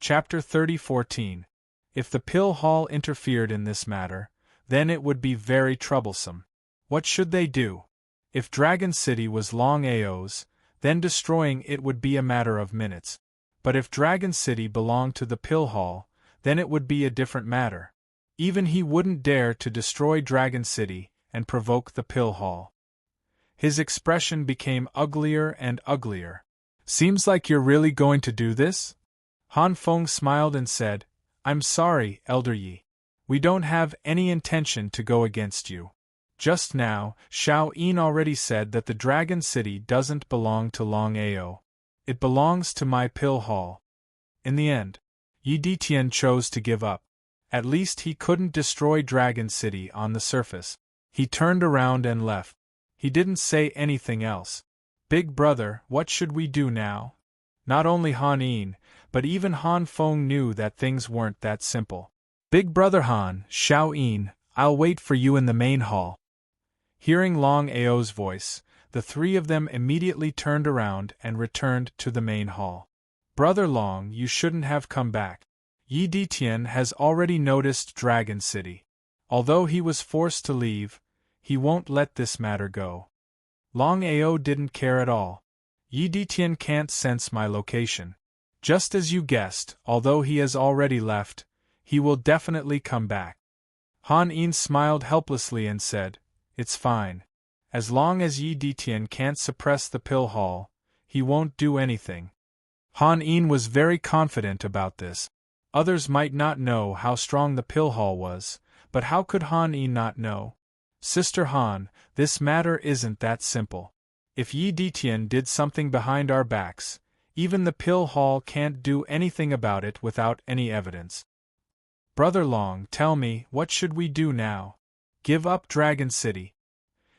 Chapter 30:14. If the Pill Hall interfered in this matter, then it would be very troublesome. What should they do? If Dragon City was Longao's, then destroying it would be a matter of minutes. But if Dragon City belonged to the Pill Hall, then it would be a different matter. Even he wouldn't dare to destroy Dragon City and provoke the Pill Hall. His expression became uglier and uglier. Seems like you're really going to do this? Han Feng smiled and said, I'm sorry, Elder Yi. We don't have any intention to go against you. Just now, Xiao Yin already said that the Dragon City doesn't belong to Longao. It belongs to my Pill Hall. In the end, Yi Ditian chose to give up. At least he couldn't destroy Dragon City on the surface. He turned around and left. He didn't say anything else. Big brother, what should we do now? Not only Han Yin, but even Han Feng knew that things weren't that simple. Big brother Han, Xiao Yin, I'll wait for you in the main hall. Hearing Long Ao's voice, the three of them immediately turned around and returned to the main hall. Brother Long, you shouldn't have come back. Yi Ditian has already noticed Dragon City. Although he was forced to leave, he won't let this matter go. Long Ao didn't care at all. Yi Ditian can't sense my location. Just as you guessed, although he has already left, he will definitely come back. Han Yin smiled helplessly and said, It's fine. As long as Yi Ditian can't suppress the Pill Hall, he won't do anything. Han Yin was very confident about this. Others might not know how strong the Pill Hall was, but how could Han Yin not know? Sister Han, this matter isn't that simple. If Yi Ditian did something behind our backs, even the Pill Hall can't do anything about it without any evidence. Brother Long, tell me, what should we do now? Give up Dragon City.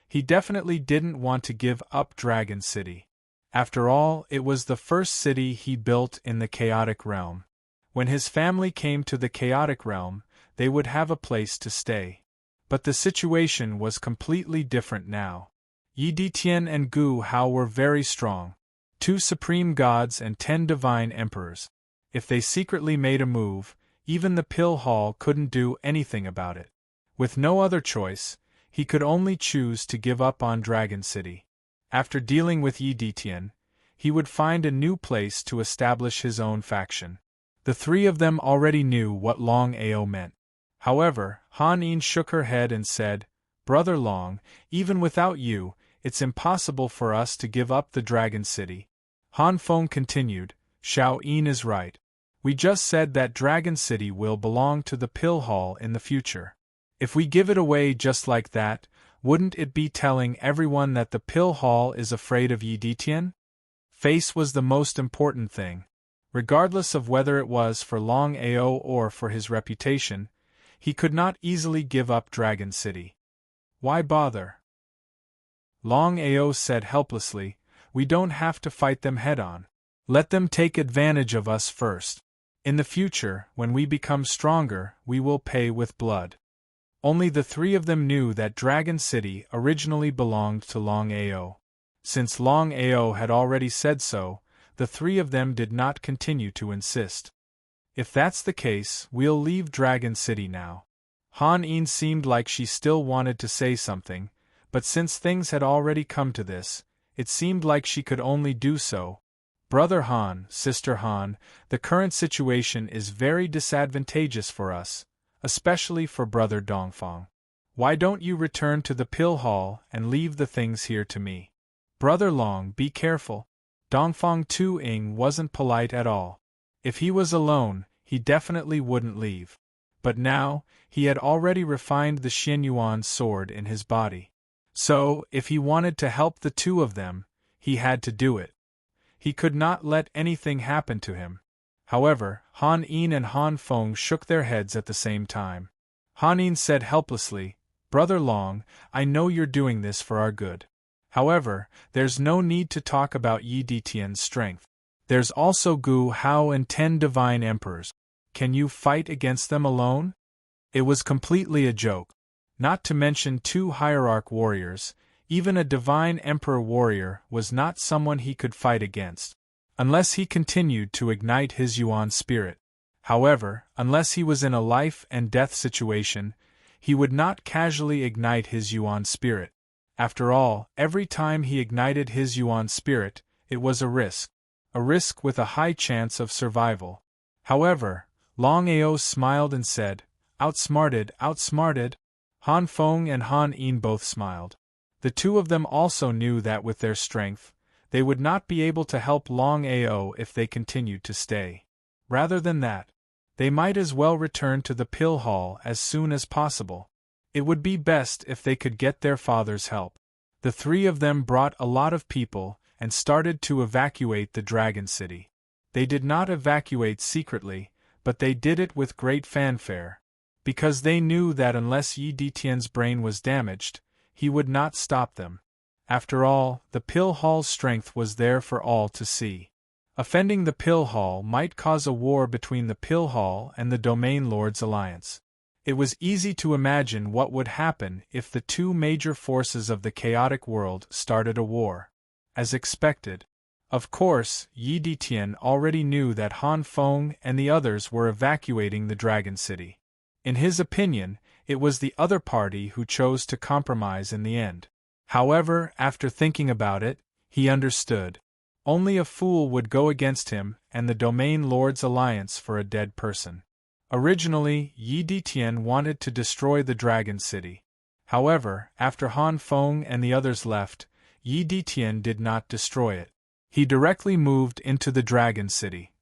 He definitely didn't want to give up Dragon City. After all, it was the first city he built in the Chaotic Realm. When his family came to the Chaotic Realm, they would have a place to stay. But the situation was completely different now. Yi Ditian and Gu Hao were very strong. 2 supreme gods and 10 divine emperors. If they secretly made a move, even the Pill Hall couldn't do anything about it. With no other choice, he could only choose to give up on Dragon City. After dealing with Yi Ditian, he would find a new place to establish his own faction. The three of them already knew what Long Ao meant. However, Han Yin shook her head and said, Brother Long, even without you, it's impossible for us to give up the Dragon City. Han Feng continued, Xiao Yin is right. We just said that Dragon City will belong to the Pill Hall in the future. If we give it away just like that, wouldn't it be telling everyone that the Pill Hall is afraid of Yi Ditian? Face was the most important thing. Regardless of whether it was for Long Ao or for his reputation, he could not easily give up Dragon City. Why bother? Long Ao said helplessly, We don't have to fight them head-on. Let them take advantage of us first. In the future, when we become stronger, we will pay with blood. Only the three of them knew that Dragon City originally belonged to Long Ao. Since Long Ao had already said so, the three of them did not continue to insist. If that's the case, we'll leave Dragon City now. Han Yin seemed like she still wanted to say something, but since things had already come to this, it seemed like she could only do so. Brother Han, Sister Han, the current situation is very disadvantageous for us, especially for Brother Dongfang. Why don't you return to the Pill Hall and leave the things here to me? Brother Long, be careful. Dongfang Tu-Ing wasn't polite at all. If he was alone, he definitely wouldn't leave. But now, he had already refined the Xianyuan sword in his body. So, if he wanted to help the two of them, he had to do it. He could not let anything happen to him. However, Han Yin and Han Feng shook their heads at the same time. Han Yin said helplessly, Brother Long, I know you're doing this for our good. However, there's no need to talk about Yi Ditian's strength. There's also Gu Hao and 10 divine emperors. Can you fight against them alone? It was completely a joke. Not to mention 2 hierarch warriors, even a divine emperor warrior was not someone he could fight against. Unless he continued to ignite his Yuan spirit. However, unless he was in a life-and-death situation, he would not casually ignite his yuan spirit. After all, every time he ignited his yuan spirit, it was a risk with a high chance of survival. However, Longao smiled and said, "Outsmarted, outsmarted." Han Feng and Han Yin both smiled. The two of them also knew that with their strength, they would not be able to help Longao if they continued to stay. Rather than that, they might as well return to the pill hall as soon as possible. It would be best if they could get their father's help. The three of them brought a lot of people and started to evacuate the Dragon City. They did not evacuate secretly, but they did it with great fanfare, because they knew that unless Yi Detian's brain was damaged, he would not stop them. After all, the pill hall's strength was there for all to see. Offending the pill hall might cause a war between the pill hall and the Domain Lords Alliance. It was easy to imagine what would happen if the two major forces of the chaotic world started a war. As expected. Of course, Yi Detian already knew that Han Feng and the others were evacuating the Dragon City. In his opinion, it was the other party who chose to compromise in the end. However, after thinking about it, he understood. Only a fool would go against him and the Domain Lords Alliance for a dead person. Originally, Yi Detian wanted to destroy the Dragon City. However, after Han Feng and the others left, Yi Detian did not destroy it. He directly moved into the Dragon City.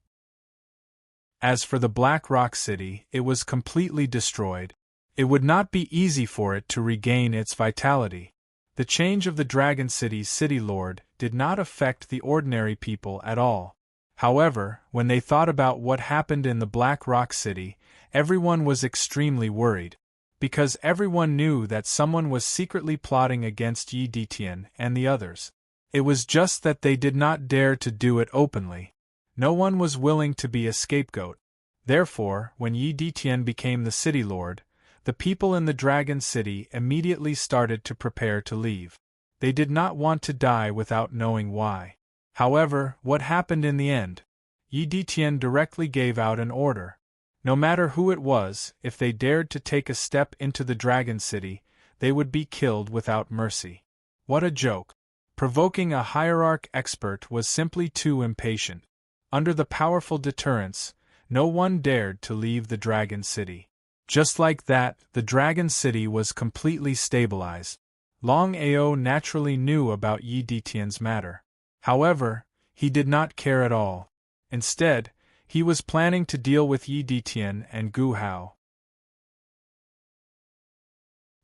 As for the Black Rock City, it was completely destroyed. It would not be easy for it to regain its vitality. The change of the Dragon City's city lord did not affect the ordinary people at all. However, when they thought about what happened in the Black Rock City, everyone was extremely worried. Because everyone knew that someone was secretly plotting against Yi Detian and the others. It was just that they did not dare to do it openly. No one was willing to be a scapegoat. Therefore, when Yi Detian became the city lord, the people in the Dragon City immediately started to prepare to leave. They did not want to die without knowing why. However, what happened in the end? Yi Detian directly gave out an order. No matter who it was, if they dared to take a step into the Dragon City, they would be killed without mercy. What a joke! Provoking a hierarch expert was simply too impatient. Under the powerful deterrence, no one dared to leave the Dragon City. Just like that, the Dragon City was completely stabilized. Longao naturally knew about Yi Detian's matter. However, he did not care at all. Instead, he was planning to deal with Yi Detian and Gu Hao.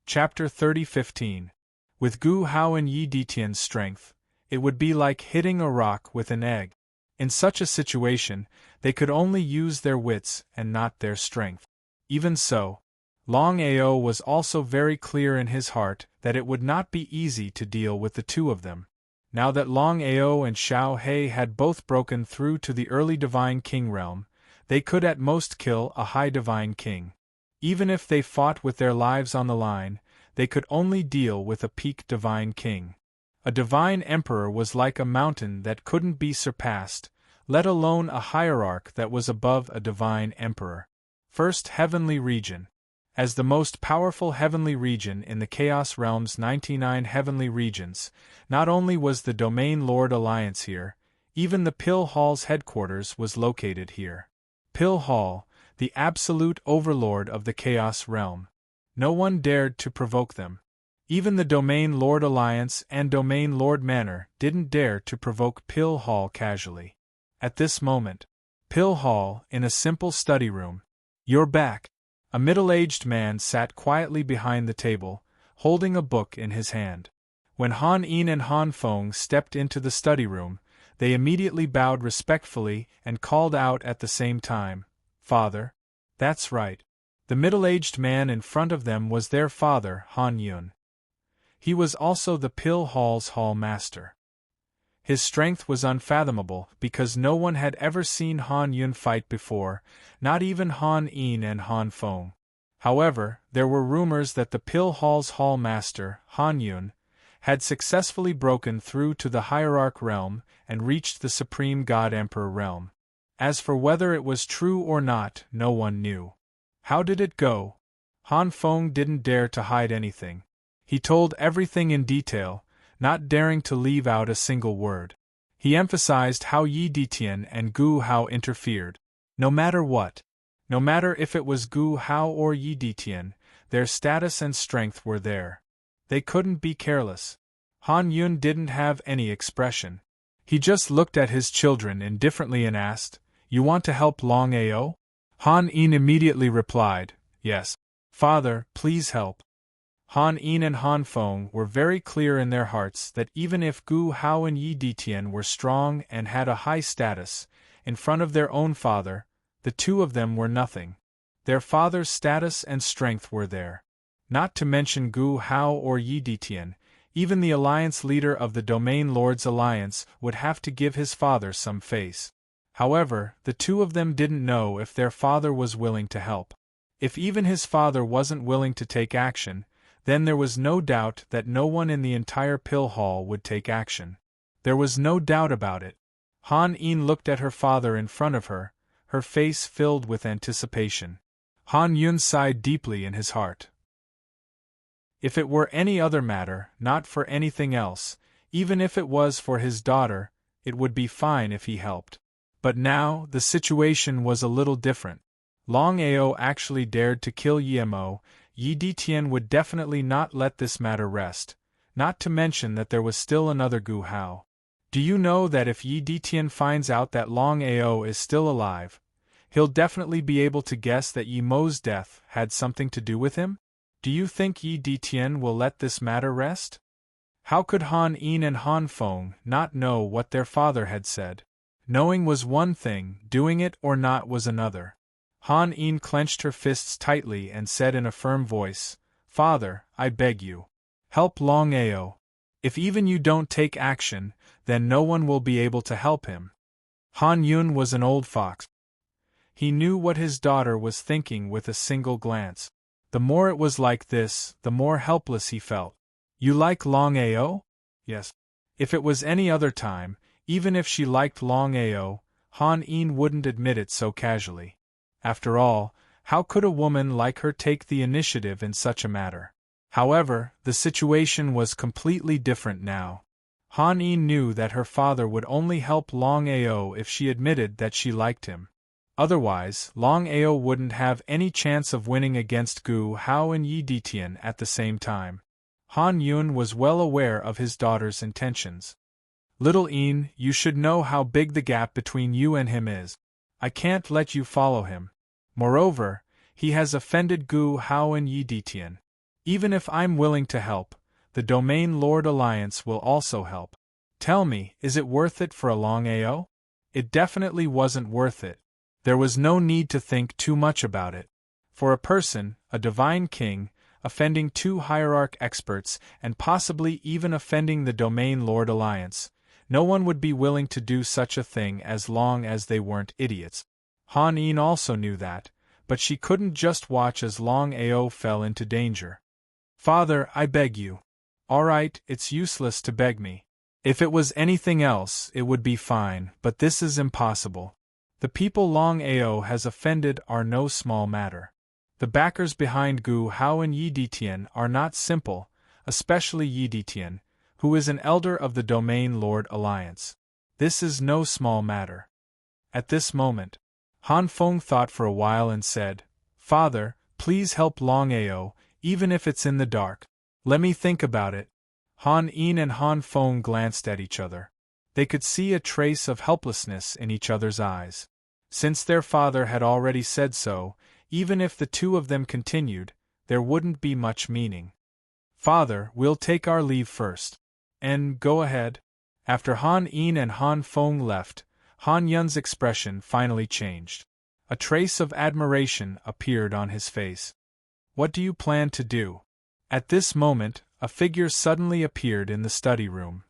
Chapter 30:15. With Gu Hao and Yi Detian's strength, it would be like hitting a rock with an egg. In such a situation, they could only use their wits and not their strength. Even so, Longao was also very clear in his heart that it would not be easy to deal with the two of them. Now that Longao and Xiao He had both broken through to the early Divine King realm, they could at most kill a high Divine King. Even if they fought with their lives on the line, they could only deal with a peak Divine King. A Divine Emperor was like a mountain that couldn't be surpassed, let alone a hierarch that was above a Divine Emperor. First Heavenly Region. As the most powerful heavenly region in the Chaos Realm's 99 heavenly regions, not only was the Domain Lord Alliance here, even the Pill Hall's headquarters was located here. Pill Hall, the absolute overlord of the Chaos Realm. No one dared to provoke them. Even the Domain Lord Alliance and Domain Lord Manor didn't dare to provoke Pill Hall casually. At this moment, Pill Hall, in a simple study room. "You're back." A middle-aged man sat quietly behind the table, holding a book in his hand. When Han Yin and Han Feng stepped into the study room, they immediately bowed respectfully and called out at the same time, "Father." That's right. The middle-aged man in front of them was their father, Han Yun. He was also the Pill Hall's hall master. His strength was unfathomable because no one had ever seen Han Yun fight before, not even Han Yin and Han Feng. However, there were rumors that the Pill Hall's hall master, Han Yun, had successfully broken through to the Hierarch realm and reached the Supreme God Emperor realm. As for whether it was true or not, no one knew. How did it go? Han Feng didn't dare to hide anything. He told everything in detail, not daring to leave out a single word. He emphasized how Yi Ditian and Gu Hao interfered. No matter what. No matter if it was Gu Hao or Yi Ditian, their status and strength were there. They couldn't be careless. Han Yun didn't have any expression. He just looked at his children indifferently and asked, "You want to help Longao?" Han Yin immediately replied, "Yes. Father, please help." Han Yin and Han Feng were very clear in their hearts that even if Gu Hao and Yi Ditian were strong and had a high status, in front of their own father, the two of them were nothing. Their father's status and strength were there. Not to mention Gu Hao or Yi Ditian, even the alliance leader of the Domain Lord's alliance would have to give his father some face. However, the two of them didn't know if their father was willing to help. If even his father wasn't willing to take action, then there was no doubt that no one in the entire pill hall would take action. There was no doubt about it. Han Yin looked at her father in front of her, her face filled with anticipation. Han Yun sighed deeply in his heart. If it were any other matter, not for anything else, even if it was for his daughter, it would be fine if he helped. But now, the situation was a little different. Longao actually dared to kill Yemo. Yi Ditian would definitely not let this matter rest, not to mention that there was still another Gu Hao. Do you know that if Yi Ditian finds out that Longao is still alive, he'll definitely be able to guess that Yemo's death had something to do with him? Do you think Yi Ditian will let this matter rest? How could Han Yin and Han Feng not know what their father had said? Knowing was one thing, doing it or not was another. Han Yin clenched her fists tightly and said in a firm voice, "Father, I beg you. Help Longao. If even you don't take action, then no one will be able to help him." Han Yun was an old fox. He knew what his daughter was thinking with a single glance. The more it was like this, the more helpless he felt. "You like Longao?" "Yes." If it was any other time, even if she liked Longao, Han Yin wouldn't admit it so casually. After all, how could a woman like her take the initiative in such a matter? However, the situation was completely different now. Han Yin knew that her father would only help Longao if she admitted that she liked him. Otherwise, Longao wouldn't have any chance of winning against Gu Hao and Yi Ditian at the same time. Han Yun was well aware of his daughter's intentions. "Little Yin, you should know how big the gap between you and him is. I can't let you follow him. Moreover, he has offended Gu Hao and Yi Ditian. Even if I'm willing to help, the Domain Lord Alliance will also help. Tell me, is it worth it for a Longao?" It definitely wasn't worth it. There was no need to think too much about it. For a person, a divine king, offending two hierarch experts and possibly even offending the Domain Lord Alliance, no one would be willing to do such a thing as long as they weren't idiots. Han Yin also knew that, but she couldn't just watch as Longao fell into danger. "Father, I beg you." "All right, it's useless to beg me. If it was anything else, it would be fine, but this is impossible. The people Longao has offended are no small matter. The backers behind Gu Hao and Yi Ditian are not simple, especially Yi Ditian, who is an elder of the Domain Lord Alliance. This is no small matter." At this moment, Han Feng thought for a while and said, "Father, please help Longao, even if it's in the dark. Let me think about it." Han Yin and Han Feng glanced at each other. They could see a trace of helplessness in each other's eyes. Since their father had already said so, even if the two of them continued, there wouldn't be much meaning. "Father, we'll take our leave first." "And go ahead." After Han Yin and Han Feng left, Han Yun's expression finally changed. A trace of admiration appeared on his face. "What do you plan to do?" At this moment, a figure suddenly appeared in the study room.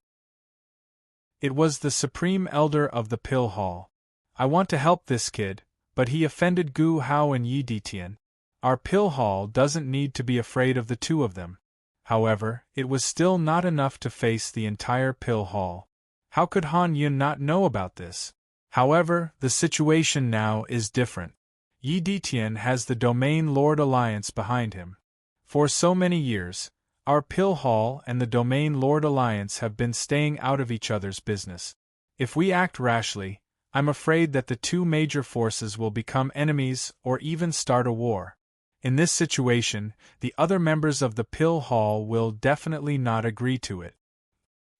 It was the Supreme Elder of the Pill Hall. "I want to help this kid, but he offended Gu Hao and Yi Ditian. Our Pill Hall doesn't need to be afraid of the two of them." However, it was still not enough to face the entire Pill Hall. How could Han Yun not know about this? However, the situation now is different. Yi Detian has the Domain Lord Alliance behind him. For so many years, our Pill Hall and the Domain Lord Alliance have been staying out of each other's business. If we act rashly, I'm afraid that the two major forces will become enemies or even start a war. In this situation, the other members of the Pill Hall will definitely not agree to it.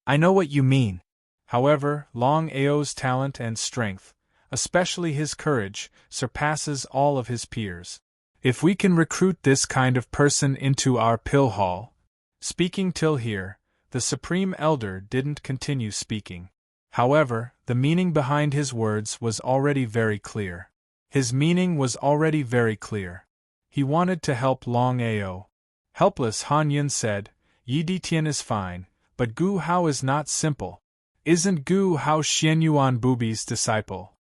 I know what you mean. However, Longao's talent and strength, especially his courage, surpasses all of his peers. If we can recruit this kind of person into our Pill Hall. Speaking till here, the Supreme Elder didn't continue speaking. However, the meaning behind his words was already very clear. His meaning was already very clear. He wanted to help Longao. Helpless Han Yun said, Yi Detian is fine, but Gu Hao is not simple. Isn't Gu Hao Xianyuan Bubi's disciple?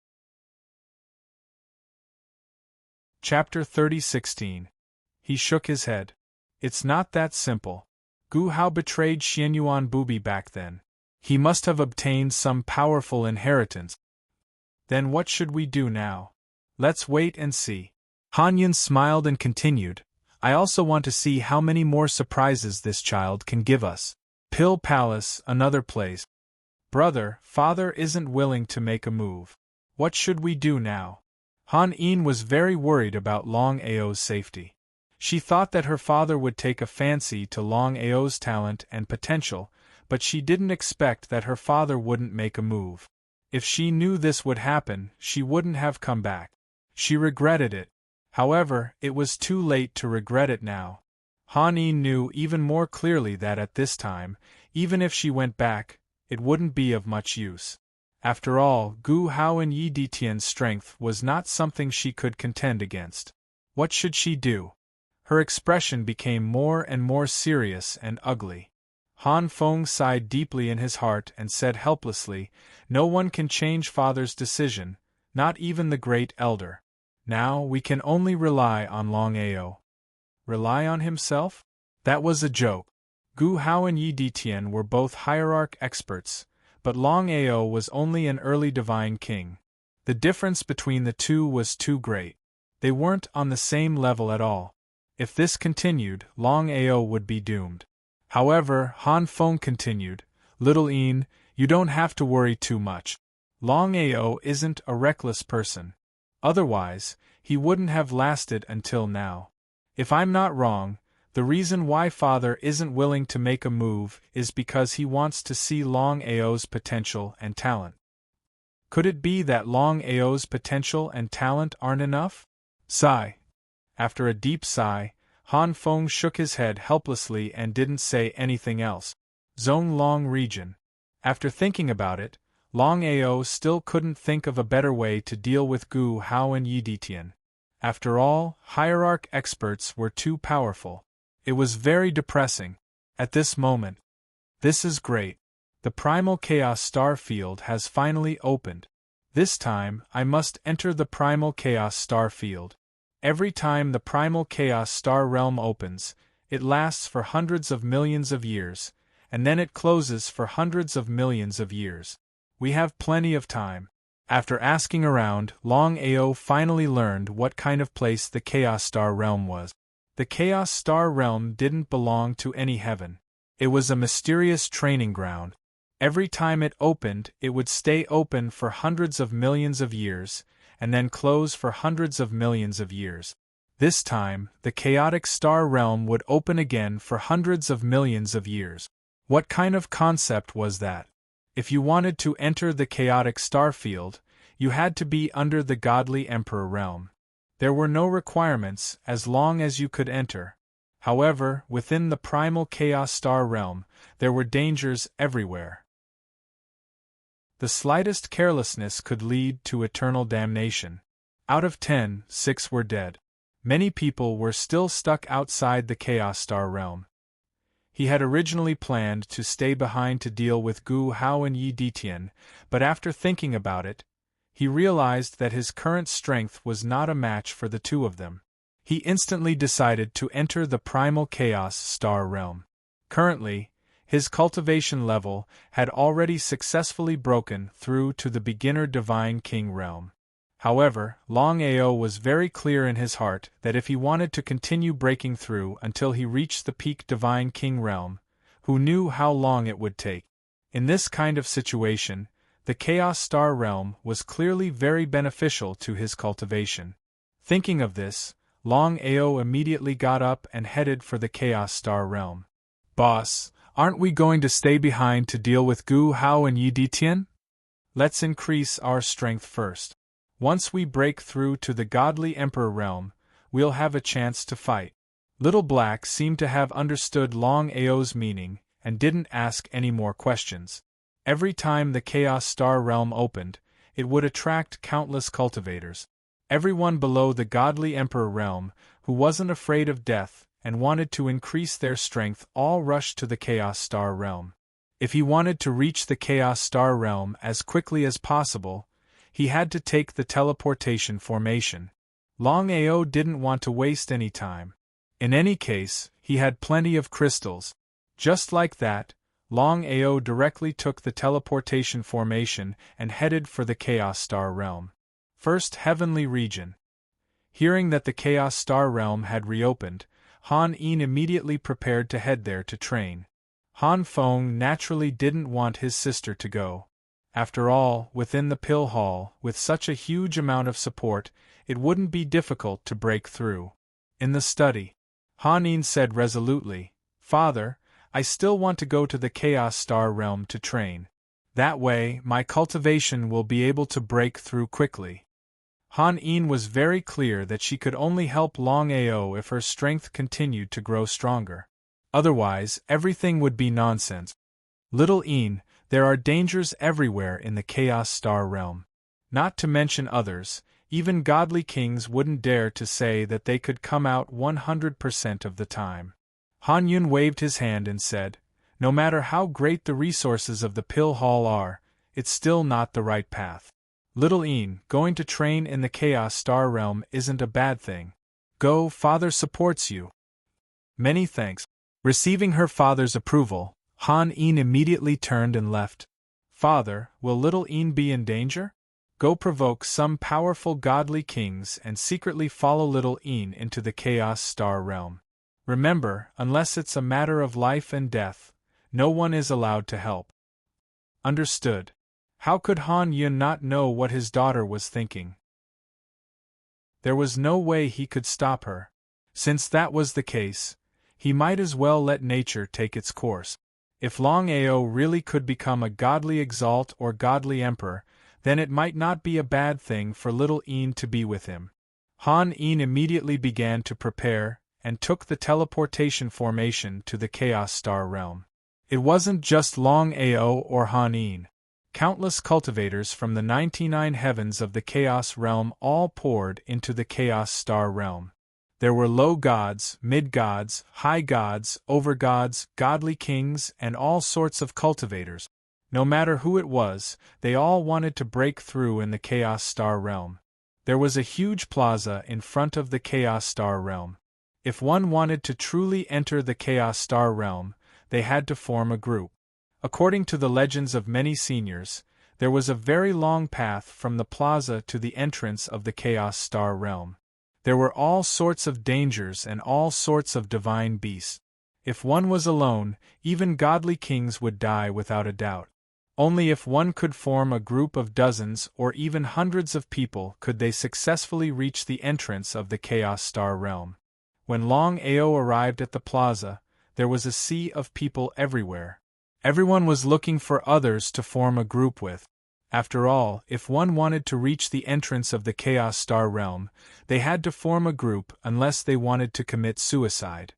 Chapter 30:16. He shook his head. It's not that simple. Gu Hao betrayed Xianyuan Bubi back then. He must have obtained some powerful inheritance. Then what should we do now? Let's wait and see. Han Yun smiled and continued, I also want to see how many more surprises this child can give us. Pill Palace, another place. Brother, father isn't willing to make a move. What should we do now? Han Yin was very worried about Longao's safety. She thought that her father would take a fancy to Longao's talent and potential, but she didn't expect that her father wouldn't make a move. If she knew this would happen, she wouldn't have come back. She regretted it. However, it was too late to regret it now. Han Yin knew even more clearly that at this time, even if she went back, it wouldn't be of much use. After all, Gu Hao and Yi Detian's strength was not something she could contend against. What should she do? Her expression became more and more serious and ugly. Han Feng sighed deeply in his heart and said helplessly, No one can change father's decision, not even the great elder. Now we can only rely on Longao. Rely on himself? That was a joke. Gu Hao and Yi Detian were both hierarch experts, but Longao was only an early divine king. The difference between the two was too great. They weren't on the same level at all. If this continued, Longao would be doomed. However, Han Feng continued, Little Yin, you don't have to worry too much. Longao isn't a reckless person. Otherwise, he wouldn't have lasted until now. If I'm not wrong, the reason why father isn't willing to make a move is because he wants to see Longao's potential and talent. Could it be that Longao's potential and talent aren't enough? Sigh. After a deep sigh, Han Feng shook his head helplessly and didn't say anything else. Zone Long region. After thinking about it, Longao still couldn't think of a better way to deal with Gu Hao and Yi Detian. After all, hierarch experts were too powerful. It was very depressing. At this moment. This is great. The Primal Chaos Star Field has finally opened. This time, I must enter the Primal Chaos Star Field. Every time the Primal Chaos Star Realm opens, it lasts for hundreds of millions of years, and then it closes for hundreds of millions of years. We have plenty of time. After asking around, Longao finally learned what kind of place the Chaos Star Realm was. The Chaos Star Realm didn't belong to any heaven. It was a mysterious training ground. Every time it opened, it would stay open for hundreds of millions of years, and then close for hundreds of millions of years. This time, the chaotic star realm would open again for hundreds of millions of years. What kind of concept was that? If you wanted to enter the chaotic star field, you had to be under the godly emperor realm. There were no requirements as long as you could enter. However, within the primal chaos star realm, there were dangers everywhere. The slightest carelessness could lead to eternal damnation. Out of 10, 6 were dead. Many people were still stuck outside the Chaos Star realm. He had originally planned to stay behind to deal with Gu Hao and Yi Detian, but after thinking about it, he realized that his current strength was not a match for the two of them. He instantly decided to enter the Primal Chaos Star realm. Currently, His cultivation level had already successfully broken through to the beginner Divine King realm. However, Longao was very clear in his heart that if he wanted to continue breaking through until he reached the peak Divine King realm, who knew how long it would take? In this kind of situation, the Chaos Star realm was clearly very beneficial to his cultivation. Thinking of this, Longao immediately got up and headed for the Chaos Star realm. "Boss, aren't we going to stay behind to deal with Gu Hao and Yi Ditian? Let's increase our strength first. Once we break through to the Godly Emperor realm, we'll have a chance to fight." Little Black seemed to have understood Longao's meaning and didn't ask any more questions. Every time the Chaos Star realm opened, it would attract countless cultivators. Everyone below the Godly Emperor realm, who wasn't afraid of death and wanted to increase their strength, all rushed to the Chaos Star realm. If he wanted to reach the Chaos Star realm as quickly as possible, he had to take the teleportation formation. Longao didn't want to waste any time. In any case, he had plenty of crystals. Just like that, Longao directly took the teleportation formation and headed for the Chaos Star realm. First Heavenly Region. Hearing that the Chaos Star realm had reopened, Han Yin immediately prepared to head there to train. Han Feng naturally didn't want his sister to go. After all, within the Pill Hall, with such a huge amount of support, it wouldn't be difficult to break through. In the study, Han Yin said resolutely, "Father, I still want to go to the Chaos Star realm to train. That way, my cultivation will be able to break through quickly." Han Yin was very clear that she could only help Longao if her strength continued to grow stronger. Otherwise, everything would be nonsense. "Little Yin, there are dangers everywhere in the Chaos Star realm. Not to mention others, even godly kings wouldn't dare to say that they could come out 100% of the time." Han Yun waved his hand and said, "No matter how great the resources of the Pill Hall are, it's still not the right path. Little Yin, going to train in the Chaos Star realm isn't a bad thing. Go, father supports you." "Many thanks." Receiving her father's approval, Han Yin immediately turned and left. "Father, will little Yin be in danger? Go provoke some powerful godly kings and secretly follow little Yin into the Chaos Star realm. Remember, unless it's a matter of life and death, no one is allowed to help." Understood. How could Han Yun not know what his daughter was thinking? There was no way he could stop her. Since that was the case, he might as well let nature take its course. If Longao really could become a godly exalt or godly emperor, then it might not be a bad thing for little Yin to be with him. Han Yin immediately began to prepare, and took the teleportation formation to the Chaos Star realm. It wasn't just Longao or Han Yin. Countless cultivators from the 99 heavens of the Chaos realm all poured into the Chaos Star realm. There were low gods, mid-gods, high gods, overgods, godly kings, and all sorts of cultivators. No matter who it was, they all wanted to break through in the Chaos Star realm. There was a huge plaza in front of the Chaos Star realm. If one wanted to truly enter the Chaos Star realm, they had to form a group. According to the legends of many seniors, there was a very long path from the plaza to the entrance of the Chaos Star realm. There were all sorts of dangers and all sorts of divine beasts. If one was alone, even godly kings would die without a doubt. Only if one could form a group of dozens or even hundreds of people could they successfully reach the entrance of the Chaos Star realm. When Longao arrived at the plaza, there was a sea of people everywhere. Everyone was looking for others to form a group with. After all, if one wanted to reach the entrance of the Chaos Star realm, they had to form a group unless they wanted to commit suicide.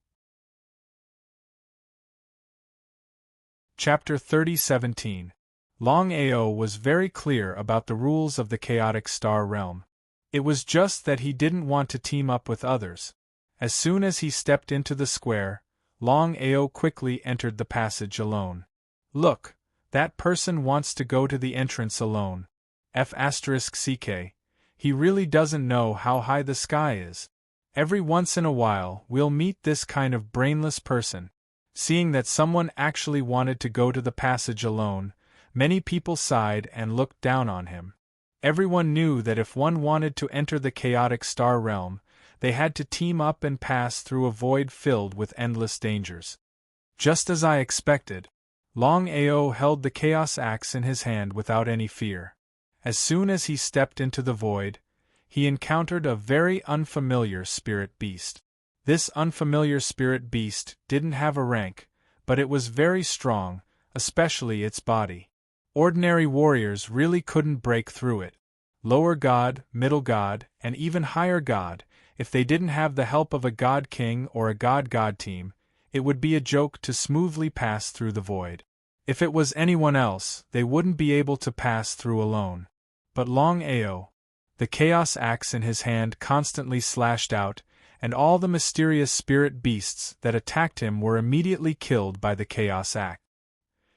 Chapter 30:17. Longao was very clear about the rules of the Chaotic Star realm. It was just that he didn't want to team up with others. As soon as he stepped into the square, Longao quickly entered the passage alone. "Look, that person wants to go to the entrance alone. F***ck. He really doesn't know how high the sky is. Every once in a while we'll meet this kind of brainless person. Seeing that someone actually wanted to go to the passage alone, many people sighed and looked down on him. Everyone knew that if one wanted to enter the chaotic star realm, they had to team up and pass through a void filled with endless dangers. Just as I expected, Longao held the chaos axe in his hand without any fear. As soon as he stepped into the void, he encountered a very unfamiliar spirit beast. This unfamiliar spirit beast didn't have a rank, but it was very strong, especially its body. Ordinary warriors really couldn't break through it. Lower god, middle god, and even higher god, if they didn't have the help of a god king or a god team, it would be a joke to smoothly pass through the void. If it was anyone else, they wouldn't be able to pass through alone. But Longao, the chaos axe in his hand, constantly slashed out, and all the mysterious spirit beasts that attacked him were immediately killed by the chaos axe.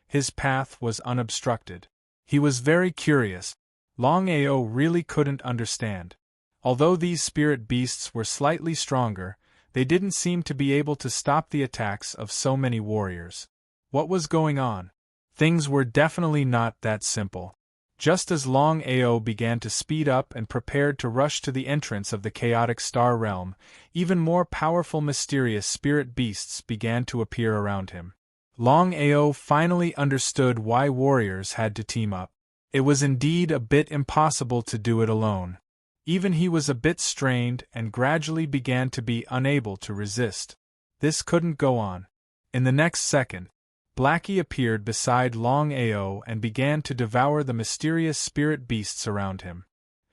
His path was unobstructed. He was very curious. Longao really couldn't understand. Although these spirit beasts were slightly stronger, they didn't seem to be able to stop the attacks of so many warriors. What was going on? Things were definitely not that simple. Just as Longao began to speed up and prepared to rush to the entrance of the chaotic star realm, even more powerful mysterious spirit beasts began to appear around him. Longao finally understood why warriors had to team up. It was indeed a bit impossible to do it alone. Even he was a bit strained and gradually began to be unable to resist. This couldn't go on. In the next second, Blackie appeared beside Longao and began to devour the mysterious spirit beasts around him.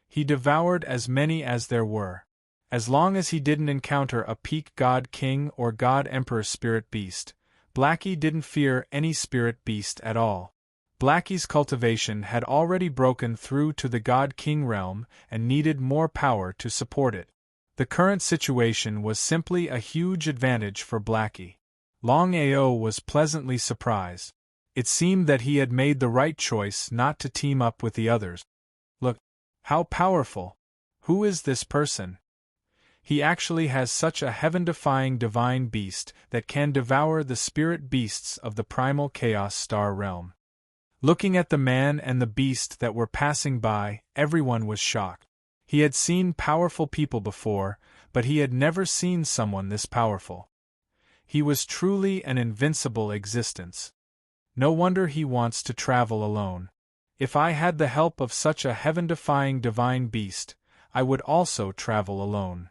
He devoured as many as there were. As long as he didn't encounter a peak god king or god emperor spirit beast, Blackie didn't fear any spirit beast at all. Blackie's cultivation had already broken through to the god king realm and needed more power to support it. The current situation was simply a huge advantage for Blackie. Longao was pleasantly surprised. It seemed that he had made the right choice not to team up with the others. Look, how powerful! Who is this person? He actually has such a heaven-defying divine beast that can devour the spirit beasts of the primal chaos star realm. Looking at the man and the beast that were passing by, everyone was shocked. He had seen powerful people before, but he had never seen someone this powerful. He was truly an invincible existence. No wonder he wants to travel alone. If I had the help of such a heaven-defying divine beast, I would also travel alone.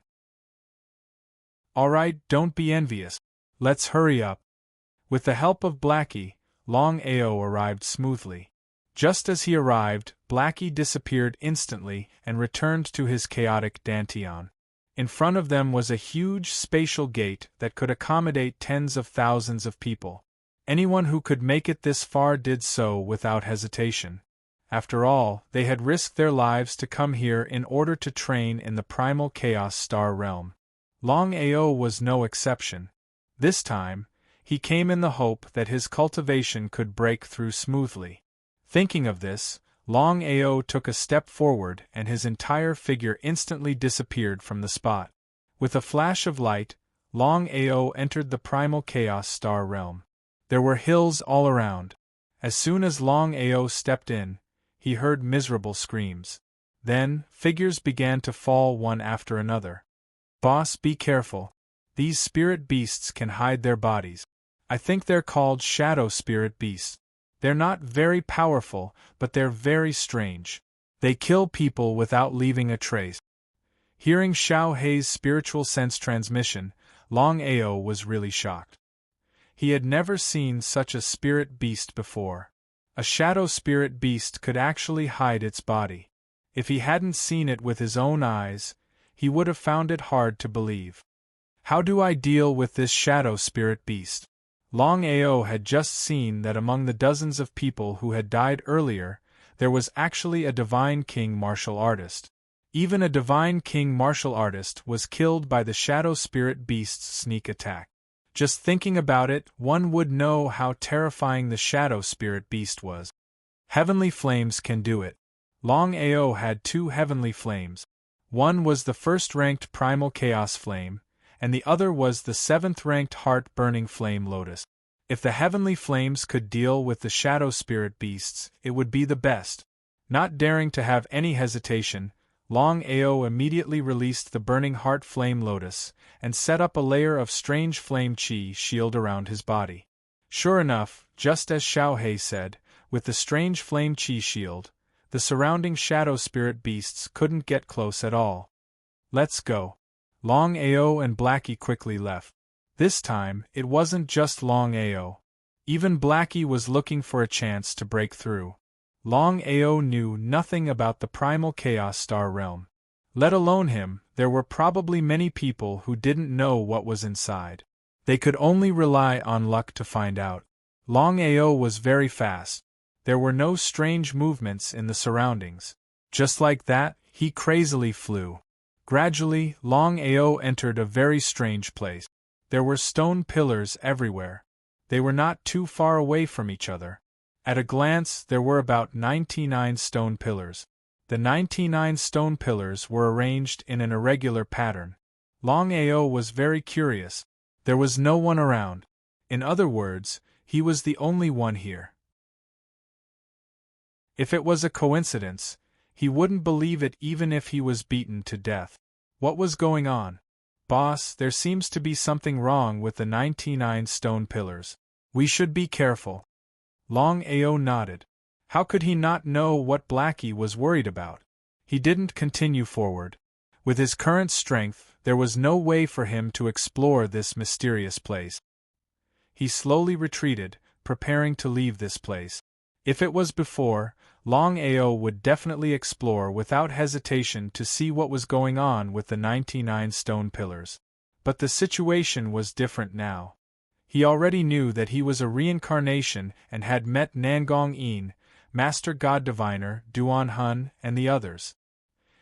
Alright, don't be envious. Let's hurry up. With the help of Blackie, Longao arrived smoothly. Just as he arrived, Blackie disappeared instantly and returned to his chaotic dantian. In front of them was a huge spatial gate that could accommodate tens of thousands of people. Anyone who could make it this far did so without hesitation. After all, they had risked their lives to come here in order to train in the primal chaos star realm. Longao was no exception. This time, he came in the hope that his cultivation could break through smoothly. Thinking of this, Longao took a step forward and his entire figure instantly disappeared from the spot. With a flash of light, Longao entered the primal chaos star realm. There were hills all around. As soon as Longao stepped in, he heard miserable screams. Then, figures began to fall one after another. Boss, be careful. These spirit beasts can hide their bodies. I think they're called shadow spirit beasts. They're not very powerful, but they're very strange. They kill people without leaving a trace. Hearing Xiao Hei's spiritual sense transmission, Longao was really shocked. He had never seen such a spirit beast before. A shadow spirit beast could actually hide its body. If he hadn't seen it with his own eyes, he would have found it hard to believe. How do I deal with this shadow spirit beast? Longao had just seen that among the dozens of people who had died earlier, there was actually a divine king martial artist. Even a divine king martial artist was killed by the shadow spirit beast's sneak attack. Just thinking about it, one would know how terrifying the shadow spirit beast was. Heavenly flames can do it. Longao had 2 heavenly flames. One was the first-ranked primal chaos flame, and the other was the 7th-ranked heart-burning flame lotus. If the heavenly flames could deal with the shadow spirit beasts, it would be the best. Not daring to have any hesitation, Longao immediately released the burning heart flame lotus, and set up a layer of strange flame chi shield around his body. Sure enough, just as Xiaohei said, with the strange flame chi shield, the surrounding shadow spirit beasts couldn't get close at all. Let's go. Longao and Blackie quickly left. This time, it wasn't just Longao. Even Blackie was looking for a chance to break through. Longao knew nothing about the primal chaos star realm. Let alone him, there were probably many people who didn't know what was inside. They could only rely on luck to find out. Longao was very fast. There were no strange movements in the surroundings. Just like that, he crazily flew. Gradually, Longao entered a very strange place. There were stone pillars everywhere. They were not too far away from each other. At a glance, there were about 99 stone pillars. The 99 stone pillars were arranged in an irregular pattern. Longao was very curious. There was no one around. In other words, he was the only one here. If it was a coincidence, he wouldn't believe it even if he was beaten to death. What was going on? Boss, there seems to be something wrong with the 99 stone pillars. We should be careful. Longao nodded. How could he not know what Blackie was worried about? He didn't continue forward. With his current strength, there was no way for him to explore this mysterious place. He slowly retreated, preparing to leave this place. If it was before, Longao would definitely explore without hesitation to see what was going on with the 99 stone pillars. But the situation was different now. He already knew that he was a reincarnation and had met Nangong Yin, Master God Diviner, Duan Hun, and the others.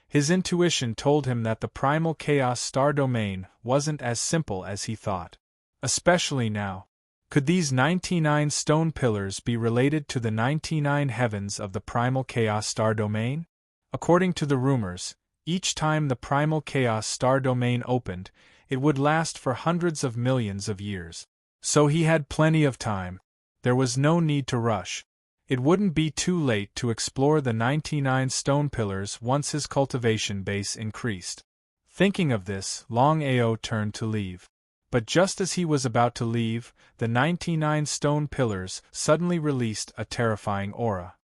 His intuition told him that the primal chaos star domain wasn't as simple as he thought. Especially now. Could these 99 stone pillars be related to the 99 heavens of the primal chaos star domain? According to the rumors, each time the primal chaos star domain opened, it would last for hundreds of millions of years. So he had plenty of time. There was no need to rush. It wouldn't be too late to explore the 99 stone pillars once his cultivation base increased. Thinking of this, Longao turned to leave. But just as he was about to leave, the 99 stone pillars suddenly released a terrifying aura.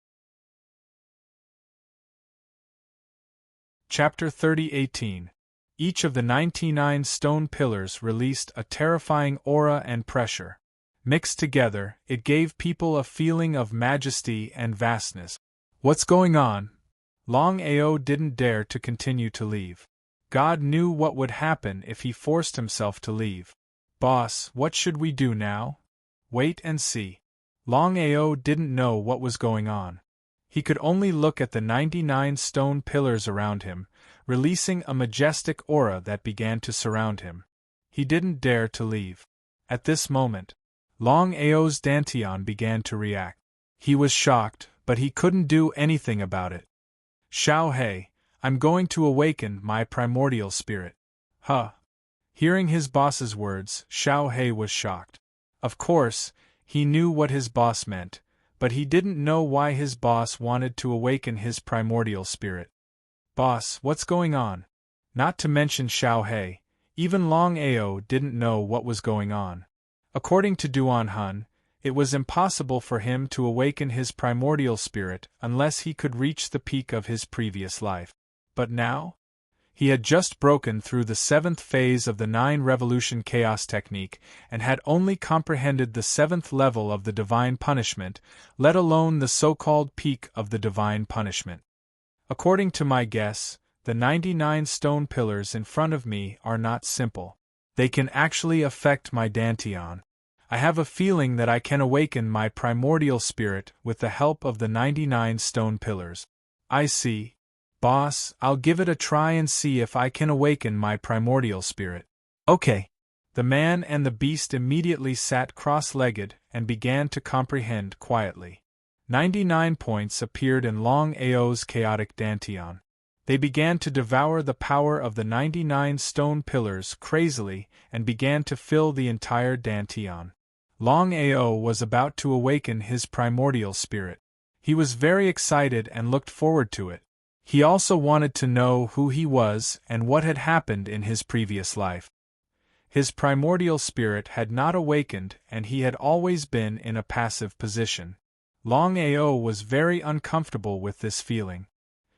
Chapter 30:18. Each of the 99 stone pillars released a terrifying aura and pressure. Mixed together, it gave people a feeling of majesty and vastness. What's going on? Longao didn't dare to continue to leave. God knew what would happen if he forced himself to leave. Boss, what should we do now? Wait and see. Longao didn't know what was going on. He could only look at the 99 stone pillars around him, releasing a majestic aura that began to surround him. He didn't dare to leave. At this moment, Longao's dantian began to react. He was shocked, but he couldn't do anything about it. Xiaohei, I'm going to awaken my primordial spirit. Huh. Hearing his boss's words, Xiaohei was shocked. Of course, he knew what his boss meant, but he didn't know why his boss wanted to awaken his primordial spirit. Boss, what's going on? Not to mention Xiaohei, even Longao didn't know what was going on. According to Duan Hun, it was impossible for him to awaken his primordial spirit unless he could reach the peak of his previous life. But now? He had just broken through the 7th phase of the 9 Revolution Chaos Technique and had only comprehended the 7th level of the Divine Punishment, let alone the so-called peak of the Divine Punishment. According to my guess, the 99 stone pillars in front of me are not simple. They can actually affect my dantian. I have a feeling that I can awaken my primordial spirit with the help of the 99 stone pillars. I see. Boss, I'll give it a try and see if I can awaken my primordial spirit. Okay. The man and the beast immediately sat cross-legged and began to comprehend quietly. 99 points appeared in Longao's chaotic dantian. They began to devour the power of the 99 stone pillars crazily and began to fill the entire dantian. Longao was about to awaken his primordial spirit. He was very excited and looked forward to it. He also wanted to know who he was and what had happened in his previous life. His primordial spirit had not awakened and he had always been in a passive position. Longao was very uncomfortable with this feeling.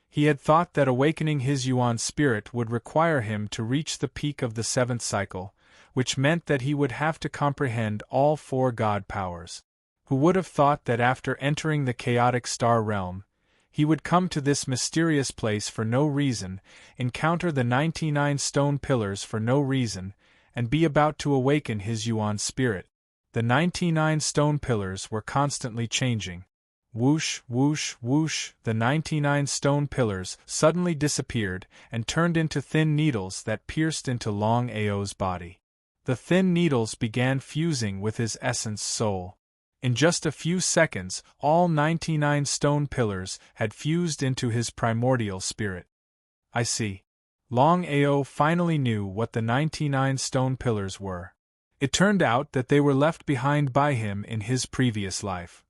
He had thought that awakening his yuan spirit would require him to reach the peak of the 7th cycle, which meant that he would have to comprehend all 4 god powers. Who would have thought that after entering the chaotic star realm, he would come to this mysterious place for no reason, encounter the 99 stone pillars for no reason, and be about to awaken his yuan spirit. The 99 stone pillars were constantly changing. Whoosh, whoosh, whoosh, the 99 stone pillars suddenly disappeared and turned into thin needles that pierced into Longao's body. The thin needles began fusing with his essence soul. In just a few seconds, all 99 stone pillars had fused into his primordial spirit. I see. Longao finally knew what the 99 stone pillars were. It turned out that they were left behind by him in his previous life.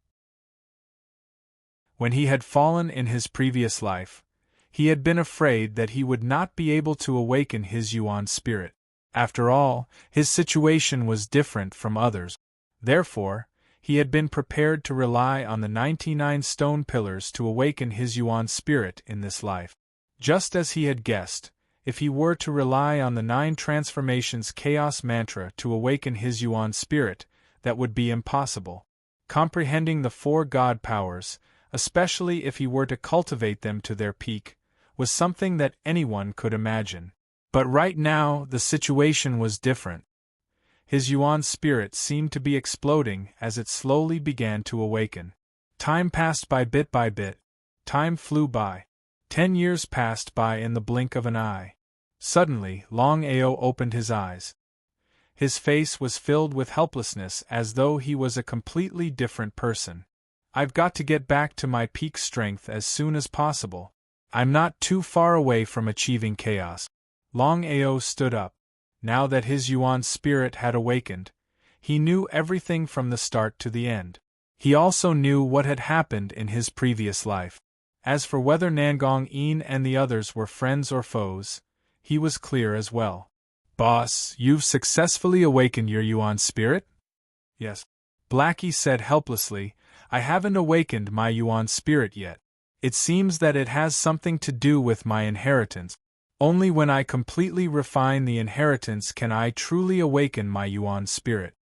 When he had fallen in his previous life, he had been afraid that he would not be able to awaken his yuan spirit. After all, his situation was different from others. Therefore, he had been prepared to rely on the 99 stone pillars to awaken his yuan spirit in this life. Just as he had guessed, if he were to rely on the 9 transformations chaos mantra to awaken his yuan spirit, that would be impossible. Comprehending the 4 god powers, especially if he were to cultivate them to their peak, was something that anyone could imagine. But right now, the situation was different. His yuan spirit seemed to be exploding as it slowly began to awaken. Time passed by bit by bit. Time flew by. 10 years passed by in the blink of an eye. Suddenly, Longao opened his eyes. His face was filled with helplessness as though he was a completely different person. I've got to get back to my peak strength as soon as possible. I'm not too far away from achieving chaos. Longao stood up. Now that his yuan spirit had awakened, he knew everything from the start to the end. He also knew what had happened in his previous life. As for whether Nangong Yin and the others were friends or foes, he was clear as well. Boss, you've successfully awakened your yuan spirit? Yes. Blackie said helplessly, I haven't awakened my yuan spirit yet. It seems that it has something to do with my inheritance. Only when I completely refine the inheritance can I truly awaken my yuan spirit.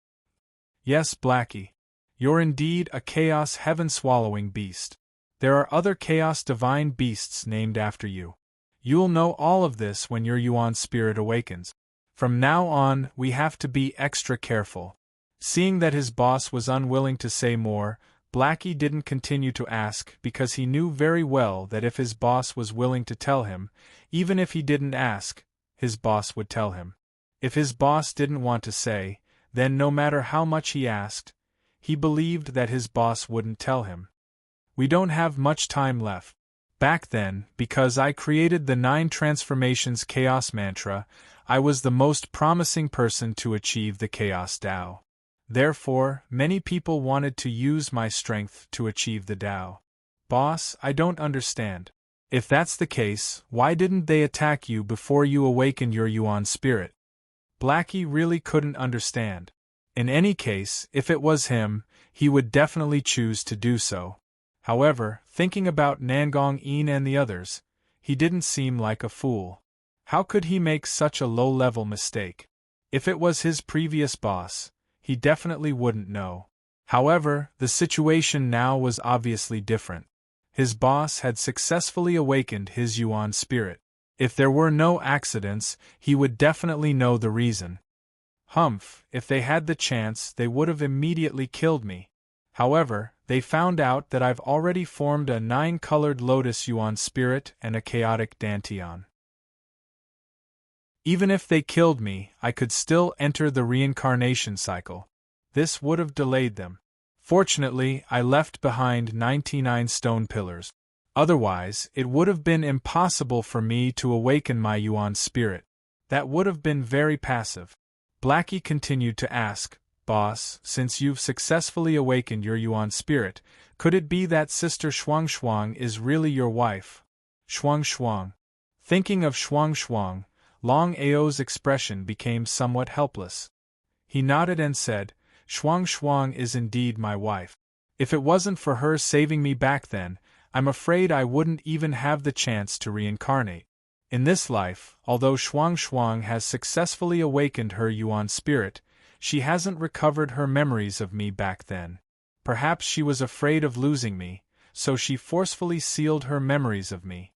Yes, Blackie. You're indeed a chaos heaven-swallowing beast. There are other chaos divine beasts named after you. You'll know all of this when your yuan spirit awakens. From now on, we have to be extra careful. Seeing that his boss was unwilling to say more, Blackie didn't continue to ask because he knew very well that if his boss was willing to tell him, even if he didn't ask, his boss would tell him. If his boss didn't want to say, then no matter how much he asked, he believed that his boss wouldn't tell him. We don't have much time left. Back then, because I created the 9 transformations chaos mantra, I was the most promising person to achieve the chaos Tao. Therefore, many people wanted to use my strength to achieve the Tao. Boss, I don't understand. If that's the case, why didn't they attack you before you awakened your yuan spirit? Blackie really couldn't understand. In any case, if it was him, he would definitely choose to do so. However, thinking about Nangong Yin and the others, he didn't seem like a fool. How could he make such a low-level mistake? If it was his previous boss, he definitely wouldn't know. However, the situation now was obviously different. His boss had successfully awakened his yuan spirit. If there were no accidents, he would definitely know the reason. Humph, if they had the chance, they would have immediately killed me. However, they found out that I've already formed a 9-colored lotus yuan spirit and a chaotic dantian. Even if they killed me, I could still enter the reincarnation cycle. This would have delayed them. Fortunately, I left behind 99 stone pillars. Otherwise, it would have been impossible for me to awaken my yuan spirit. That would have been very passive. Blackie continued to ask, boss, since you've successfully awakened your Yuan spirit, could it be that Sister Shuang Shuang is really your wife? Shuang Shuang. Thinking of Shuang Shuang, Longao's expression became somewhat helpless. He nodded and said, Shuang Shuang is indeed my wife. If it wasn't for her saving me back then, I'm afraid I wouldn't even have the chance to reincarnate. In this life, although Shuang Shuang has successfully awakened her Yuan spirit, she hasn't recovered her memories of me back then. Perhaps she was afraid of losing me, so she forcefully sealed her memories of me.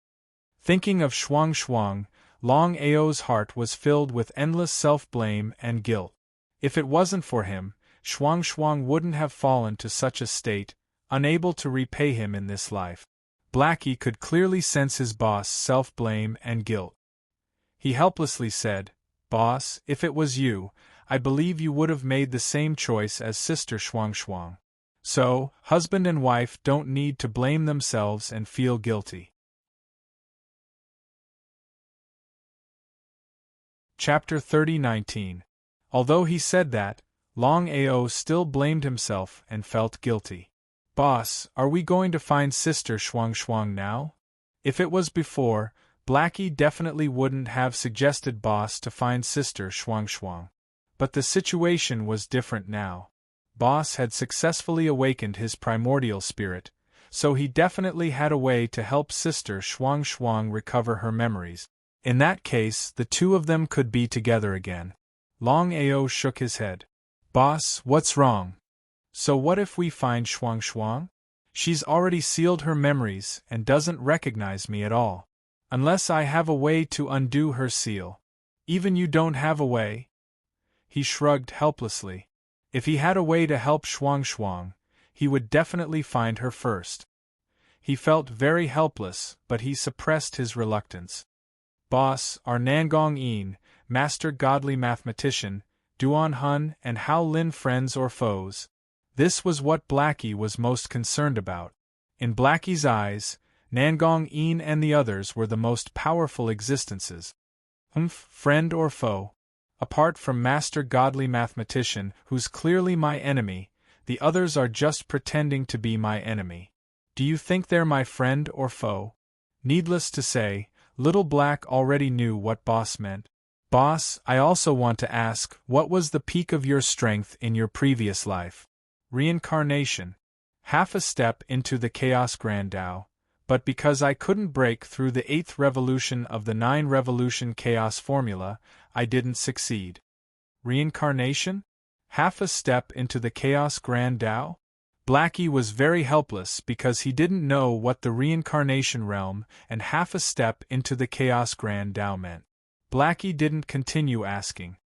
Thinking of Shuang Shuang, Longao's heart was filled with endless self-blame and guilt. If it wasn't for him, Shuang Shuang wouldn't have fallen to such a state, unable to repay him in this life. Blackie could clearly sense his boss' self-blame and guilt. He helplessly said, Boss, if it was you, I believe you would have made the same choice as Sister Shuang Shuang. So, husband and wife don't need to blame themselves and feel guilty. Chapter 30:19. Although he said that, Longao still blamed himself and felt guilty. Boss, are we going to find Sister Shuang Shuang now? If it was before, Blackie definitely wouldn't have suggested Boss to find Sister Shuang Shuang. But the situation was different now. Boss had successfully awakened his primordial spirit, so he definitely had a way to help Sister Shuang Shuang recover her memories. In that case, the two of them could be together again. Longao shook his head. Boss, what's wrong? So what if we find Shuang Shuang? She's already sealed her memories and doesn't recognize me at all. Unless I have a way to undo her seal. Even you don't have a way? He shrugged helplessly. If he had a way to help Shuang Shuang, he would definitely find her first. He felt very helpless, but he suppressed his reluctance. Boss, are Nangong Yin, Master Godly Mathematician, Duan Hun and Hao Lin friends or foes? This was what Blackie was most concerned about. In Blackie's eyes, Nangong Yin and the others were the most powerful existences. Friend or foe? Apart from Master Godly Mathematician, who's clearly my enemy, the others are just pretending to be my enemy. Do you think they're my friend or foe? Needless to say, Little Black already knew what Boss meant. Boss, I also want to ask, what was the peak of your strength in your previous life? Reincarnation. Half a step into the Chaos Grand Tao, but because I couldn't break through the 8th revolution of the 9-revolution Chaos formula, I didn't succeed. Reincarnation? Half a step into the Chaos Grand Tao? Blackie was very helpless because he didn't know what the reincarnation realm and half a step into the Chaos Grand Tao meant. Blackie didn't continue asking.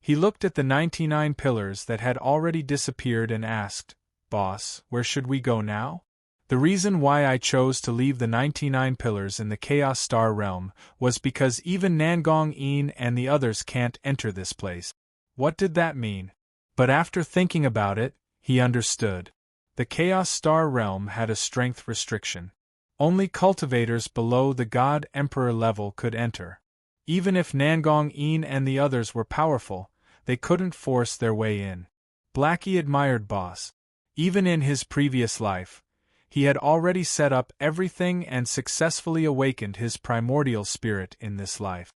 He looked at the 99 pillars that had already disappeared and asked, Boss, where should we go now? The reason why I chose to leave the 99 pillars in the Chaos Star realm was because even Nangong Yin and the others can't enter this place. What did that mean? But after thinking about it, he understood. The Chaos Star realm had a strength restriction. Only cultivators below the God Emperor level could enter. Even if Nangong Yin and the others were powerful, they couldn't force their way in. Blackie admired Boss. Even in his previous life, he had already set up everything and successfully awakened his primordial spirit in this life.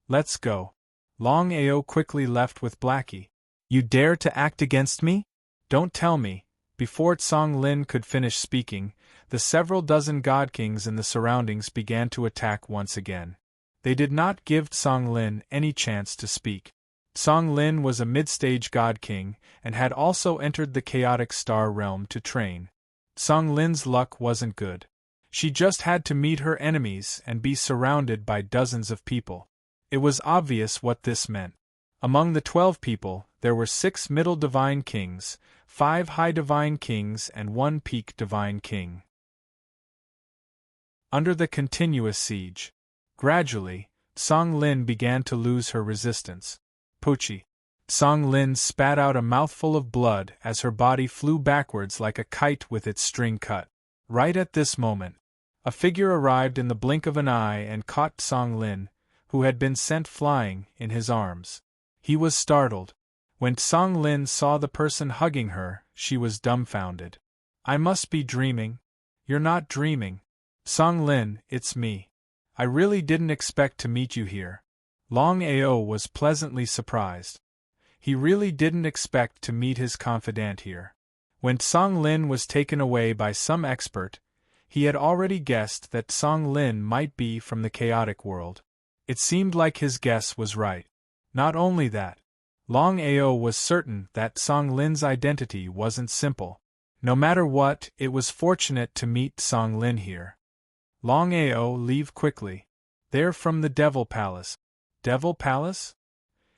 Let's go. Longao quickly left with Blackie. You dare to act against me? Don't tell me. Before Tsong Lin could finish speaking, the several dozen god kings in the surroundings began to attack once again. They did not give Tsong Lin any chance to speak. Tsong Lin was a mid-stage god king and had also entered the chaotic star realm to train. Tsong Lin's luck wasn't good. She just had to meet her enemies and be surrounded by dozens of people. It was obvious what this meant. Among the 12 people, there were 6 middle divine kings, 5 high divine kings and 1 peak divine king. Under the continuous siege. Gradually, Tsong Lin began to lose her resistance. Poochie. Tsong Lin spat out a mouthful of blood as her body flew backwards like a kite with its string cut. Right at this moment, a figure arrived in the blink of an eye and caught Tsong Lin, who had been sent flying, in his arms. He was startled. When Song Lin saw the person hugging her, she was dumbfounded. I must be dreaming. You're not dreaming. Song Lin, it's me. I really didn't expect to meet you here. Longao was pleasantly surprised. He really didn't expect to meet his confidant here. When Song Lin was taken away by some expert, he had already guessed that Song Lin might be from the chaotic world. It seemed like his guess was right. Not only that, Longao was certain that Song Lin's identity wasn't simple. No matter what, it was fortunate to meet Song Lin here. Longao, leave quickly. They're from the Devil Palace. Devil Palace?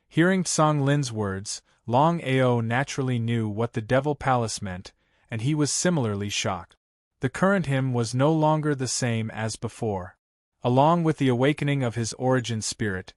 Hearing Song Lin's words, Longao naturally knew what the Devil Palace meant, and he was similarly shocked. The current him was no longer the same as before. Along with the awakening of his origin spirit,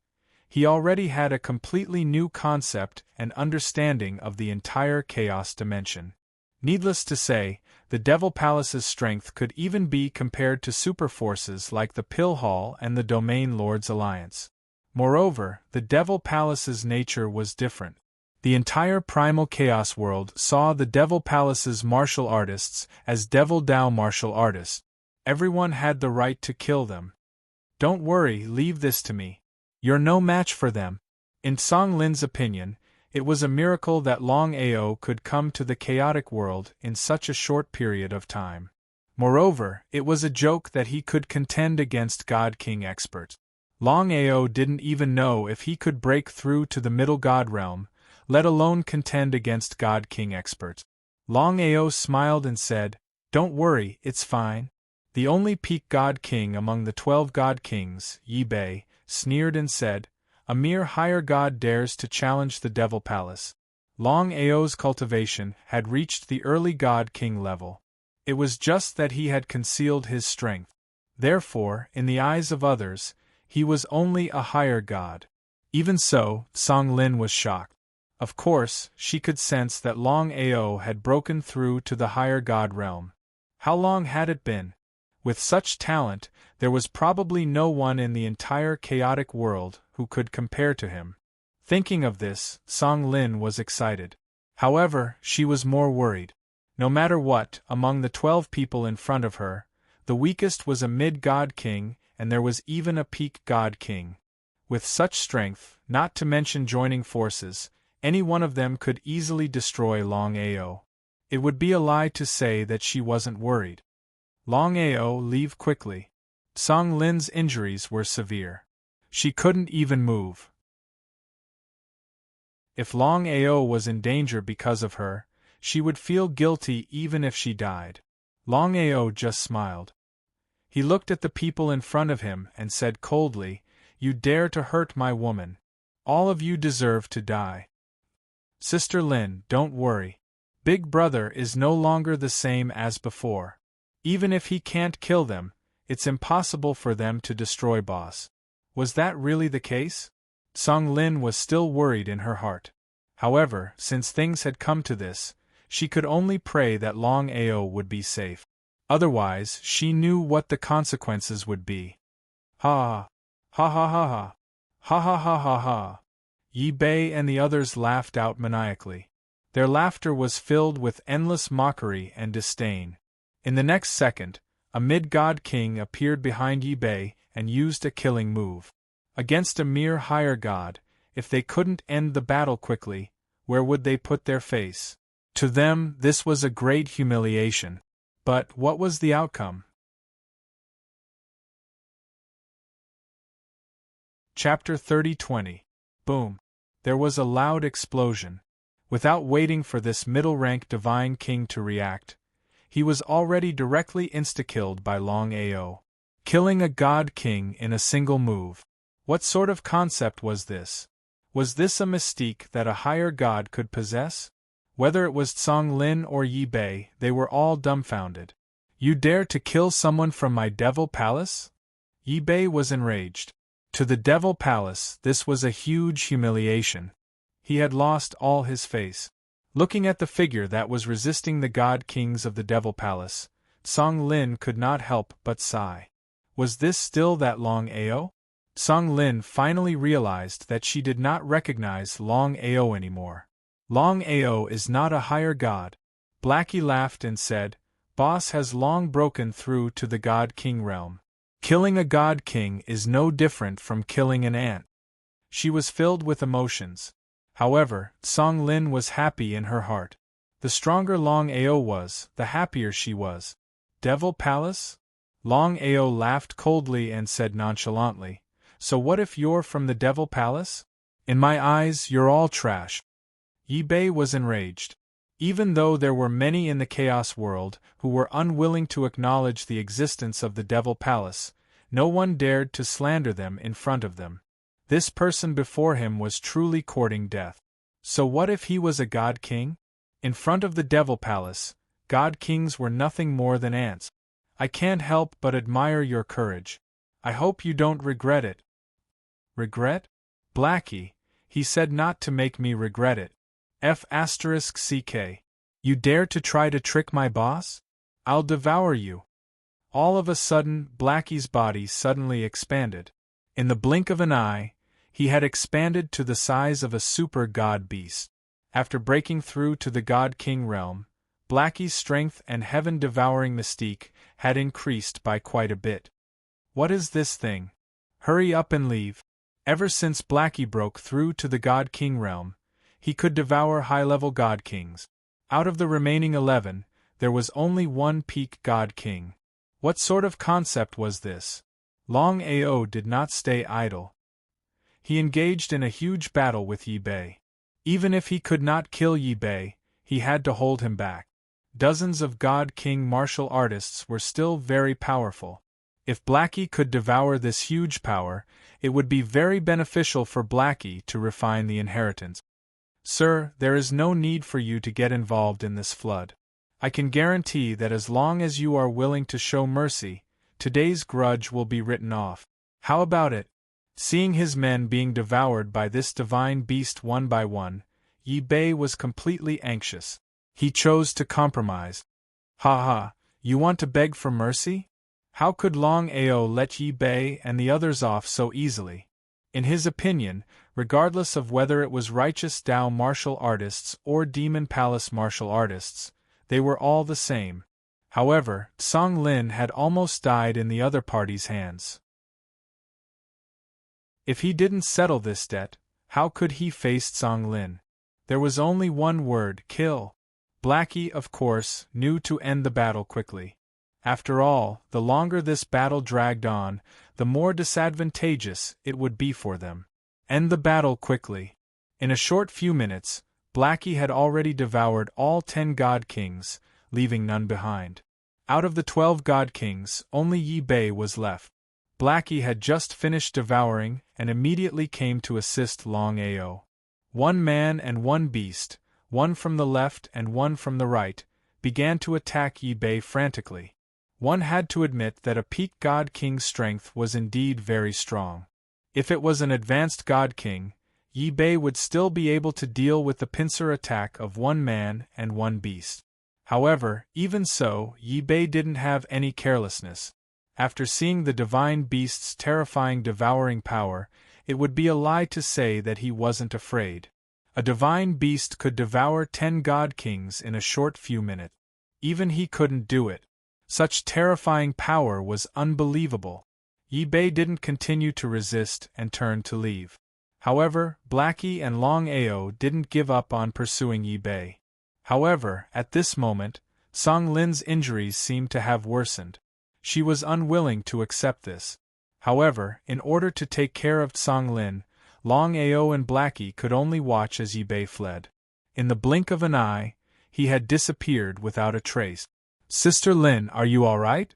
he already had a completely new concept and understanding of the entire chaos dimension. Needless to say, the Devil Palace's strength could even be compared to superforces like the Pill Hall and the Domain Lords Alliance. Moreover, the Devil Palace's nature was different. The entire primal chaos world saw the Devil Palace's martial artists as Devil Dao martial artists. Everyone had the right to kill them. Don't worry, leave this to me. You're no match for them. In Song Lin's opinion, it was a miracle that Longao could come to the chaotic world in such a short period of time. Moreover, it was a joke that he could contend against God King experts. Longao didn't even know if he could break through to the Middle God realm, let alone contend against God King experts. Longao smiled and said, "Don't worry, it's fine." The only peak God King among the 12 God Kings, Yi Bei, sneered and said, "A mere higher god dares to challenge the Devil Palace." Longao's cultivation had reached the early God King level. It was just that he had concealed his strength. Therefore, in the eyes of others, he was only a higher god. Even so, Song Lin was shocked. Of course, she could sense that Longao had broken through to the higher god realm. How long had it been? With such talent, there was probably no one in the entire chaotic world who could compare to him. Thinking of this, Song Lin was excited. However, she was more worried. No matter what, among the 12 people in front of her, the weakest was a mid-god king, and there was even a peak god king. With such strength, not to mention joining forces, any one of them could easily destroy Longao. It would be a lie to say that she wasn't worried. Longao, leave quickly. Song Lin's injuries were severe. She couldn't even move. If Longao was in danger because of her, she would feel guilty even if she died. Longao just smiled. He looked at the people in front of him and said coldly, "You dare to hurt my woman. All of you deserve to die." Sister Lin, don't worry. Big Brother is no longer the same as before. Even if he can't kill them, it's impossible for them to destroy Boss. Was that really the case? Song Lin was still worried in her heart. However, since things had come to this, she could only pray that Longao would be safe. Otherwise, she knew what the consequences would be. Ha! Ha ha ha ha! Ha ha ha ha ha! Yi Bei and the others laughed out maniacally. Their laughter was filled with endless mockery and disdain. In the next second, a mid-god king appeared behind Yi Bei and used a killing move. Against a mere higher god, if they couldn't end the battle quickly, where would they put their face? To them, this was a great humiliation. But what was the outcome? Chapter 30-20. Boom. There was a loud explosion. Without waiting for this middle-rank divine king to react, he was already directly insta-killed by Longao. Killing a god king in a single move. What sort of concept was this? Was this a mystique that a higher god could possess? Whether it was Song Lin or Yi Bei, they were all dumbfounded. You dare to kill someone from my Devil Palace? Yi Bei was enraged. To the Devil Palace, this was a huge humiliation. He had lost all his face. Looking at the figure that was resisting the god kings of the Devil Palace, Song Lin could not help but sigh. Was this still that Longao? Song Lin finally realized that she did not recognize Longao anymore. Longao is not a higher god. Blackie laughed and said, Boss has long broken through to the God King realm. Killing a God King is no different from killing an ant. She was filled with emotions. However, Song Lin was happy in her heart. The stronger Long Ao was, the happier she was. Devil Palace? Long Ao laughed coldly and said nonchalantly, So what if you're from the Devil Palace? In my eyes, you're all trash. Yi Bei was enraged. Even though there were many in the Chaos world who were unwilling to acknowledge the existence of the Devil Palace, no one dared to slander them in front of them. This person before him was truly courting death. So what if he was a God King? In front of the Devil Palace, God Kings were nothing more than ants. I can't help but admire your courage. I hope you don't regret it. Regret? Blackie, he said not to make me regret it. F***ck. You dare to try to trick my boss? I'll devour you. All of a sudden, Blackie's body suddenly expanded. In the blink of an eye, he had expanded to the size of a super god beast. After breaking through to the God King realm, Blackie's strength and heaven-devouring mystique had increased by quite a bit. What is this thing? Hurry up and leave. Ever since Blackie broke through to the God King realm, he could devour high-level God Kings. Out of the remaining 11, there was only one peak God King. What sort of concept was this? Long Ao did not stay idle. He engaged in a huge battle with Yi Bei. Even if he could not kill Yi Bei, he had to hold him back. Dozens of God King martial artists were still very powerful. If Blackie could devour this huge power, it would be very beneficial for Blackie to refine the inheritance. Sir, there is no need for you to get involved in this flood. I can guarantee that as long as you are willing to show mercy, today's grudge will be written off. How about it? Seeing his men being devoured by this divine beast one by one, Yi Bei was completely anxious. He chose to compromise. Ha ha, you want to beg for mercy? How could Long Ao let Yi Bei and the others off so easily? In his opinion, regardless of whether it was righteous Tao martial artists or Demon Palace martial artists, they were all the same. However, Song Lin had almost died in the other party's hands. If he didn't settle this debt, how could he face Song Lin? There was only one word: kill. Blackie, of course, knew to end the battle quickly. After all, the longer this battle dragged on, the more disadvantageous it would be for them. End the battle quickly. In a short few minutes, Blackie had already devoured all 10 God Kings, leaving none behind. Out of the 12 God Kings, only Yi Bei was left. Blackie had just finished devouring and immediately came to assist Long Ao. One man and one beast, one from the left and one from the right, began to attack Yi Bei frantically. One had to admit that a peak God King's strength was indeed very strong. If it was an advanced God King, Yi Bei would still be able to deal with the pincer attack of one man and one beast. However, even so, Yi Bei didn't have any carelessness. After seeing the divine beast's terrifying devouring power, it would be a lie to say that he wasn't afraid. A divine beast could devour 10 God Kings in a short few minutes. Even he couldn't do it. Such terrifying power was unbelievable. Yi Bei didn't continue to resist and turned to leave. However, Blackie and Long Ao didn't give up on pursuing Yi Bei. However, at this moment, Song Lin's injuries seemed to have worsened. She was unwilling to accept this. However, in order to take care of Song Lin, Long Ao and Blackie could only watch as Yi Bei fled. In the blink of an eye, he had disappeared without a trace. Sister Lin, are you all right?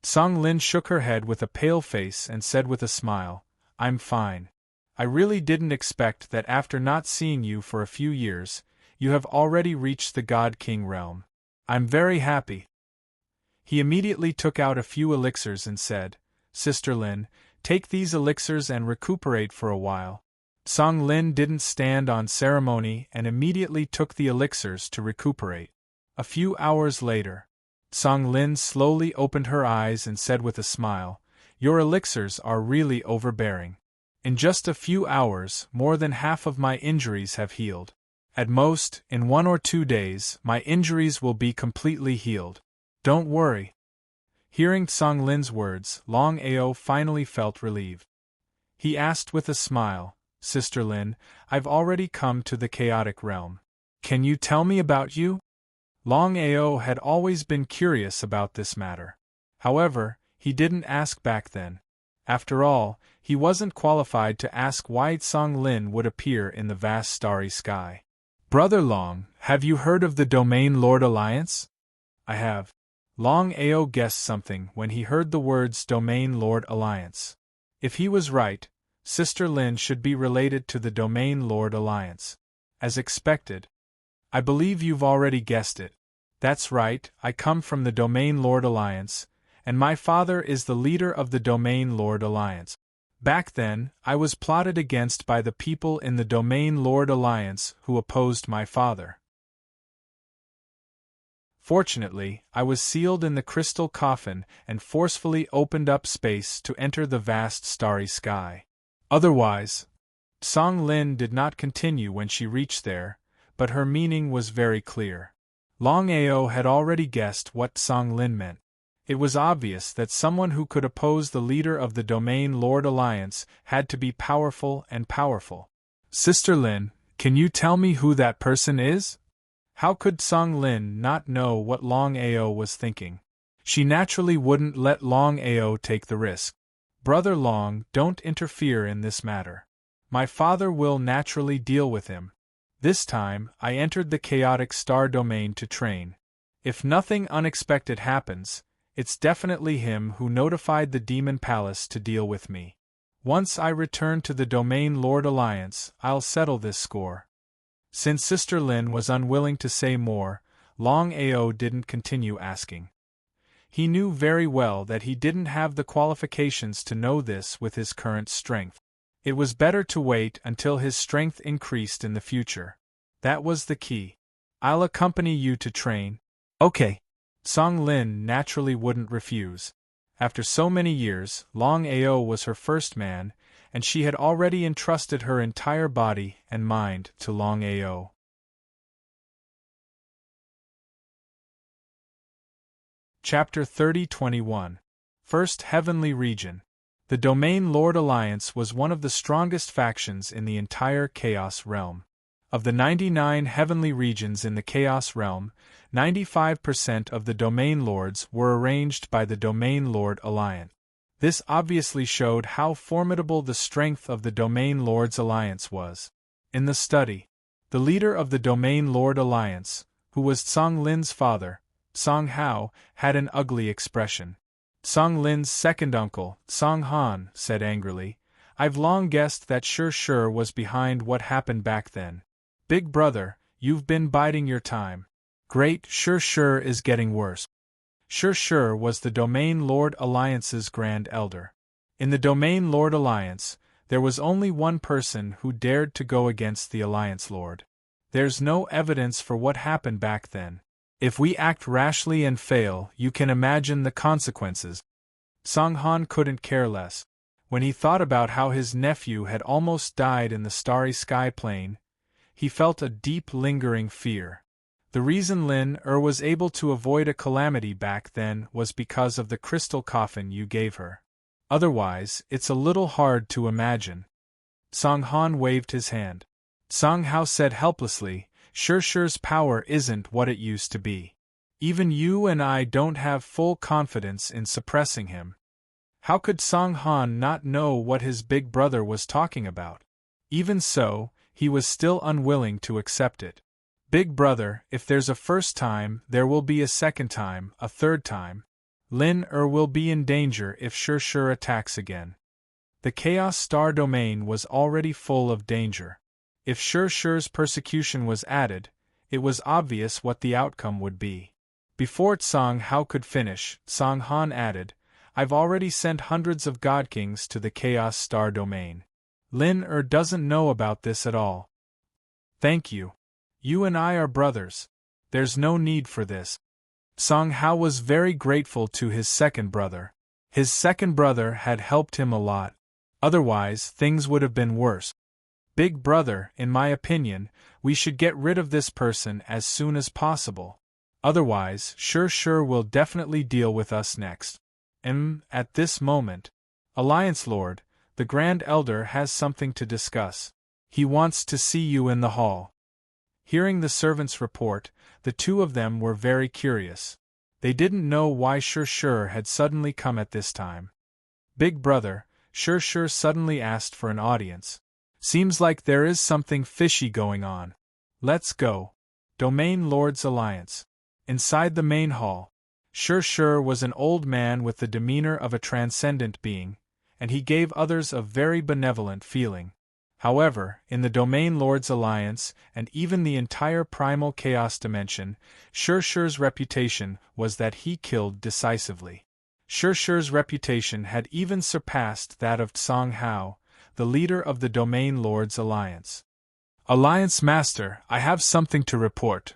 Song Lin shook her head with a pale face and said with a smile, I'm fine. I really didn't expect that after not seeing you for a few years, you have already reached the God King realm. I'm very happy. He immediately took out a few elixirs and said, Sister Lin, take these elixirs and recuperate for a while. Song Lin didn't stand on ceremony and immediately took the elixirs to recuperate. A few hours later, Song Lin slowly opened her eyes and said with a smile, Your elixirs are really overbearing. In just a few hours, more than half of my injuries have healed. At most, in 1 or 2 days, my injuries will be completely healed. Don't worry. Hearing Song Lin's words, Longao finally felt relieved. He asked with a smile, Sister Lin, I've already come to the chaotic realm. Can you tell me about you? Longao had always been curious about this matter. However, he didn't ask back then. After all, he wasn't qualified to ask why Song Lin would appear in the vast starry sky. Brother Long, have you heard of the Domain Lord Alliance? I have. Longao guessed something when he heard the words Domain Lord Alliance. If he was right, Sister Lin should be related to the Domain Lord Alliance. As expected. I believe you've already guessed it. That's right, I come from the Domain Lord Alliance, and my father is the leader of the Domain Lord Alliance. Back then, I was plotted against by the people in the Domain Lord Alliance who opposed my father. Fortunately, I was sealed in the crystal coffin and forcefully opened up space to enter the vast starry sky. Otherwise, Song Lin did not continue when she reached there, but her meaning was very clear. Longao had already guessed what Song Lin meant. It was obvious that someone who could oppose the leader of the Domain Lord Alliance had to be powerful and powerful. Sister Lin, can you tell me who that person is? How could Song Lin not know what Longao was thinking? She naturally wouldn't let Longao take the risk. Brother Long, don't interfere in this matter. My father will naturally deal with him. This time, I entered the chaotic star domain to train. If nothing unexpected happens, it's definitely him who notified the Demon Palace to deal with me. Once I return to the Domain Lord Alliance, I'll settle this score. Since Sister Lin was unwilling to say more, Longao didn't continue asking. He knew very well that he didn't have the qualifications to know this with his current strength. It was better to wait until his strength increased in the future. That was the key. I'll accompany you to train. Okay. Song Lin naturally wouldn't refuse. After so many years, Longao was her first man, and she had already entrusted her entire body and mind to Longao. Chapter 30-21. First Heavenly Region. The Domain Lord Alliance was one of the strongest factions in the entire Chaos Realm. Of the 99 heavenly regions in the Chaos Realm, 95% of the Domain Lords were arranged by the Domain Lord Alliance. This obviously showed how formidable the strength of the Domain Lords Alliance was. In the study, the leader of the Domain Lord Alliance, who was Song Lin's father, Song Hao, had an ugly expression. Song Lin's second uncle, Song Han, said angrily, I've long guessed that Sure was behind what happened back then. Big brother, you've been biding your time. Great, Sure is getting worse. Sure was the Domain Lord Alliance's Grand Elder. In the Domain Lord Alliance, there was only one person who dared to go against the Alliance Lord. There's no evidence for what happened back then. If we act rashly and fail, you can imagine the consequences. Song Han couldn't care less. When he thought about how his nephew had almost died in the starry sky plane, he felt a deep lingering fear. The reason Lin was able to avoid a calamity back then was because of the crystal coffin you gave her. Otherwise, it's a little hard to imagine. Song Han waved his hand. Song Hao said helplessly, Sure's power isn't what it used to be. Even you and I don't have full confidence in suppressing him. How could Song Han not know what his big brother was talking about? Even so, he was still unwilling to accept it. Big brother, if there's a first time, there will be a second time, a third time. Lin will be in danger if Sure attacks again. The Chaos Star Domain was already full of danger. If Sure's persecution was added, it was obvious what the outcome would be. Before Song Hao could finish, Song Han added, I've already sent hundreds of God Kings to the Chaos Star Domain. Lin doesn't know about this at all. Thank you. You and I are brothers. There's no need for this. Song Hao was very grateful to his second brother. His second brother had helped him a lot. Otherwise, things would have been worse. Big brother, in my opinion, we should get rid of this person as soon as possible. Otherwise, sure will definitely deal with us next. At this moment, Alliance Lord, the Grand Elder has something to discuss. He wants to see you in the hall. Hearing the servant's report, the two of them were very curious. They didn't know why Sure had suddenly come at this time. Big brother, Sure suddenly asked for an audience. Seems like there is something fishy going on. Let's go. Domain Lords Alliance. Inside the main hall, Sure was an old man with the demeanor of a transcendent being, and he gave others a very benevolent feeling. However, in the Domain Lords Alliance, and even the entire Primal Chaos Dimension, Sure's reputation was that he killed decisively. Sure's reputation had even surpassed that of Tsang Hao, the leader of the Domain Lords Alliance. Alliance Master, I have something to report.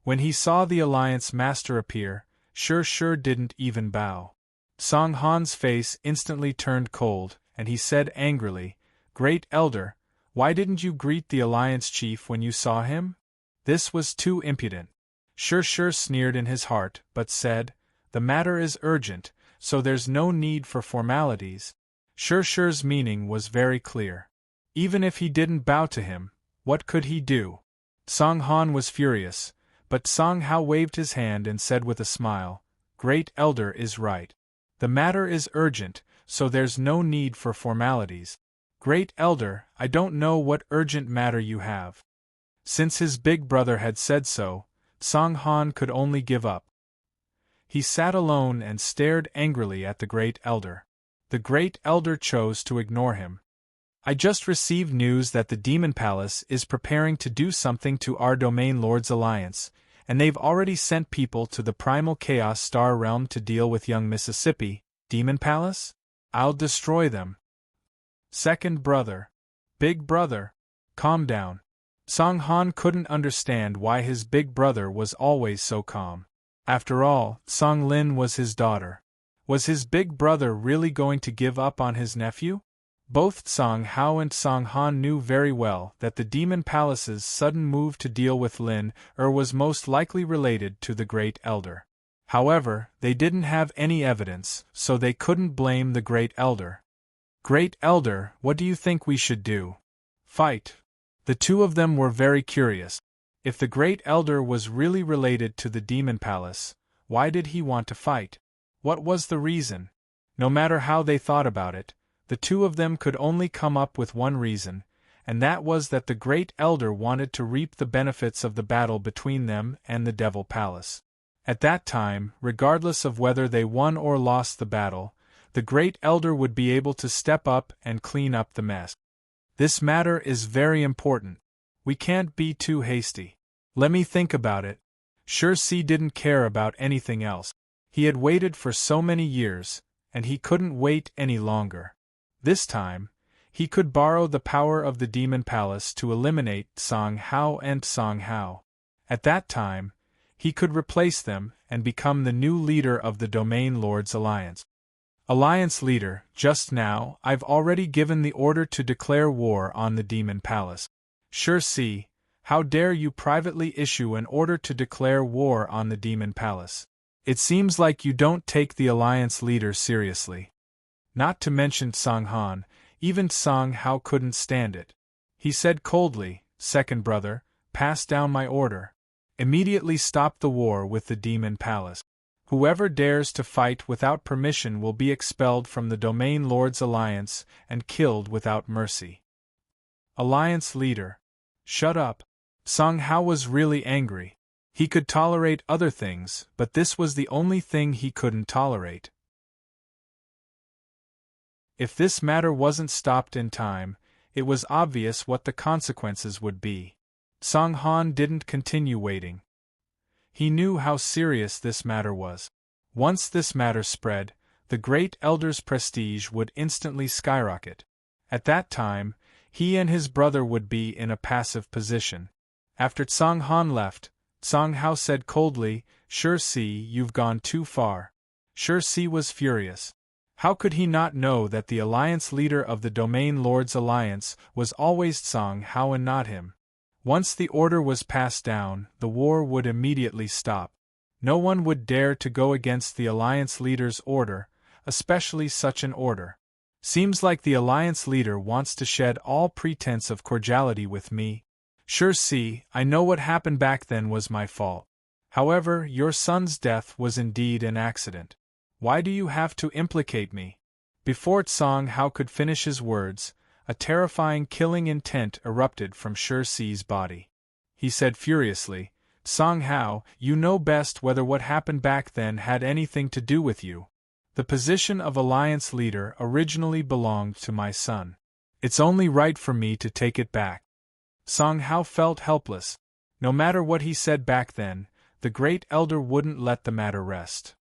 When he saw the Alliance Master appear, Sure didn't even bow. Song Han's face instantly turned cold, and he said angrily, "Great Elder, why didn't you greet the Alliance Chief when you saw him?" This was too impudent. Sure sneered in his heart, but said, "The matter is urgent, so there's no need for formalities." Sure's meaning was very clear. Even if he didn't bow to him, what could he do? Song Han was furious, but Song Hao waved his hand and said with a smile, "Great Elder is right. The matter is urgent, so there's no need for formalities. Great Elder, I don't know what urgent matter you have." Since his big brother had said so, Song Han could only give up. He sat alone and stared angrily at the Great Elder. The Great Elder chose to ignore him. "I just received news that the Demon Palace is preparing to do something to our Domain Lords Alliance, and they've already sent people to the Primal Chaos Star Realm to deal with young Mississippi. Demon Palace? I'll destroy them." Second brother. Big brother. Calm down. Song Han couldn't understand why his big brother was always so calm. After all, Song Lin was his daughter. Was his big brother really going to give up on his nephew? Both Song Hao and Song Han knew very well that the Demon Palace's sudden move to deal with Lin was most likely related to the Great Elder. However, they didn't have any evidence, so they couldn't blame the Great Elder. "Great Elder, what do you think we should do?" "Fight." The two of them were very curious. If the Great Elder was really related to the Demon Palace, why did he want to fight? What was the reason? No matter how they thought about it, the two of them could only come up with one reason, and that was that the Great Elder wanted to reap the benefits of the battle between them and the Devil Palace. At that time, regardless of whether they won or lost the battle, the Great Elder would be able to step up and clean up the mess. "This matter is very important. We can't be too hasty. Let me think about it." Sure didn't care about anything else. He had waited for so many years, and he couldn't wait any longer. This time, he could borrow the power of the Demon Palace to eliminate Song Hao and Song Hao. At that time, he could replace them and become the new leader of the Domain Lords Alliance. "Alliance leader, just now, I've already given the order to declare war on the Demon Palace." "Sure how dare you privately issue an order to declare war on the Demon Palace? It seems like you don't take the Alliance leader seriously." Not to mention Song Han, even Song Hao couldn't stand it. He said coldly, "Second brother, pass down my order. Immediately stop the war with the Demon Palace. Whoever dares to fight without permission will be expelled from the Domain Lords Alliance and killed without mercy." "Alliance leader. Shut up." Song Hao was really angry. He could tolerate other things, but this was the only thing he couldn't tolerate. If this matter wasn't stopped in time, it was obvious what the consequences would be. Song Han didn't continue waiting. He knew how serious this matter was. Once this matter spread, the Great Elder's prestige would instantly skyrocket. At that time, he and his brother would be in a passive position. After Song Han left, Song Hao said coldly, "Sure you've gone too far." Sure was furious. How could he not know that the alliance leader of the Domain Lord's alliance was always Song Hao and not him? Once the order was passed down, the war would immediately stop. No one would dare to go against the alliance leader's order, especially such an order. Seems like the alliance leader wants to shed all pretense of cordiality with me. Sure, see, I know what happened back then was my fault. However, your son's death was indeed an accident. Why do you have to implicate me? Before Song Hao could finish his words, a terrifying killing intent erupted from Sure Si's body. He said furiously, Song Hao, you know best whether what happened back then had anything to do with you. The position of alliance leader originally belonged to my son. It's only right for me to take it back. Song Hao felt helpless. No matter what he said back then, the great elder wouldn't let the matter rest.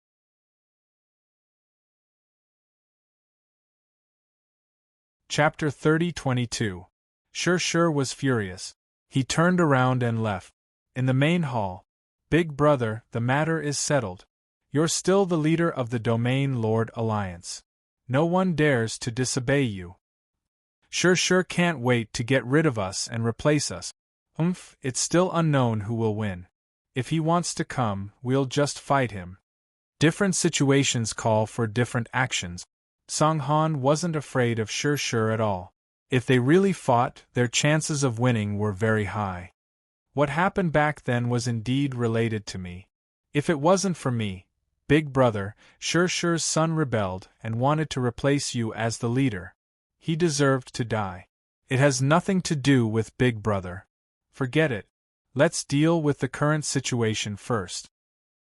Chapter 30-22. Sure was furious. He turned around and left. In the main hall, Big Brother, the matter is settled. You're still the leader of the Domain Lord Alliance. No one dares to disobey you. Sure can't wait to get rid of us and replace us. It's still unknown who will win. If he wants to come, we'll just fight him. Different situations call for different actions. Song Han wasn't afraid of Sure at all. If they really fought, their chances of winning were very high. What happened back then was indeed related to me. If it wasn't for me, Big Brother, Sure's son rebelled and wanted to replace you as the leader. He deserved to die. It has nothing to do with Big Brother. Forget it. Let's deal with the current situation first.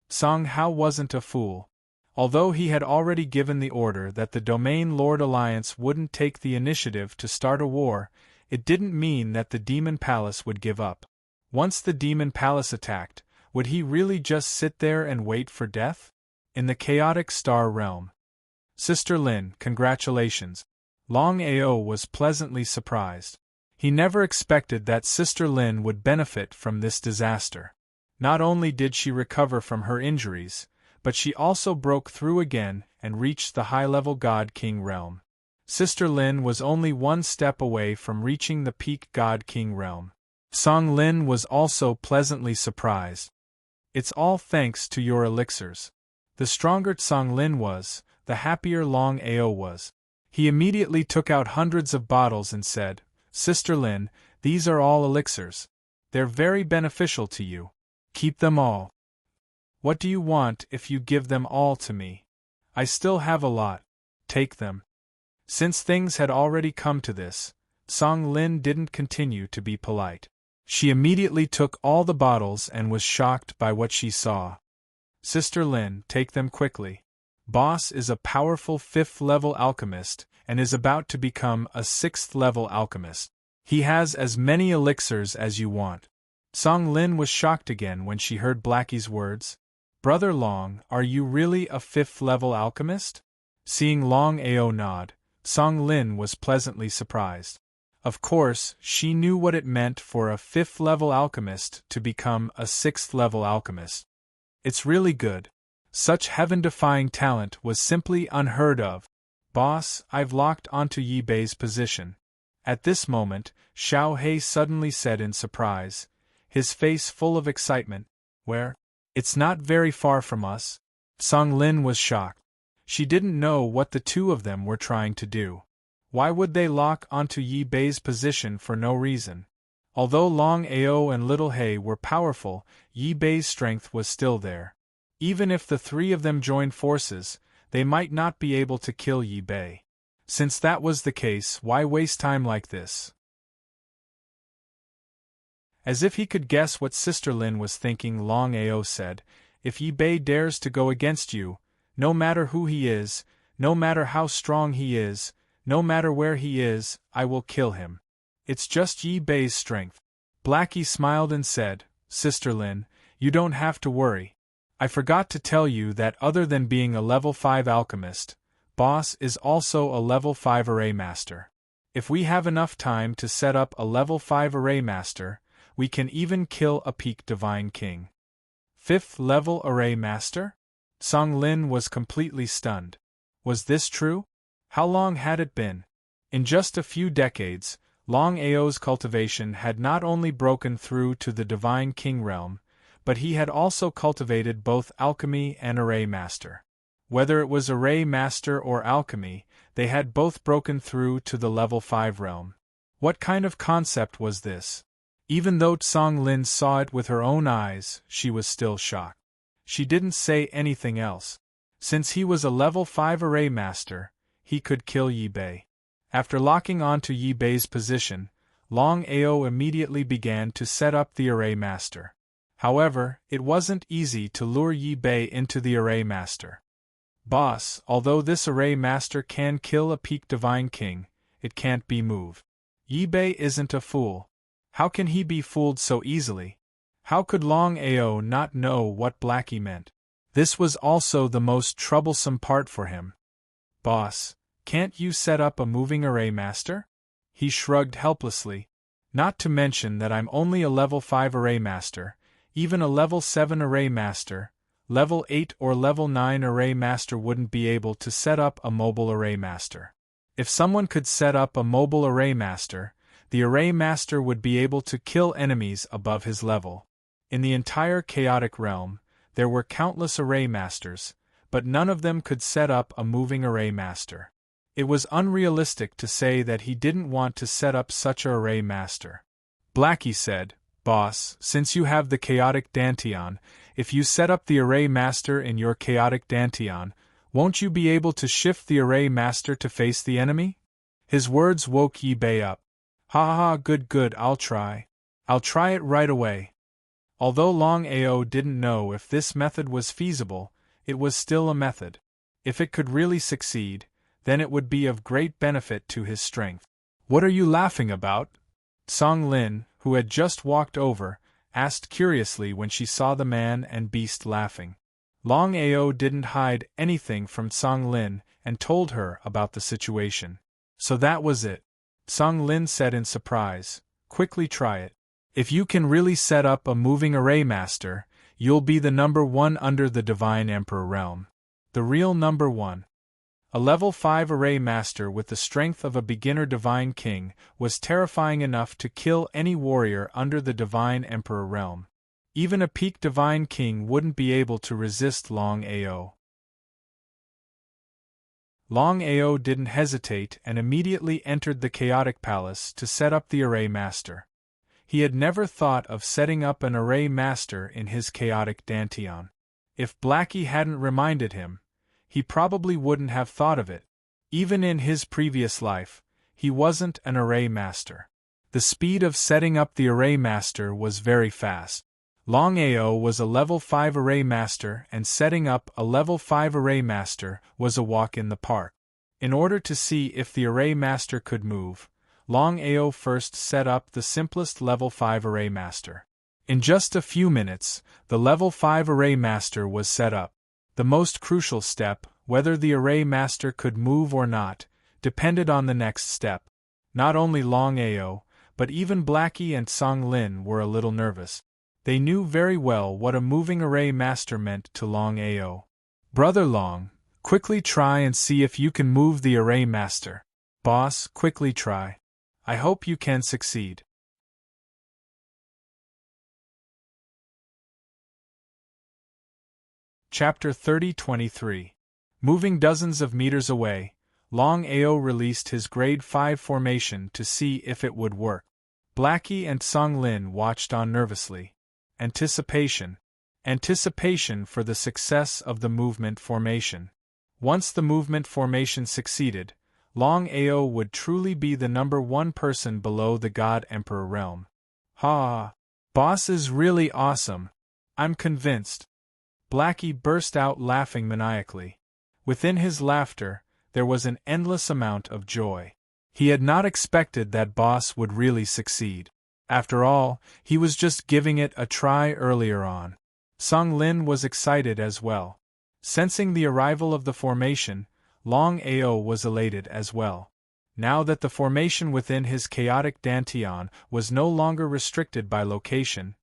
Song Hao wasn't a fool. Although he had already given the order that the Domain Lord Alliance wouldn't take the initiative to start a war, it didn't mean that the Demon Palace would give up. Once the Demon Palace attacked, would he really just sit there and wait for death? In the chaotic star realm. Sister Lin, congratulations. Longao was pleasantly surprised. He never expected that Sister Lin would benefit from this disaster. Not only did she recover from her injuries, but she also broke through again and reached the high-level God King realm. Sister Lin was only one step away from reaching the peak God King realm. Song Lin was also pleasantly surprised. It's all thanks to your elixirs. The stronger Song Lin was, the happier Longao was. He immediately took out hundreds of bottles and said, Sister Lin, these are all elixirs. They're very beneficial to you. Keep them all. What do you want if you give them all to me? I still have a lot. Take them. Since things had already come to this, Song Lin didn't continue to be polite. She immediately took all the bottles and was shocked by what she saw. Sister Lin, take them quickly. Boss is a powerful 5th-level alchemist and is about to become a 6th-level alchemist. He has as many elixirs as you want. Song Lin was shocked again when she heard Blackie's words. Brother Long, are you really a 5th-level alchemist? Seeing Longao nod, Song Lin was pleasantly surprised. Of course, she knew what it meant for a 5th-level alchemist to become a 6th-level alchemist. It's really good. Such heaven-defying talent was simply unheard of. Boss, I've locked onto Yi Bei's position. At this moment, Xiao He suddenly said in surprise, his face full of excitement, Where? It's not very far from us. Song Lin was shocked. She didn't know what the two of them were trying to do. Why would they lock onto Yi Bei's position for no reason? Although Longao and Little He were powerful, Yi Bei's strength was still there. Even if the three of them joined forces, they might not be able to kill Yi Bei. Since that was the case, why waste time like this? As if he could guess what Sister Lin was thinking, Longao said, If Yi Bei dares to go against you, no matter who he is, no matter how strong he is, no matter where he is, I will kill him. It's just Yi Bei's strength. Blackie smiled and said, Sister Lin, you don't have to worry. I forgot to tell you that other than being a level 5 alchemist, Boss is also a level 5 array master. If we have enough time to set up a level 5 array master, we can even kill a peak divine king. 5th level array master? Song Lin was completely stunned. Was this true? How long had it been? In just a few decades, Longao's cultivation had not only broken through to the divine king realm, but he had also cultivated both alchemy and array master. Whether it was array master or alchemy, they had both broken through to the level 5 realm. What kind of concept was this? Even though Tsang Lin saw it with her own eyes, she was still shocked. She didn't say anything else. Since he was a level 5 array master, he could kill Yi Bei. After locking onto Yi Bei's position, Longao immediately began to set up the array master. However, it wasn't easy to lure Yi Bei into the array master. Boss, although this array master can kill a peak divine king, it can't be moved. Yi Bei isn't a fool. How can he be fooled so easily? How could Longao not know what Blackie meant? This was also the most troublesome part for him. Boss, can't you set up a moving array master? He shrugged helplessly. Not to mention that I'm only a level 5 array master, even a level 7 array master, level 8 or level 9 array master wouldn't be able to set up a mobile array master. If someone could set up a mobile array master, the array master would be able to kill enemies above his level. In the entire chaotic realm, there were countless array masters, but none of them could set up a moving array master. It was unrealistic to say that he didn't want to set up such an array master. Blackie said, Boss, since you have the chaotic Dantian, if you set up the array master in your chaotic Dantian, won't you be able to shift the array master to face the enemy? His words woke Yi Bei up. Ha ha ha, good, I'll try. I'll try it right away. Although Longao didn't know if this method was feasible, it was still a method. If it could really succeed, then it would be of great benefit to his strength. What are you laughing about? Tsang Lin, who had just walked over, asked curiously when she saw the man and beast laughing. Longao didn't hide anything from Tsang Lin and told her about the situation. So that was it. Tsang Lin said in surprise, quickly try it. If you can really set up a moving array master, you'll be the number 1 under the Divine Emperor realm. The real number 1. A level 5 array master with the strength of a beginner divine king was terrifying enough to kill any warrior under the Divine Emperor realm. Even a peak divine king wouldn't be able to resist Longao. Longao didn't hesitate and immediately entered the chaotic palace to set up the array master. He had never thought of setting up an array master in his chaotic Dantian. If Blackie hadn't reminded him, he probably wouldn't have thought of it. Even in his previous life, he wasn't an array master. The speed of setting up the array master was very fast. Longao was a level 5 array master, and setting up a level 5 array master was a walk in the park. In order to see if the array master could move, Longao first set up the simplest level 5 array master. In just a few minutes, the level 5 array master was set up. The most crucial step, whether the array master could move or not, depended on the next step. Not only Longao, but even Blackie and Tsang Lin were a little nervous. They knew very well what a moving array master meant to Longao. Brother Long, quickly try and see if you can move the array master. Boss, quickly try. I hope you can succeed. Chapter 30-23. Moving dozens of meters away, Longao released his grade 5 formation to see if it would work. Blackie and Tsang Lin watched on nervously. Anticipation. Anticipation for the success of the movement formation. Once the movement formation succeeded, Longao would truly be the number 1 person below the God Emperor realm. Ha! Boss is really awesome. I'm convinced. Blackie burst out laughing maniacally. Within his laughter, there was an endless amount of joy. He had not expected that Boss would really succeed. After all, he was just giving it a try earlier on. Tsang Lin was excited as well. Sensing the arrival of the formation, Longao was elated as well. Now that the formation within his chaotic Dantian was no longer restricted by location,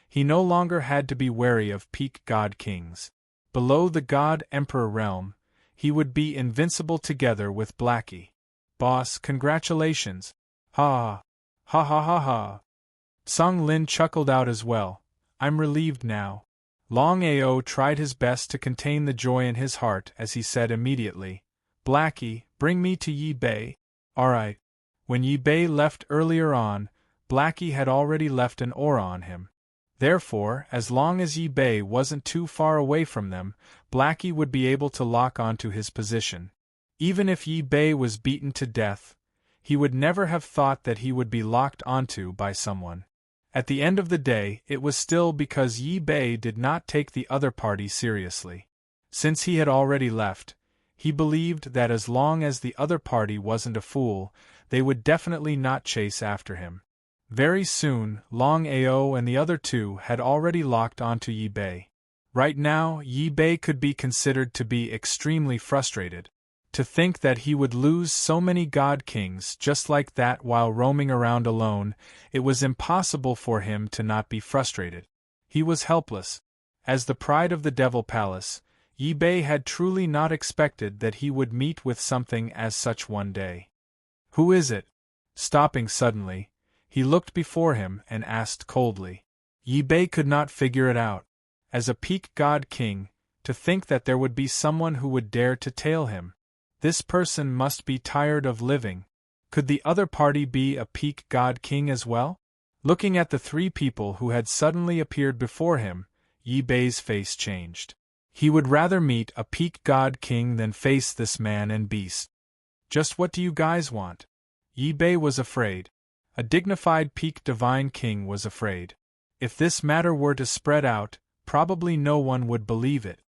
he no longer had to be wary of peak god kings. Below the God Emperor realm, he would be invincible together with Blackie. Boss, congratulations. Ha ha ha ha ha. Song Lin chuckled out as well. I'm relieved now. Longao tried his best to contain the joy in his heart as he said immediately, Blackie, bring me to Yi Bei. Alright. When Yi Bei left earlier on, Blackie had already left an aura on him. Therefore, as long as Yi Bei wasn't too far away from them, Blackie would be able to lock onto his position. Even if Yi Bei was beaten to death, he would never have thought that he would be locked onto by someone. At the end of the day, it was still because Yi Bei did not take the other party seriously. Since he had already left, he believed that as long as the other party wasn't a fool, they would definitely not chase after him. Very soon, Longao and the other two had already locked onto Yi Bei. Right now, Yi Bei could be considered to be extremely frustrated. To think that he would lose so many god kings just like that while roaming around alone, it was impossible for him to not be frustrated. He was helpless. As the pride of the Devil Palace, Yi Bei had truly not expected that he would meet with something as such one day. Who is it? Stopping suddenly, he looked before him and asked coldly. Yi Bei could not figure it out. As a peak god king, to think that there would be someone who would dare to tail him. This person must be tired of living. Could the other party be a peak god king as well? Looking at the three people who had suddenly appeared before him, Yi Bei's face changed. He would rather meet a peak god king than face this man and beast. Just what do you guys want? Yi Bei was afraid. A dignified peak divine king was afraid. If this matter were to spread out, probably no one would believe it.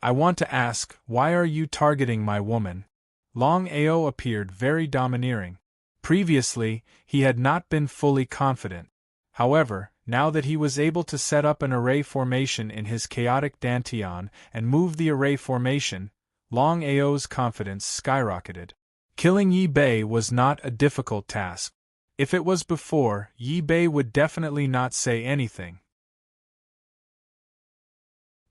I want to ask, why are you targeting my woman? Longao appeared very domineering. Previously, he had not been fully confident. However, now that he was able to set up an array formation in his chaotic Dantian and move the array formation, Longao's confidence skyrocketed. Killing Yi Bei was not a difficult task. If it was before, Yi Bei would definitely not say anything.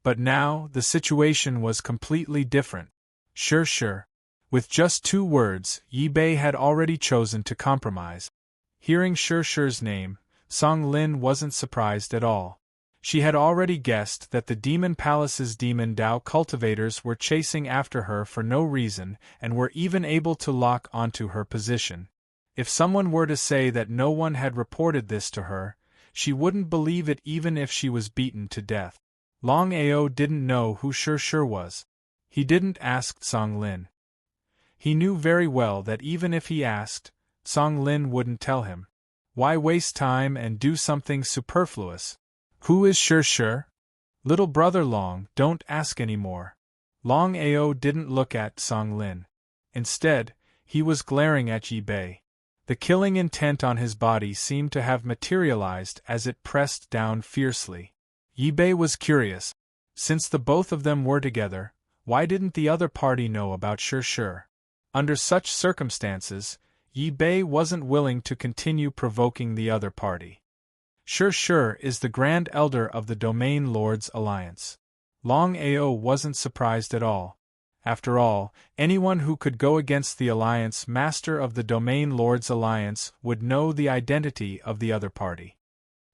But now, the situation was completely different. Sure. With just 2 words, Yi Bei had already chosen to compromise. Hearing Shure's name, Song Lin wasn't surprised at all. She had already guessed that the Demon Palace's Demon Dao cultivators were chasing after her for no reason and were even able to lock onto her position. If someone were to say that no one had reported this to her, she wouldn't believe it even if she was beaten to death. Longao didn't know who Shure was. He didn't ask Song Lin. He knew very well that even if he asked, Song Lin wouldn't tell him. Why waste time and do something superfluous? Who is Shure? Little brother Long, don't ask any more. Longao didn't look at Song Lin. Instead, he was glaring at Yi Bei. The killing intent on his body seemed to have materialized as it pressed down fiercely. Yi Bei was curious. Since the both of them were together, why didn't the other party know about Shure? Under such circumstances, Yi Bei wasn't willing to continue provoking the other party. Shure is the Grand Elder of the Domain Lords Alliance. Longao wasn't surprised at all. After all, anyone who could go against the Alliance Master of the Domain Lords Alliance would know the identity of the other party.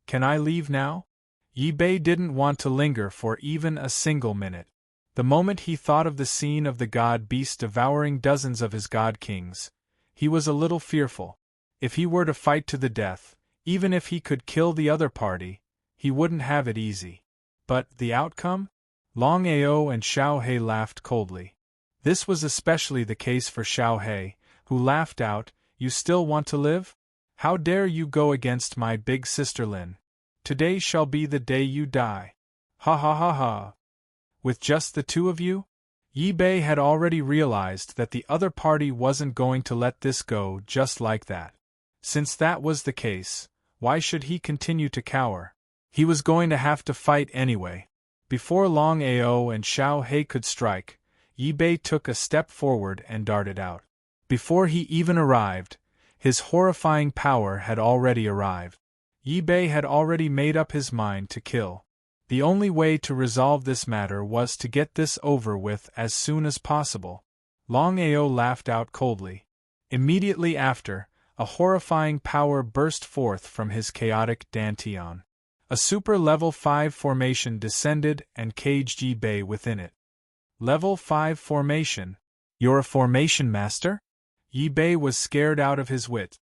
Can I leave now? Yi Bei didn't want to linger for even a single minute. The moment he thought of the scene of the god-beast devouring dozens of his god-kings, he was a little fearful. If he were to fight to the death, even if he could kill the other party, he wouldn't have it easy. But the outcome? Longao and Xiao He laughed coldly. This was especially the case for Xiao He, who laughed out, "You still want to live? How dare you go against my big sister Lin? Today shall be the day you die. Ha ha ha ha." With just the two of you? Yi Bei had already realized that the other party wasn't going to let this go just like that. Since that was the case, why should he continue to cower? He was going to have to fight anyway. Before Longao and Xiao He could strike, Yi Bei took a step forward and darted out. Before he even arrived, his horrifying power had already arrived. Yi Bei had already made up his mind to kill. The only way to resolve this matter was to get this over with as soon as possible. Longao laughed out coldly. Immediately after, a horrifying power burst forth from his chaotic dantian. A super level 5 formation descended and caged Yi Bei within it. Level 5 formation? You're a formation master? Yi Bei was scared out of his wit.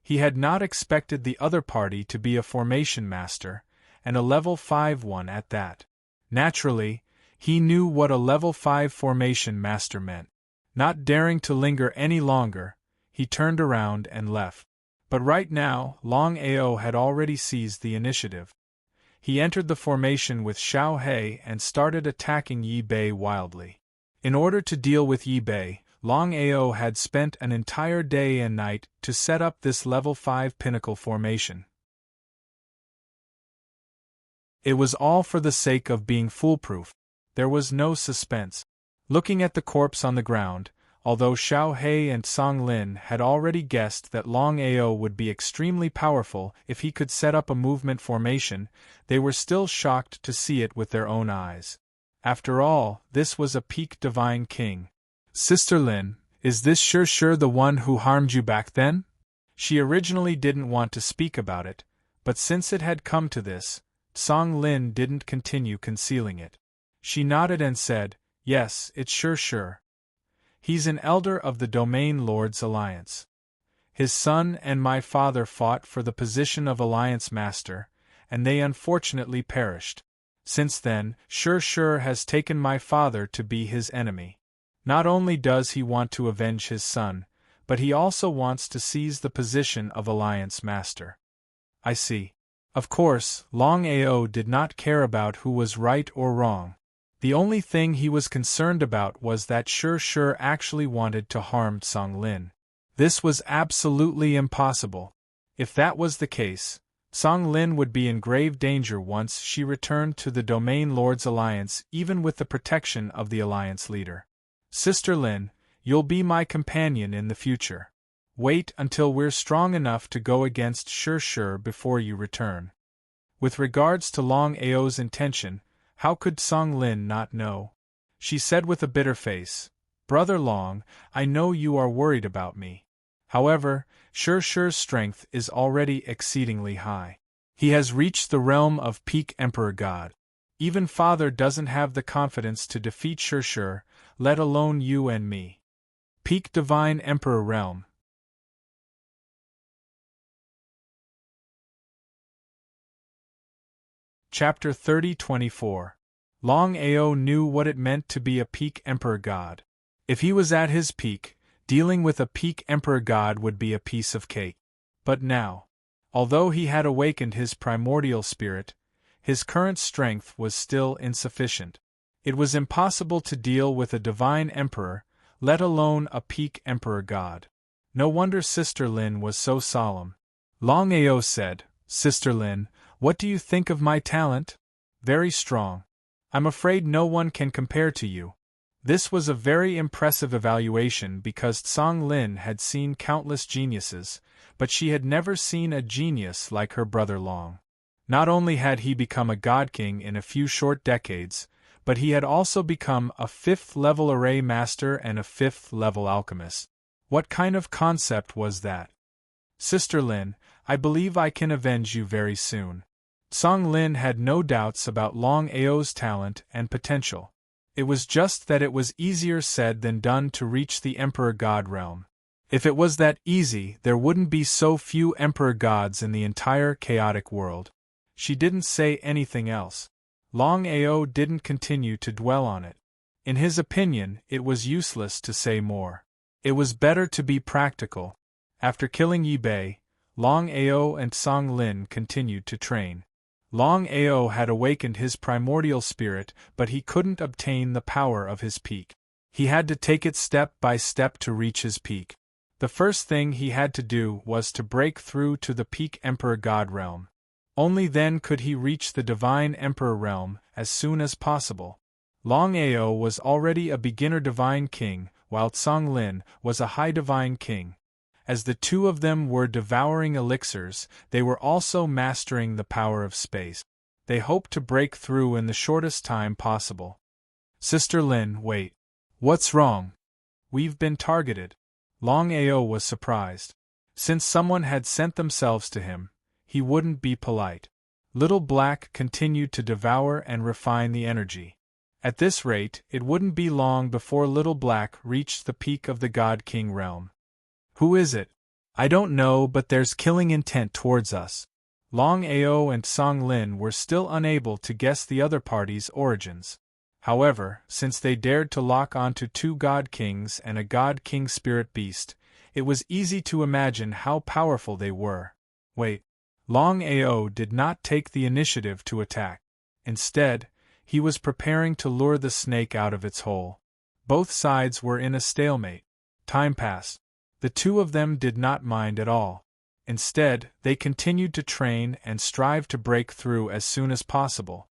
He had not expected the other party to be a formation master, and a level 5 one at that. Naturally, he knew what a level 5 formation master meant. Not daring to linger any longer, he turned around and left. But right now, Longao had already seized the initiative. He entered the formation with Xiao He and started attacking Yi Bei wildly. In order to deal with Yi Bei, Longao had spent an entire day and night to set up this level 5 pinnacle formation. It was all for the sake of being foolproof. There was no suspense. Looking at the corpse on the ground, although Xiao He and Song Lin had already guessed that Longao would be extremely powerful if he could set up a movement formation, they were still shocked to see it with their own eyes. After all, this was a peak divine king. Sister Lin, is this sure the one who harmed you back then? She originally didn't want to speak about it, but since it had come to this, Song Lin didn't continue concealing it. She nodded and said, yes, it's sure. He's an elder of the Domain Lords Alliance. His son and my father fought for the position of Alliance Master, and they unfortunately perished. Since then, Sure has taken my father to be his enemy. Not only does he want to avenge his son, but he also wants to seize the position of Alliance Master. I see. Of course, Longao did not care about who was right or wrong. The only thing he was concerned about was that Sure actually wanted to harm Song Lin. This was absolutely impossible. If that was the case, Song Lin would be in grave danger once she returned to the Domain Lords Alliance, even with the protection of the Alliance leader. Sister Lin, you'll be my companion in the future. Wait until we're strong enough to go against Sure before you return. With regards to Longao's intention, how could Song Lin not know? She said with a bitter face, Brother Long, I know you are worried about me. However, Sure's strength is already exceedingly high. He has reached the realm of peak Emperor God. Even Father doesn't have the confidence to defeat Sure, let alone you and me. Peak Divine Emperor Realm. Chapter 30-24. Longao knew what it meant to be a peak Emperor God. If he was at his peak, dealing with a peak Emperor God would be a piece of cake. But now, although he had awakened his primordial spirit, his current strength was still insufficient. It was impossible to deal with a divine emperor, let alone a peak Emperor God. No wonder Sister Lin was so solemn. Longao said, Sister Lin, what do you think of my talent? Very strong. I'm afraid no one can compare to you. This was a very impressive evaluation because Song Lin had seen countless geniuses, but she had never seen a genius like her brother Long. Not only had he become a God King in a few short decades, but he had also become a 5th-level array master and a 5th-level alchemist. What kind of concept was that? Sister Lin, I believe I can avenge you very soon. Song Lin had no doubts about Longao's talent and potential. It was just that it was easier said than done to reach the Emperor God realm. If it was that easy, there wouldn't be so few Emperor Gods in the entire chaotic world. She didn't say anything else. Longao didn't continue to dwell on it. In his opinion, it was useless to say more. It was better to be practical. After killing Yi Bei, Longao and Song Lin continued to train. Longao had awakened his primordial spirit, but he couldn't obtain the power of his peak. He had to take it step by step to reach his peak. The first thing he had to do was to break through to the peak Emperor God realm. Only then could he reach the Divine Emperor realm as soon as possible. Longao was already a beginner Divine King, while Song Lin was a High Divine King. As the two of them were devouring elixirs, they were also mastering the power of space. They hoped to break through in the shortest time possible. Sister Lin, wait. What's wrong? We've been targeted. Longao was surprised. Since someone had sent themselves to him, he wouldn't be polite. Little Black continued to devour and refine the energy. At this rate, it wouldn't be long before Little Black reached the peak of the God King realm. Who is it? I don't know, but there's killing intent towards us. Longao and Song Lin were still unable to guess the other party's origins. However, since they dared to lock onto 2 God Kings and a God King spirit beast, it was easy to imagine how powerful they were. Wait. Longao did not take the initiative to attack. Instead, he was preparing to lure the snake out of its hole. Both sides were in a stalemate. Time passed. The two of them did not mind at all. Instead, they continued to train and strive to break through as soon as possible.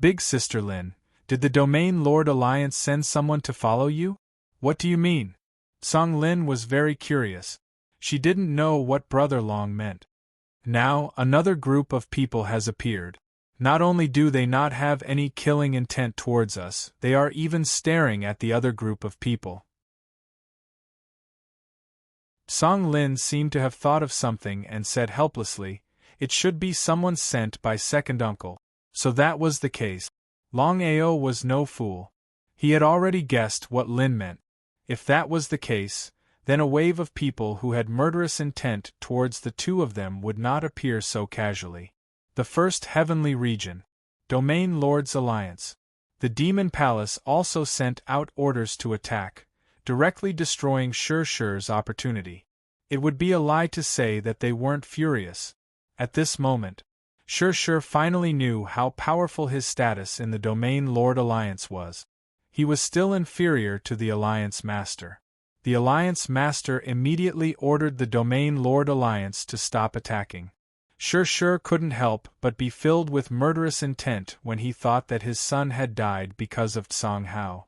Big Sister Lin, did the Domain Lord Alliance send someone to follow you? What do you mean? Song Lin was very curious. She didn't know what Brother Long meant. Now, another group of people has appeared. Not only do they not have any killing intent towards us, they are even staring at the other group of people. Song Lin seemed to have thought of something and said helplessly, "It should be someone sent by second uncle." So that was the case. Longao was no fool. He had already guessed what Lin meant. If that was the case, then a wave of people who had murderous intent towards the two of them would not appear so casually. The First Heavenly Region. Domain Lords Alliance. The Demon Palace also sent out orders to attack, directly destroying Shurshu's opportunity. It would be a lie to say that they weren't furious. At this moment, Shurshu finally knew how powerful his status in the Domain Lord Alliance was. He was still inferior to the Alliance Master. The Alliance Master immediately ordered the Domain Lord Alliance to stop attacking. Shurshu couldn't help but be filled with murderous intent when he thought that his son had died because of Song Hao.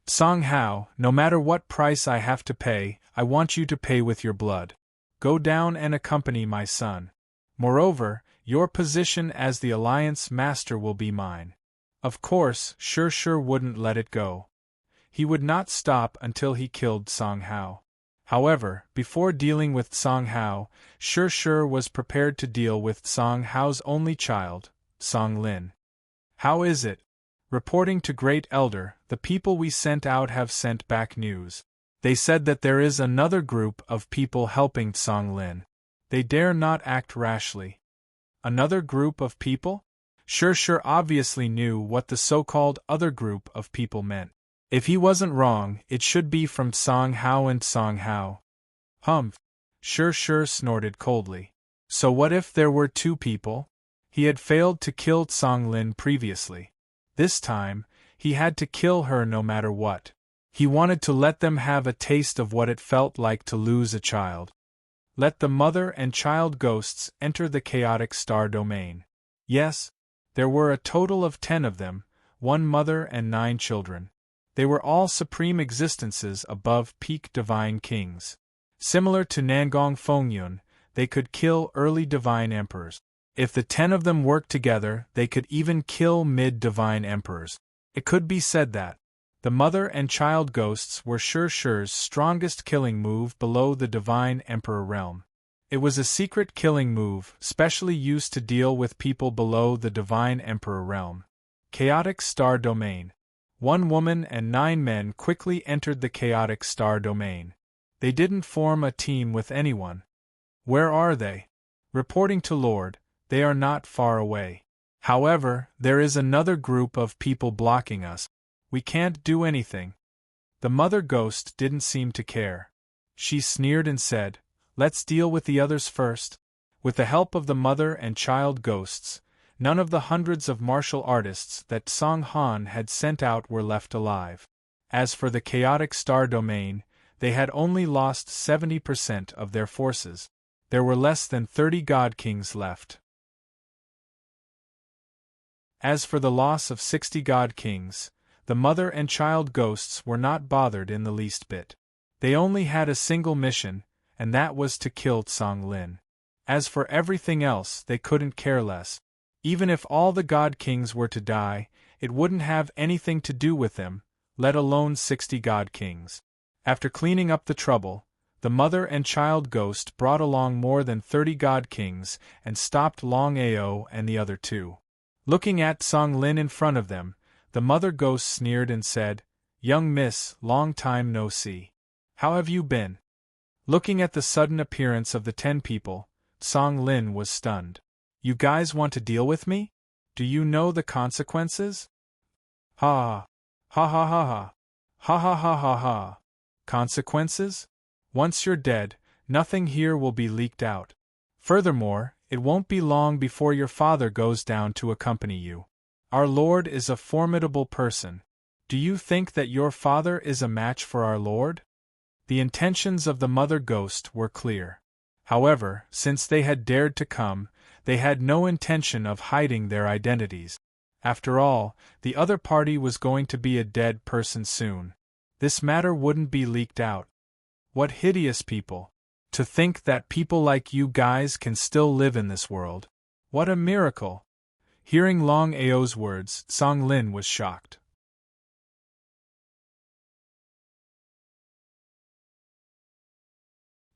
Song Hao, no matter what price I have to pay, I want you to pay with your blood. Go down and accompany my son. Moreover, your position as the Alliance Master will be mine. Of course, Shurshu wouldn't let it go. He would not stop until he killed Song Hao. However, before dealing with Song Hao, Shurshu was prepared to deal with Song Hao's only child, Song Lin. How is it? Reporting to Great Elder, the people we sent out have sent back news. They said that there is another group of people helping Song Lin. They dare not act rashly. Another group of people? Shurshu obviously knew what the so-called other group of people meant. If he wasn't wrong, it should be from Song Hao and Song Hao. Humph! Shurshu snorted coldly. So what if there were 2 people? He had failed to kill Song Lin previously. This time, he had to kill her no matter what. He wanted to let them have a taste of what it felt like to lose a child. Let the mother and child ghosts enter the chaotic star domain. Yes, there were a total of 10 of them, 1 mother and 9 children. They were all supreme existences above peak divine kings. Similar to Nangong Fengyun, they could kill early divine emperors. If the 10 of them worked together, they could even kill mid-divine emperors. It could be said that the mother and child ghosts were Shurshu's strongest killing move below the divine emperor realm. It was a secret killing move, specially used to deal with people below the divine emperor realm. Chaotic star domain. 1 woman and 9 men quickly entered the chaotic star domain. They didn't form a team with anyone. Where are they? Reporting to Lord, they are not far away. However, there is another group of people blocking us. We can't do anything. The mother ghost didn't seem to care. She sneered and said, "Let's deal with the others first." With the help of the mother and child ghosts, none of the hundreds of martial artists that Song Han had sent out were left alive. As for the chaotic star domain, they had only lost 70% of their forces. There were less than 30 God Kings left. As for the loss of 60 God Kings, the mother and child ghosts were not bothered in the least bit. They only had a single mission, and that was to kill Song Lin. As for everything else, they couldn't care less. Even if all the god kings were to die, it wouldn't have anything to do with them, let alone 60 god kings. After cleaning up the trouble, the mother and child ghost brought along more than 30 god kings and stopped Longao and the other two. Looking at Song Lin in front of them, the mother ghost sneered and said, "Young miss, long time no see. How have you been?" Looking at the sudden appearance of the 10 people, Song Lin was stunned. "You guys want to deal with me? Do you know the consequences?" Ha ha ha ha ha ha ha ha ha ha. Consequences? Once you're dead, nothing here will be leaked out. Furthermore, it won't be long before your father goes down to accompany you. Our Lord is a formidable person. Do you think that your father is a match for our Lord? The intentions of the mother ghost were clear. However, since they had dared to come, they had no intention of hiding their identities. After all, the other party was going to be a dead person soon. This matter wouldn't be leaked out. What hideous people! To think that people like you guys can still live in this world. What a miracle! Hearing Long Ao's words, Song Lin was shocked.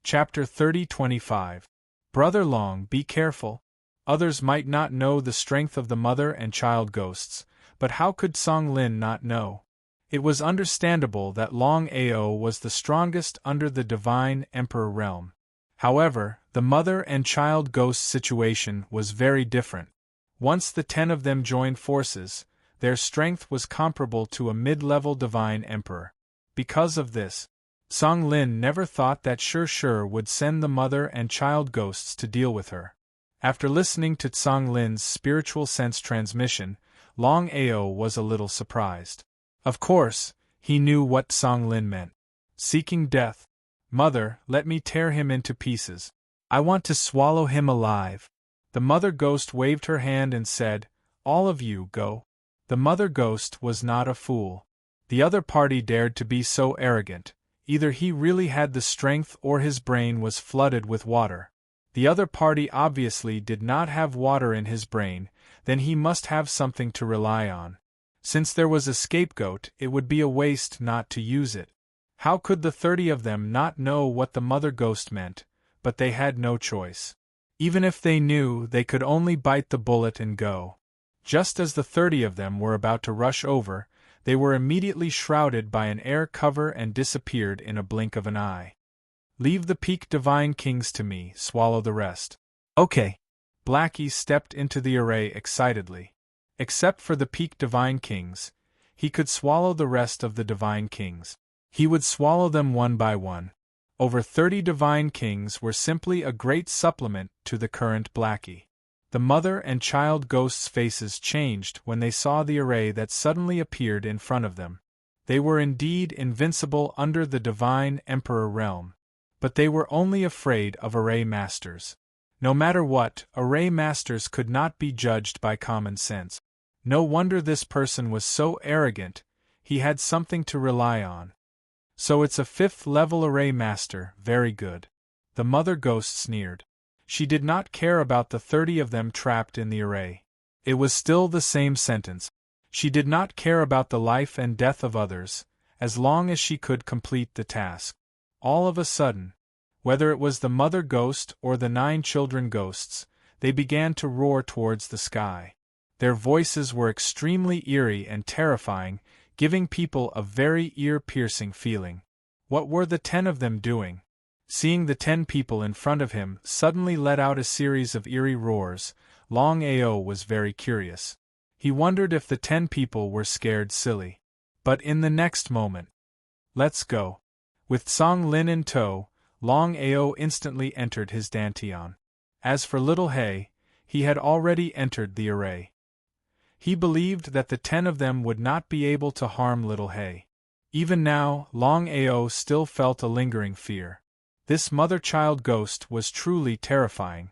Chapter 30-25. Brother Long, be careful. Others might not know the strength of the mother and child ghosts, but how could Song Lin not know? It was understandable that Long Ao was the strongest under the Divine Emperor realm. However, the mother and child ghost situation was very different. Once the 10 of them joined forces, their strength was comparable to a mid-level Divine Emperor. Because of this, Song Lin never thought that Sure would send the mother and child ghosts to deal with her. After listening to Song Lin's spiritual sense transmission, Long Ao was a little surprised. Of course, he knew what Song Lin meant. Seeking death. Mother, let me tear him into pieces. I want to swallow him alive. The mother ghost waved her hand and said, "All of you, go." The mother ghost was not a fool. The other party dared to be so arrogant. Either he really had the strength or his brain was flooded with water. The other party obviously did not have water in his brain, then he must have something to rely on. Since there was a scapegoat, it would be a waste not to use it. How could the 30 of them not know what the mother ghost meant? But they had no choice. Even if they knew, they could only bite the bullet and go. Just as the 30 of them were about to rush over, they were immediately shrouded by an air cover and disappeared in a blink of an eye. "Leave the peak Divine Kings to me, swallow the rest." "Okay." Blackie stepped into the array excitedly. Except for the peak Divine Kings, he could swallow the rest of the Divine Kings. He would swallow them one by one. Over 30 Divine Kings were simply a great supplement to the current Blackie. The mother and child ghosts' faces changed when they saw the array that suddenly appeared in front of them. They were indeed invincible under the Divine Emperor realm. But they were only afraid of array masters. No matter what, array masters could not be judged by common sense. No wonder this person was so arrogant, he had something to rely on. "So it's a 5th level array master, very good." The mother ghost sneered. She did not care about the 30 of them trapped in the array. It was still the same sentence. She did not care about the life and death of others, as long as she could complete the task. All of a sudden, whether it was the mother ghost or the 9 children ghosts, they began to roar towards the sky. Their voices were extremely eerie and terrifying, giving people a very ear-piercing feeling. What were the 10 of them doing? Seeing the 10 people in front of him suddenly let out a series of eerie roars, Long Ao was very curious. He wondered if the 10 people were scared silly. But in the next moment, "Let's go." With Song Lin in tow, Long Ao instantly entered his dantian. As for Little Hay, he had already entered the array. He believed that the 10 of them would not be able to harm Little Hay. Even now, Long Ao still felt a lingering fear. This mother-child ghost was truly terrifying.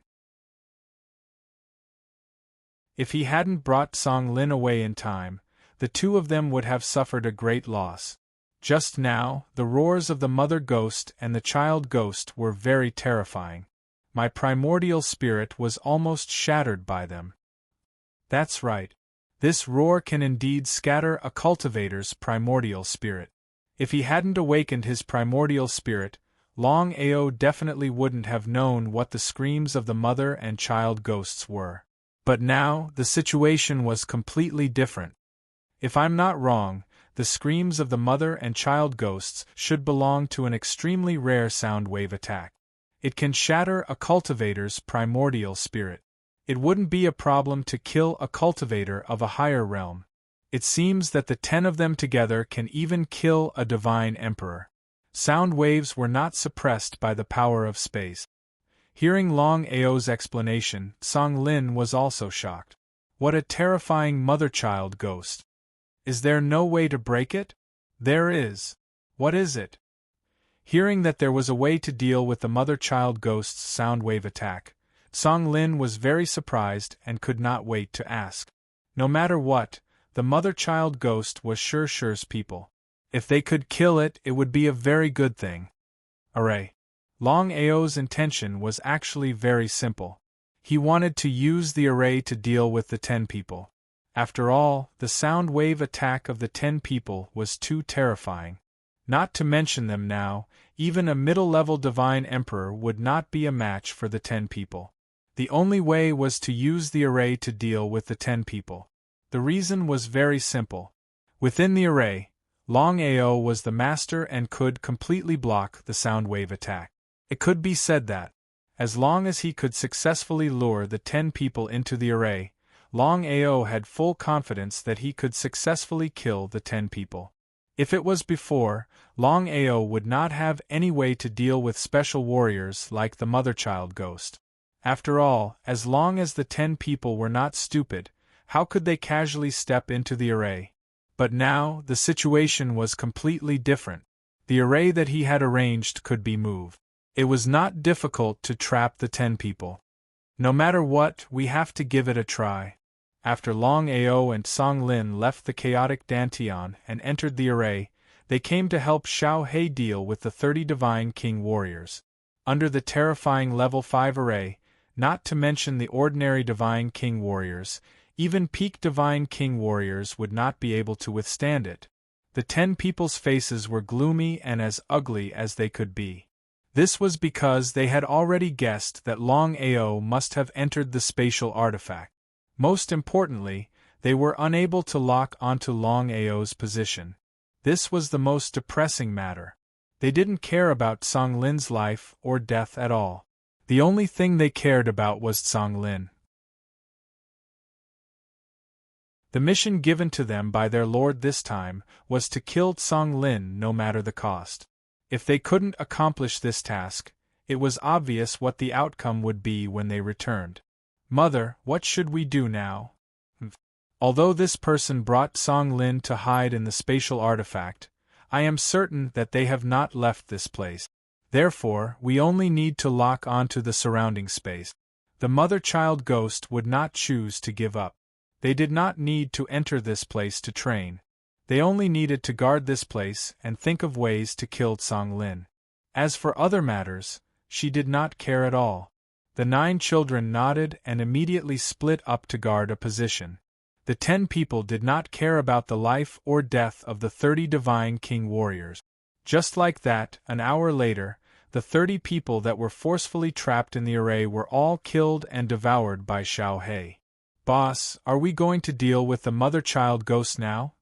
If he hadn't brought Song Lin away in time, the 2 of them would have suffered a great loss. Just now, the roars of the mother ghost and the child ghost were very terrifying. My primordial spirit was almost shattered by them. That's right. This roar can indeed scatter a cultivator's primordial spirit. If he hadn't awakened his primordial spirit, Longao definitely wouldn't have known what the screams of the mother and child ghosts were. But now, the situation was completely different. If I'm not wrong, the screams of the mother and child ghosts should belong to an extremely rare sound wave attack. It can shatter a cultivator's primordial spirit. It wouldn't be a problem to kill a cultivator of a higher realm. It seems that the 10 of them together can even kill a divine emperor. Sound waves were not suppressed by the power of space. Hearing Longao's explanation, Song Lin was also shocked. What a terrifying mother-child ghost. Is there no way to break it? There is. What is it? Hearing that there was a way to deal with the mother-child ghost's sound wave attack, Song Lin was very surprised and could not wait to ask. No matter what, the mother-child ghost was sure's people. If they could kill it, it would be a very good thing. Array. Longao's intention was actually very simple. He wanted to use the array to deal with the 10 people. After all, the sound wave attack of the 10 people was too terrifying. Not to mention them now, even a middle-level divine emperor would not be a match for the 10 people. The only way was to use the array to deal with the 10 people. The reason was very simple. Within the array, Longao was the master and could completely block the sound wave attack. It could be said that, as long as he could successfully lure the 10 people into the array, Longao had full confidence that he could successfully kill the 10 people. If it was before, Longao would not have any way to deal with special warriors like the mother-child ghost. After all, as long as the 10 people were not stupid, how could they casually step into the array? But now, the situation was completely different. The array that he had arranged could be moved. It was not difficult to trap the 10 people. No matter what, we have to give it a try. After Longao and Song Lin left the chaotic Dantian and entered the array, they came to help Xiao He deal with the 30 Divine King warriors. Under the terrifying Level 5 array, not to mention the ordinary Divine King warriors, even peak Divine King warriors would not be able to withstand it. The 10 people's faces were gloomy and as ugly as they could be. This was because they had already guessed that Longao must have entered the spatial artifact. Most importantly, they were unable to lock onto Longao's position. This was the most depressing matter. They didn't care about Song Lin's life or death at all. The only thing they cared about was Song Lin. The mission given to them by their lord this time was to kill Song Lin no matter the cost. If they couldn't accomplish this task, it was obvious what the outcome would be when they returned. Mother, what should we do now? Although this person brought Song Lin to hide in the spatial artifact, I am certain that they have not left this place. Therefore, we only need to lock onto the surrounding space. The mother-child ghost would not choose to give up. They did not need to enter this place to train. They only needed to guard this place and think of ways to kill Song Lin. As for other matters, she did not care at all. The 9 children nodded and immediately split up to guard a position. The 10 people did not care about the life or death of the 30 Divine King warriors. Just like that, an hour later, the 30 people that were forcefully trapped in the array were all killed and devoured by Xiao He. Boss, are we going to deal with the mother-child ghost now?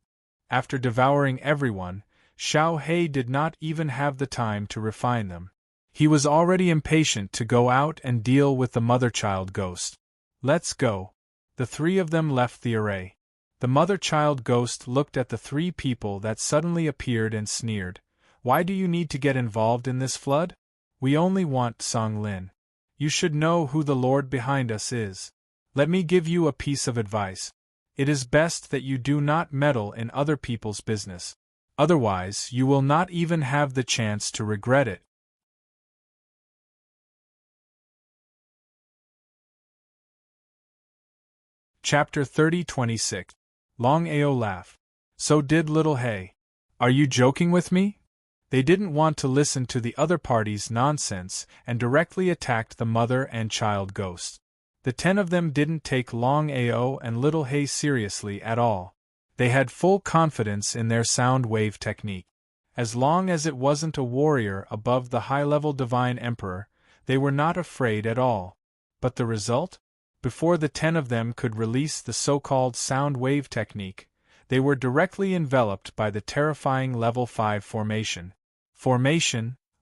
After devouring everyone, Xiao He did not even have the time to refine them. He was already impatient to go out and deal with the mother-child ghost. Let's go. The 3 of them left the array. The mother-child ghost looked at the 3 people that suddenly appeared and sneered. Why do you need to get involved in this flood? We only want Song Lin. You should know who the lord behind us is. Let me give you a piece of advice. It is best that you do not meddle in other people's business. Otherwise, you will not even have the chance to regret it. Chapter 30-26. Longao laughed. So did little He. Are you joking with me? They didn't want to listen to the other party's nonsense and directly attacked the mother and child ghosts. The 10 of them didn't take Longao and Little Hay seriously at all. They had full confidence in their sound wave technique. As long as it wasn't a warrior above the high-level Divine Emperor, they were not afraid at all. But the result? Before the 10 of them could release the so-called sound wave technique, they were directly enveloped by the terrifying Level 5 formation.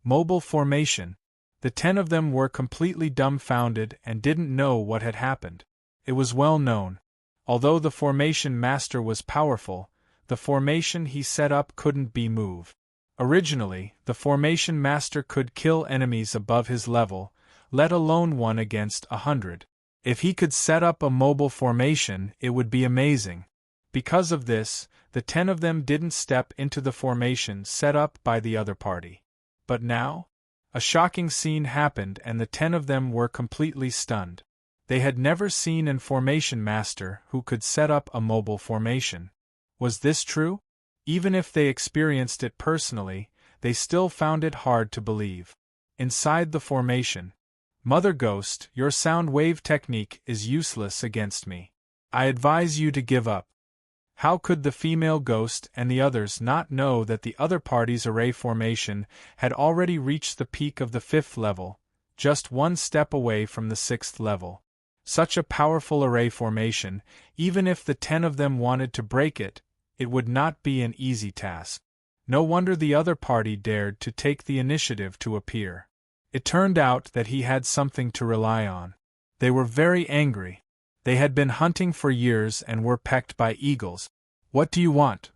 Mobile formation. The 10 of them were completely dumbfounded and didn't know what had happened. It was well known. Although the formation master was powerful, the formation he set up couldn't be moved. Originally, the formation master could kill enemies above his level, let alone one against 100. If he could set up a mobile formation, it would be amazing. Because of this, the 10 of them didn't step into the formation set up by the other party. But now? A shocking scene happened and the 10 of them were completely stunned. They had never seen an formation master who could set up a mobile formation. Was this true? Even if they experienced it personally, they still found it hard to believe. Inside the formation, Mother Ghost, your sound wave technique is useless against me. I advise you to give up. How could the female ghost and the others not know that the other party's array formation had already reached the peak of the 5th level, just one step away from the 6th level? Such a powerful array formation, even if the 10 of them wanted to break it, it would not be an easy task. No wonder the other party dared to take the initiative to appear. It turned out that he had something to rely on. They were very angry. They had been hunting for years and were pecked by eagles. What do you want?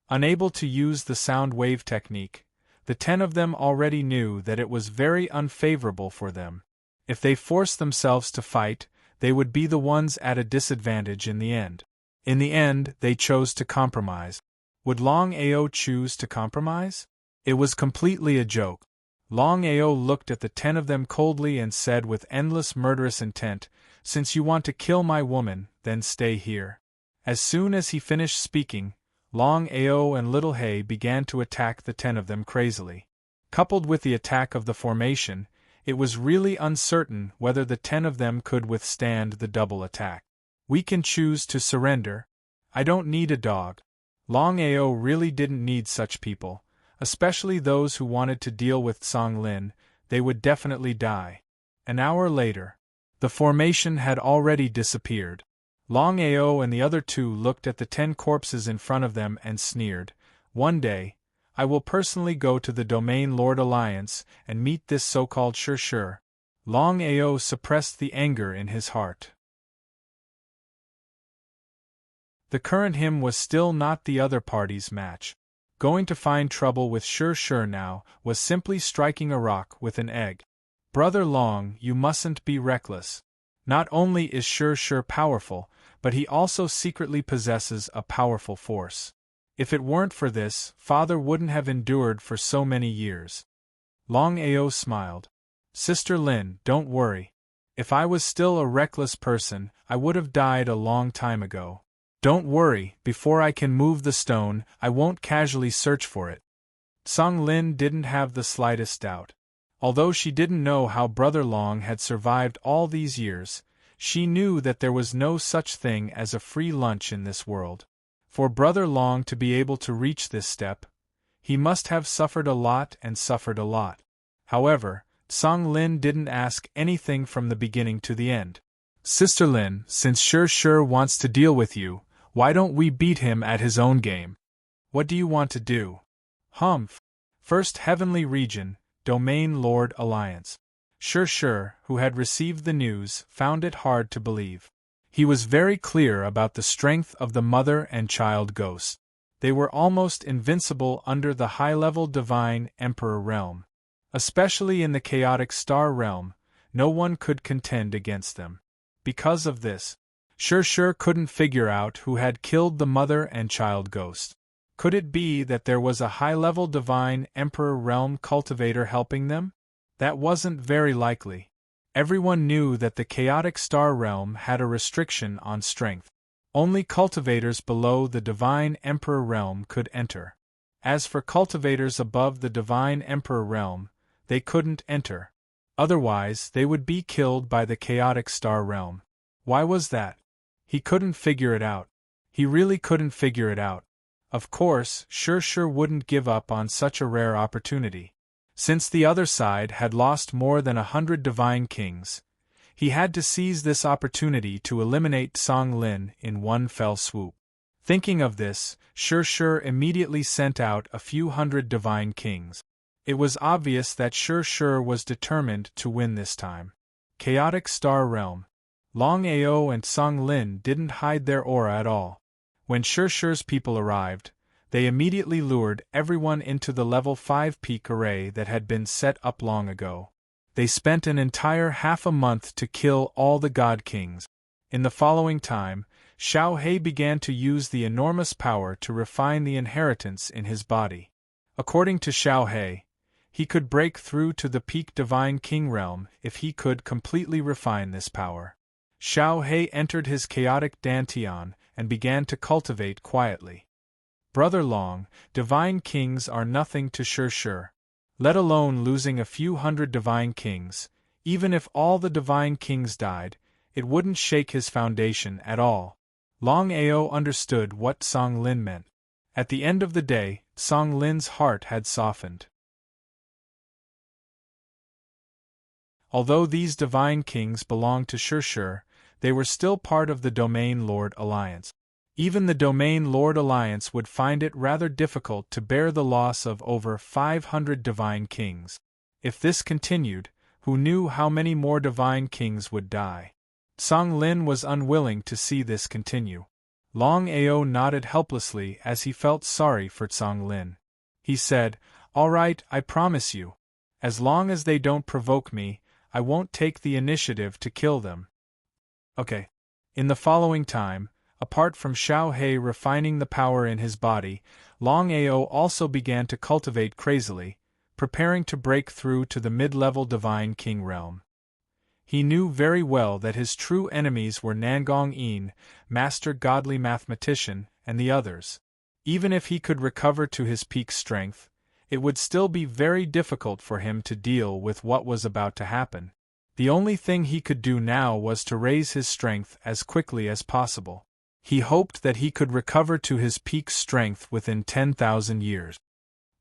Unable to use the sound wave technique, the 10 of them already knew that it was very unfavorable for them. If they forced themselves to fight, they would be the ones at a disadvantage in the end. In the end, they chose to compromise. Would Longao choose to compromise? It was completely a joke. Longao looked at the 10 of them coldly and said with endless murderous intent, "Since you want to kill my woman, then stay here." As soon as he finished speaking, Longao and Little Hay began to attack the 10 of them crazily. Coupled with the attack of the formation, it was really uncertain whether the 10 of them could withstand the double attack. We can choose to surrender. I don't need a dog. Longao really didn't need such people, especially those who wanted to deal with Song Lin. They would definitely die. An hour later, the formation had already disappeared. Longao and the other 2 looked at the 10 corpses in front of them and sneered. One day, I will personally go to the Domain Lord Alliance and meet this so-called Shur. Longao suppressed the anger in his heart. The current him was still not the other party's match. Going to find trouble with Shur now was simply striking a rock with an egg. Brother Long, you mustn't be reckless. Not only is Shur powerful, but he also secretly possesses a powerful force. If it weren't for this, Father wouldn't have endured for so many years. Longao smiled. Sister Lin, don't worry. If I was still a reckless person, I would have died a long time ago. Don't worry, before I can move the stone, I won't casually search for it. Song Lin didn't have the slightest doubt. Although she didn't know how Brother Long had survived all these years, she knew that there was no such thing as a free lunch in this world. For Brother Long to be able to reach this step, he must have suffered a lot and suffered a lot. However, Song Lin didn't ask anything from the beginning to the end. Sister Lin, since Shur wants to deal with you, why don't we beat him at his own game? What do you want to do? Humph. First Heavenly Region, Domain Lord Alliance. Shur, who had received the news, found it hard to believe. He was very clear about the strength of the mother and child ghosts. They were almost invincible under the high-level Divine Emperor realm. Especially in the chaotic star realm, no one could contend against them. Because of this, Shur couldn't figure out who had killed the mother and child ghost. Could it be that there was a high-level Divine Emperor realm cultivator helping them? That wasn't very likely. Everyone knew that the chaotic star realm had a restriction on strength. Only cultivators below the Divine Emperor realm could enter. As for cultivators above the Divine Emperor realm, they couldn't enter. Otherwise, they would be killed by the chaotic star realm. Why was that? He couldn't figure it out. He really couldn't figure it out. Of course, Sure wouldn't give up on such a rare opportunity. Since the other side had lost more than 100 divine kings, he had to seize this opportunity to eliminate Song Lin in one fell swoop. Thinking of this, Sure immediately sent out a few hundred divine kings. It was obvious that Sure was determined to win this time. Chaotic Star Realm. Longao and Song Lin didn't hide their aura at all. When Sure's people arrived, they immediately lured everyone into the level 5 peak array that had been set up long ago. They spent an entire half a month to kill all the God Kings. In the following time, Xiao He began to use the enormous power to refine the inheritance in his body. According to Xiao he could break through to the peak divine king realm if he could completely refine this power. Xiao He entered his chaotic dantian and began to cultivate quietly. Brother Long, divine kings are nothing to Sure. Let alone losing a few hundred divine kings. Even if all the divine kings died, it wouldn't shake his foundation at all. Longao understood what Song Lin meant. At the end of the day, Song Lin's heart had softened. Although these divine kings belonged to Sure, they were still part of the Domain Lord Alliance. Even the Domain Lord Alliance would find it rather difficult to bear the loss of over 500 divine kings. If this continued, who knew how many more divine kings would die? Song Lin was unwilling to see this continue. Longao nodded helplessly as he felt sorry for Song Lin. He said, "All right, I promise you. As long as they don't provoke me, I won't take the initiative to kill them." Okay. In the following time, apart from Xiao He refining the power in his body, Longao also began to cultivate crazily, preparing to break through to the mid-level divine king realm. He knew very well that his true enemies were Nangong Yin, master godly mathematician, and the others. Even if he could recover to his peak strength, it would still be very difficult for him to deal with what was about to happen. The only thing he could do now was to raise his strength as quickly as possible. He hoped that he could recover to his peak strength within 10,000 years.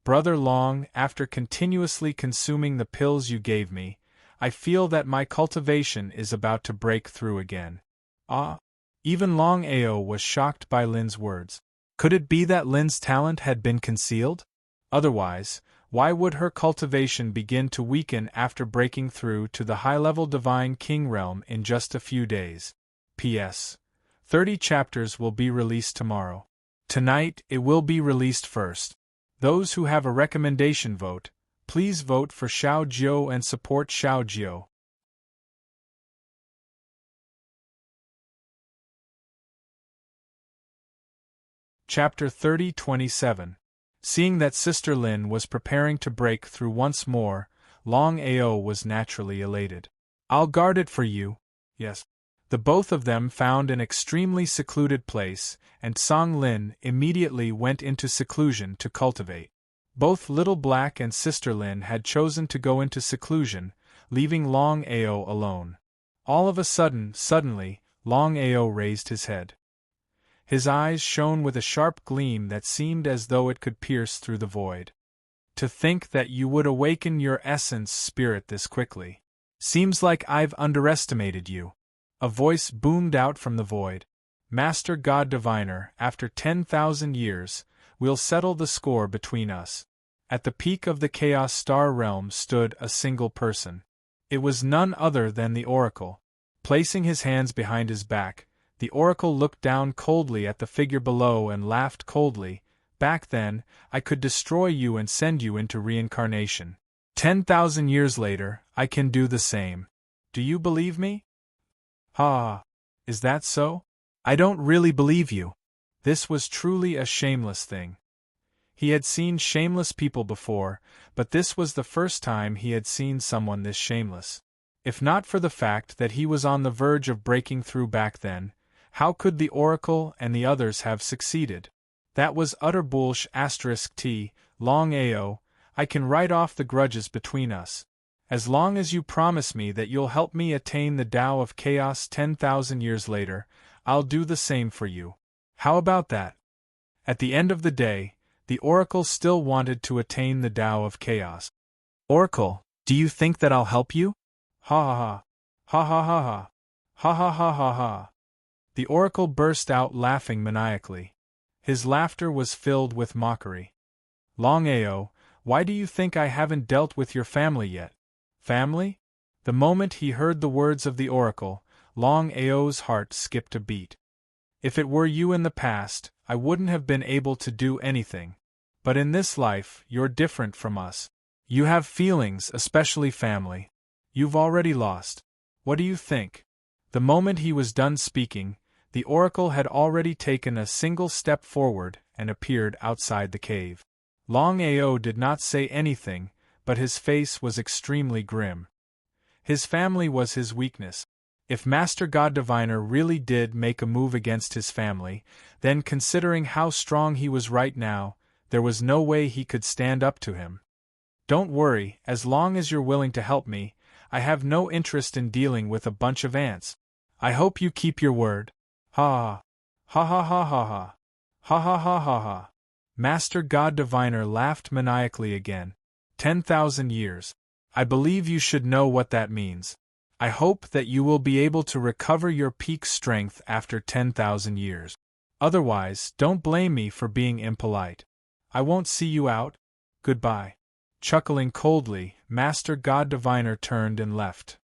Brother Long, after continuously consuming the pills you gave me, I feel that my cultivation is about to break through again. Ah! Even Longao was shocked by Lin's words. Could it be that Lin's talent had been concealed? Otherwise, why would her cultivation begin to weaken after breaking through to the high-level divine king realm in just a few days? P.S. 30 chapters will be released tomorrow. Tonight, it will be released first. Those who have a recommendation vote, please vote for Xiao Jiu and support Xiao Jiu. Chapter 30:27. Seeing that Sister Lin was preparing to break through once more, Longao was naturally elated. "I'll guard it for you." Yes. The both of them found an extremely secluded place, and Song Lin immediately went into seclusion to cultivate. Both Little Black and Sister Lin had chosen to go into seclusion, leaving Longao alone. All of a suddenly, Longao raised his head. His eyes shone with a sharp gleam that seemed as though it could pierce through the void. "To think that you would awaken your essence spirit this quickly. Seems like I've underestimated you." A voice boomed out from the void. "Master God Diviner, after 10,000 years, we'll settle the score between us." At the peak of the Chaos Star Realm stood a single person. It was none other than the Oracle. Placing his hands behind his back, the Oracle looked down coldly at the figure below and laughed coldly. "Back then, I could destroy you and send you into reincarnation. 10,000 years later, I can do the same. Do you believe me?" "Ha! Is that so? I don't really believe you." This was truly a shameless thing. He had seen shameless people before, but this was the first time he had seen someone this shameless. If not for the fact that he was on the verge of breaking through back then, how could the Oracle and the others have succeeded? That was utter bullsh*t. Longao, I can write off the grudges between us. As long as you promise me that you'll help me attain the Tao of Chaos 10,000 years later, I'll do the same for you. How about that? At the end of the day, the Oracle still wanted to attain the Tao of Chaos. Oracle, do you think that I'll help you? Ha ha ha. Ha ha ha ha. Ha ha ha ha ha. The Oracle burst out laughing maniacally. His laughter was filled with mockery. Longao, why do you think I haven't dealt with your family yet? Family? The moment he heard the words of the Oracle, Longao's heart skipped a beat. If it were you in the past, I wouldn't have been able to do anything. But in this life, you're different from us. You have feelings, especially family. You've already lost. What do you think? The moment he was done speaking, the Oracle had already taken a single step forward and appeared outside the cave. Longao did not say anything, but his face was extremely grim. His family was his weakness. If Master God Diviner really did make a move against his family, then considering how strong he was right now, there was no way he could stand up to him. Don't worry, as long as you're willing to help me, I have no interest in dealing with a bunch of ants. I hope you keep your word. Ha ha ha ha ha ha ha ha ha ha ha. Master God Diviner laughed maniacally again. 10,000 years. I believe you should know what that means. I hope that you will be able to recover your peak strength after 10,000 years. Otherwise, don't blame me for being impolite. I won't see you out. Goodbye. Chuckling coldly, Master God Diviner turned and left.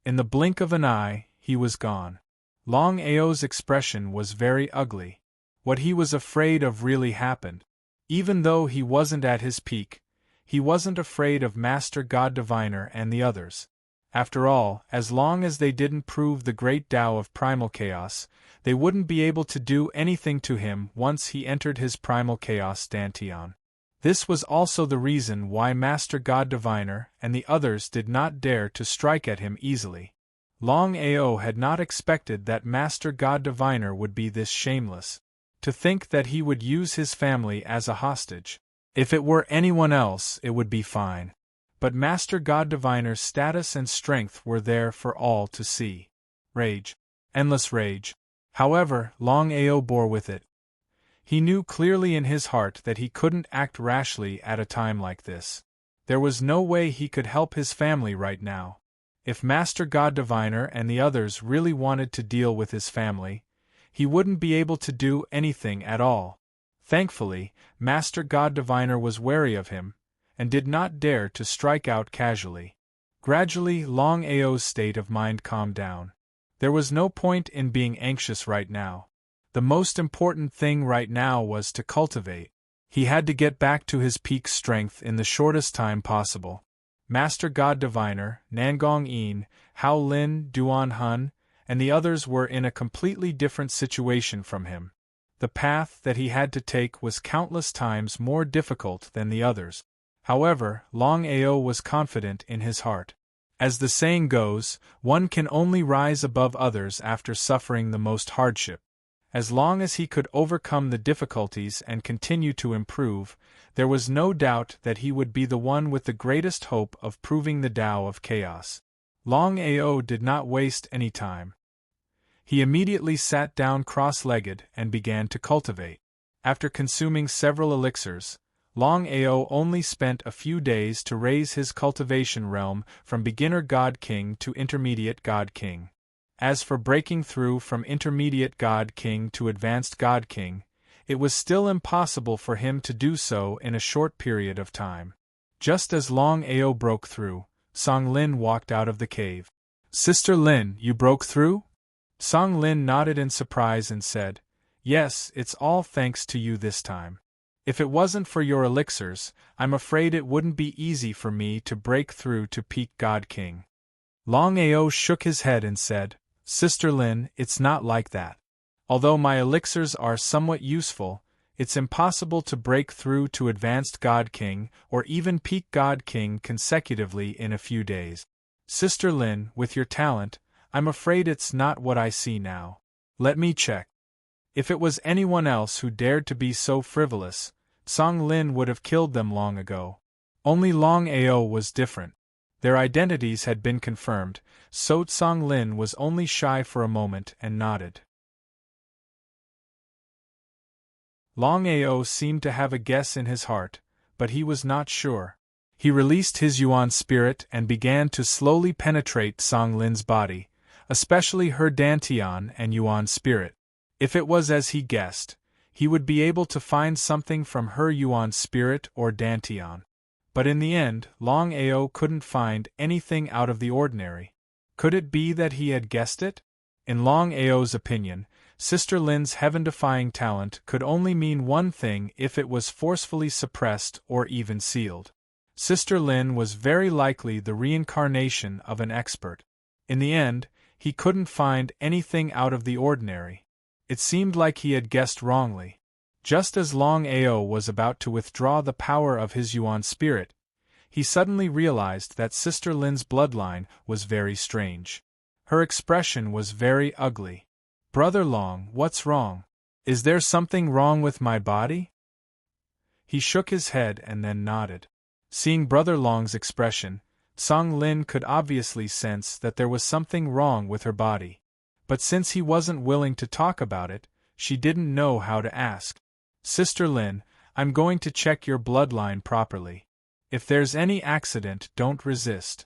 In the blink of an eye, he was gone. Longao's expression was very ugly. What he was afraid of really happened. Even though he wasn't at his peak, he wasn't afraid of Master God Diviner and the others. After all, as long as they didn't prove the great Tao of primal chaos, they wouldn't be able to do anything to him once he entered his primal chaos Dantian. This was also the reason why Master God Diviner and the others did not dare to strike at him easily. Longao had not expected that Master God Diviner would be this shameless. To think that he would use his family as a hostage. If it were anyone else, it would be fine. But Master God Diviner's status and strength were there for all to see. Rage. Endless rage. However, Longao bore with it. He knew clearly in his heart that he couldn't act rashly at a time like this. There was no way he could help his family right now. If Master God Diviner and the others really wanted to deal with his family, he wouldn't be able to do anything at all. Thankfully, Master God Diviner was wary of him, and did not dare to strike out casually. Gradually, Longao's state of mind calmed down. There was no point in being anxious right now. The most important thing right now was to cultivate. He had to get back to his peak strength in the shortest time possible. Master God Diviner, Nangong Yin, Hao Lin, Duan Hun, and the others were in a completely different situation from him. The path that he had to take was countless times more difficult than the others. However, Longao was confident in his heart. As the saying goes, one can only rise above others after suffering the most hardship. As long as he could overcome the difficulties and continue to improve, there was no doubt that he would be the one with the greatest hope of proving the Tao of Chaos. Longao did not waste any time. He immediately sat down cross-legged and began to cultivate. After consuming several elixirs, Longao only spent a few days to raise his cultivation realm from beginner God King to intermediate God King. As for breaking through from intermediate God King to advanced God King, it was still impossible for him to do so in a short period of time. Just as Longao broke through, Song Lin walked out of the cave. "Sister Lin, you broke through?" Song Lin nodded in surprise and said, "Yes, it's all thanks to you this time. If it wasn't for your elixirs, I'm afraid it wouldn't be easy for me to break through to peak God King." Longao shook his head and said, "Sister Lin, it's not like that. Although my elixirs are somewhat useful, it's impossible to break through to advanced God King or even peak God King consecutively in a few days. Sister Lin, with your talent, I'm afraid it's not what I see now. Let me check." If it was anyone else who dared to be so frivolous, Song Lin would have killed them long ago. Only Longao was different. Their identities had been confirmed, so Tsang Lin was only shy for a moment and nodded. Longao seemed to have a guess in his heart, but he was not sure. He released his Yuan spirit and began to slowly penetrate Tsang Lin's body, especially her Dantian and Yuan spirit. If it was as he guessed, he would be able to find something from her Yuan spirit or Dantian. But in the end, Longao couldn't find anything out of the ordinary. Could it be that he had guessed it? In Longao's opinion, Sister Lin's heaven-defying talent could only mean one thing if it was forcefully suppressed or even sealed. Sister Lin was very likely the reincarnation of an expert. In the end, he couldn't find anything out of the ordinary. It seemed like he had guessed wrongly. Just as Longao was about to withdraw the power of his Yuan spirit, he suddenly realized that Sister Lin's bloodline was very strange. Her expression was very ugly. "Brother Long, what's wrong? Is there something wrong with my body?" He shook his head and then nodded. Seeing Brother Long's expression, Tsang Lin could obviously sense that there was something wrong with her body. But since he wasn't willing to talk about it, she didn't know how to ask. "Sister Lin, I'm going to check your bloodline properly. If there's any accident, don't resist."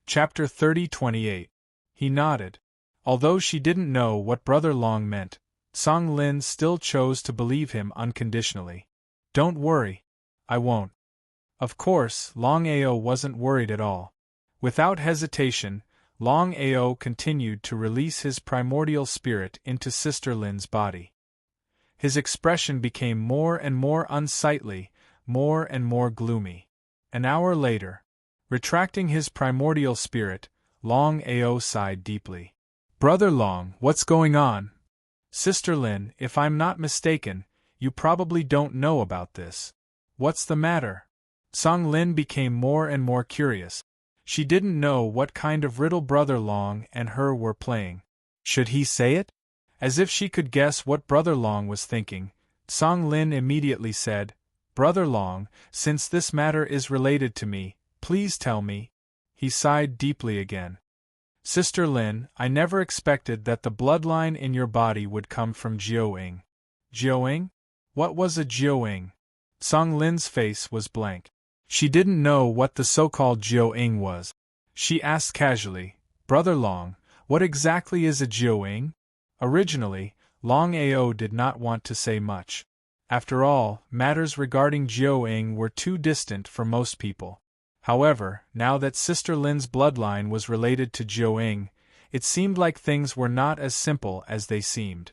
Chapter 30:28. He nodded. Although she didn't know what Brother Long meant, Tsang Lin still chose to believe him unconditionally. "Don't worry. I won't." Of course, Longao wasn't worried at all. Without hesitation, Longao continued to release his primordial spirit into Sister Lin's body. His expression became more and more unsightly, more and more gloomy. An hour later, retracting his primordial spirit, Longao sighed deeply. "Brother Long, what's going on?" "Sister Lin, if I'm not mistaken, you probably don't know about this. What's the matter?" Tsang Lin became more and more curious. She didn't know what kind of riddle Brother Long and her were playing. Should he say it? As if she could guess what Brother Long was thinking, Tsang Lin immediately said, "Brother Long, since this matter is related to me, please tell me." He sighed deeply again. "Sister Lin, I never expected that the bloodline in your body would come from Jiao-ing." "Jiao-ing? What was a Jiao-ing?" Tsang Lin's face was blank. She didn't know what the so-called Jiao-ing was. She asked casually, "Brother Long, what exactly is a Jiao-ing?" Originally, Longao did not want to say much. After all, matters regarding Jiao-ing were too distant for most people. However, now that Sister Lin's bloodline was related to Jiao-ing, it seemed like things were not as simple as they seemed.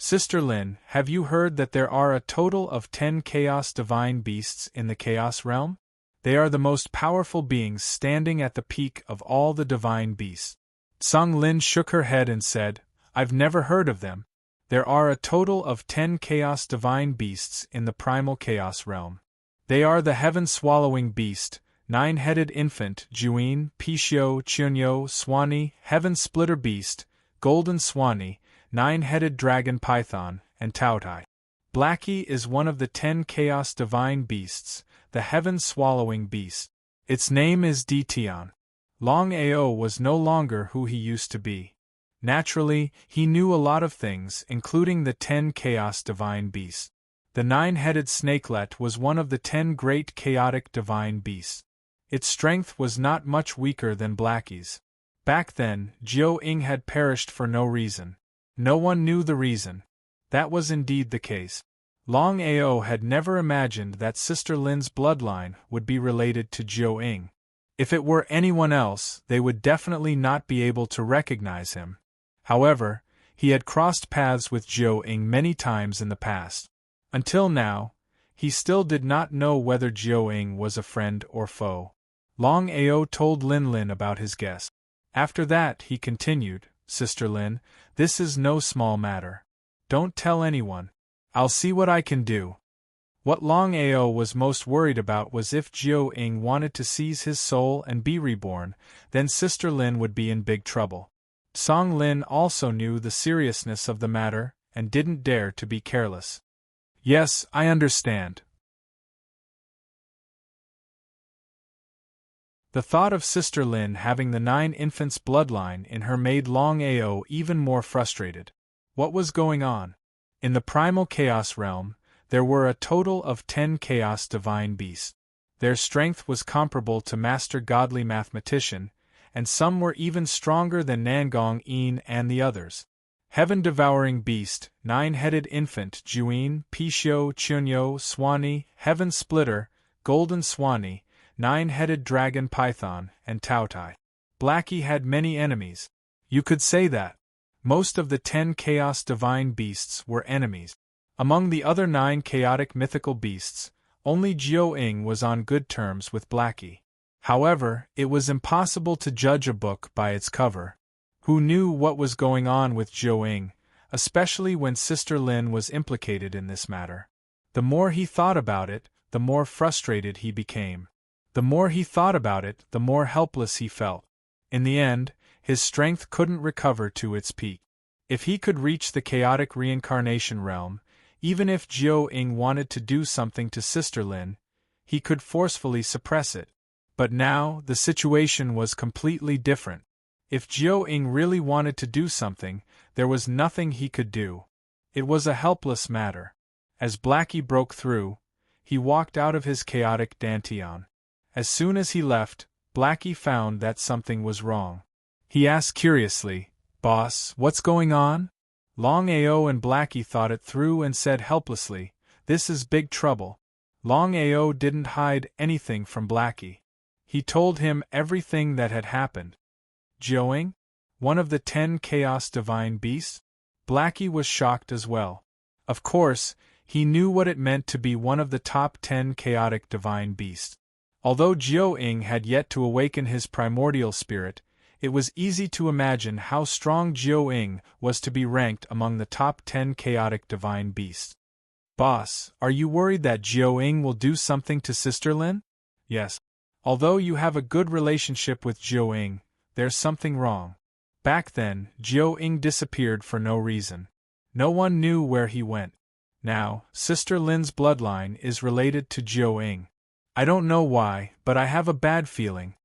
"Sister Lin, have you heard that there are a total of 10 Chaos Divine Beasts in the Chaos Realm? They are the most powerful beings standing at the peak of all the Divine Beasts." Tsang Lin shook her head and said, "I've never heard of them. There are a total of 10 Chaos Divine Beasts in the Primal Chaos Realm. They are the Heaven-Swallowing Beast, Nine-Headed Infant, Juin, Pishio, Chunyo, Swanee, Heaven-Splitter Beast, Golden Swanee, Nine-Headed Dragon Python, and Taotai. Blackie is one of the 10 Chaos Divine Beasts, the Heaven-Swallowing Beast. Its name is Ditian." Longao was no longer who he used to be. Naturally, he knew a lot of things, including the 10 Chaos Divine Beasts. The Nine-Headed Snakelet was one of the 10 Great Chaotic Divine Beasts. Its strength was not much weaker than Blackie's. Back then, Jiao-ing had perished for no reason. No one knew the reason. That was indeed the case. Longao had never imagined that Sister Lin's bloodline would be related to Jiao-ing. If it were anyone else, they would definitely not be able to recognize him. However, he had crossed paths with Jiao-ing many times in the past. Until now, he still did not know whether Jiao-ing was a friend or foe. Longao told Lin Lin about his guess. After that, he continued, "Sister Lin, this is no small matter. Don't tell anyone. I'll see what I can do." What Longao was most worried about was if Jiao-ing wanted to seize his soul and be reborn, then Sister Lin would be in big trouble. Song Lin also knew the seriousness of the matter and didn't dare to be careless. Yes, I understand. The thought of Sister Lin having the 9 infants' bloodline in her made Longao even more frustrated. What was going on? In the primal chaos realm, there were a total of 10 chaos divine beasts. Their strength was comparable to Master Godly Mathematician, and some were even stronger than Nangong Yin and the others. Heaven-devouring beast, 9-headed infant Juin, Pishio, Chunyo, Swanee, Heaven Splitter, Golden Swanee, 9-headed dragon python, and Taotai. Blackie had many enemies. You could say that. Most of the 10 chaos divine beasts were enemies. Among the other 9 chaotic mythical beasts, only Jiao-ing was on good terms with Blackie. However, it was impossible to judge a book by its cover. Who knew what was going on with Jiao-ing, especially when Sister Lin was implicated in this matter? The more he thought about it, the more frustrated he became. The more he thought about it, the more helpless he felt. In the end, his strength couldn't recover to its peak. If he could reach the chaotic reincarnation realm, even if Jiao-ing wanted to do something to Sister Lin, he could forcefully suppress it. But now, the situation was completely different. If Jiao-ing really wanted to do something, there was nothing he could do. It was a helpless matter. As Blackie broke through, he walked out of his chaotic dantian. As soon as he left, Blackie found that something was wrong. He asked curiously, "Boss, what's going on?" Longao and Blackie thought it through and said helplessly, "This is big trouble." Longao didn't hide anything from Blackie. He told him everything that had happened. Jiao-ing? One of the 10 chaos divine beasts? Blackie was shocked as well. Of course, he knew what it meant to be one of the top 10 chaotic divine beasts. Although Jiao-ing had yet to awaken his primordial spirit, it was easy to imagine how strong Jiao-ing was to be ranked among the top 10 chaotic divine beasts. "Boss, are you worried that Jiao-ing will do something to Sister Lin?" "Yes. Although you have a good relationship with Jiao-ing, there's something wrong." Back then, Jiao-ing disappeared for no reason. No one knew where he went. Now, Sister Lin's bloodline is related to Jiao-ing. I don't know why, but I have a bad feeling.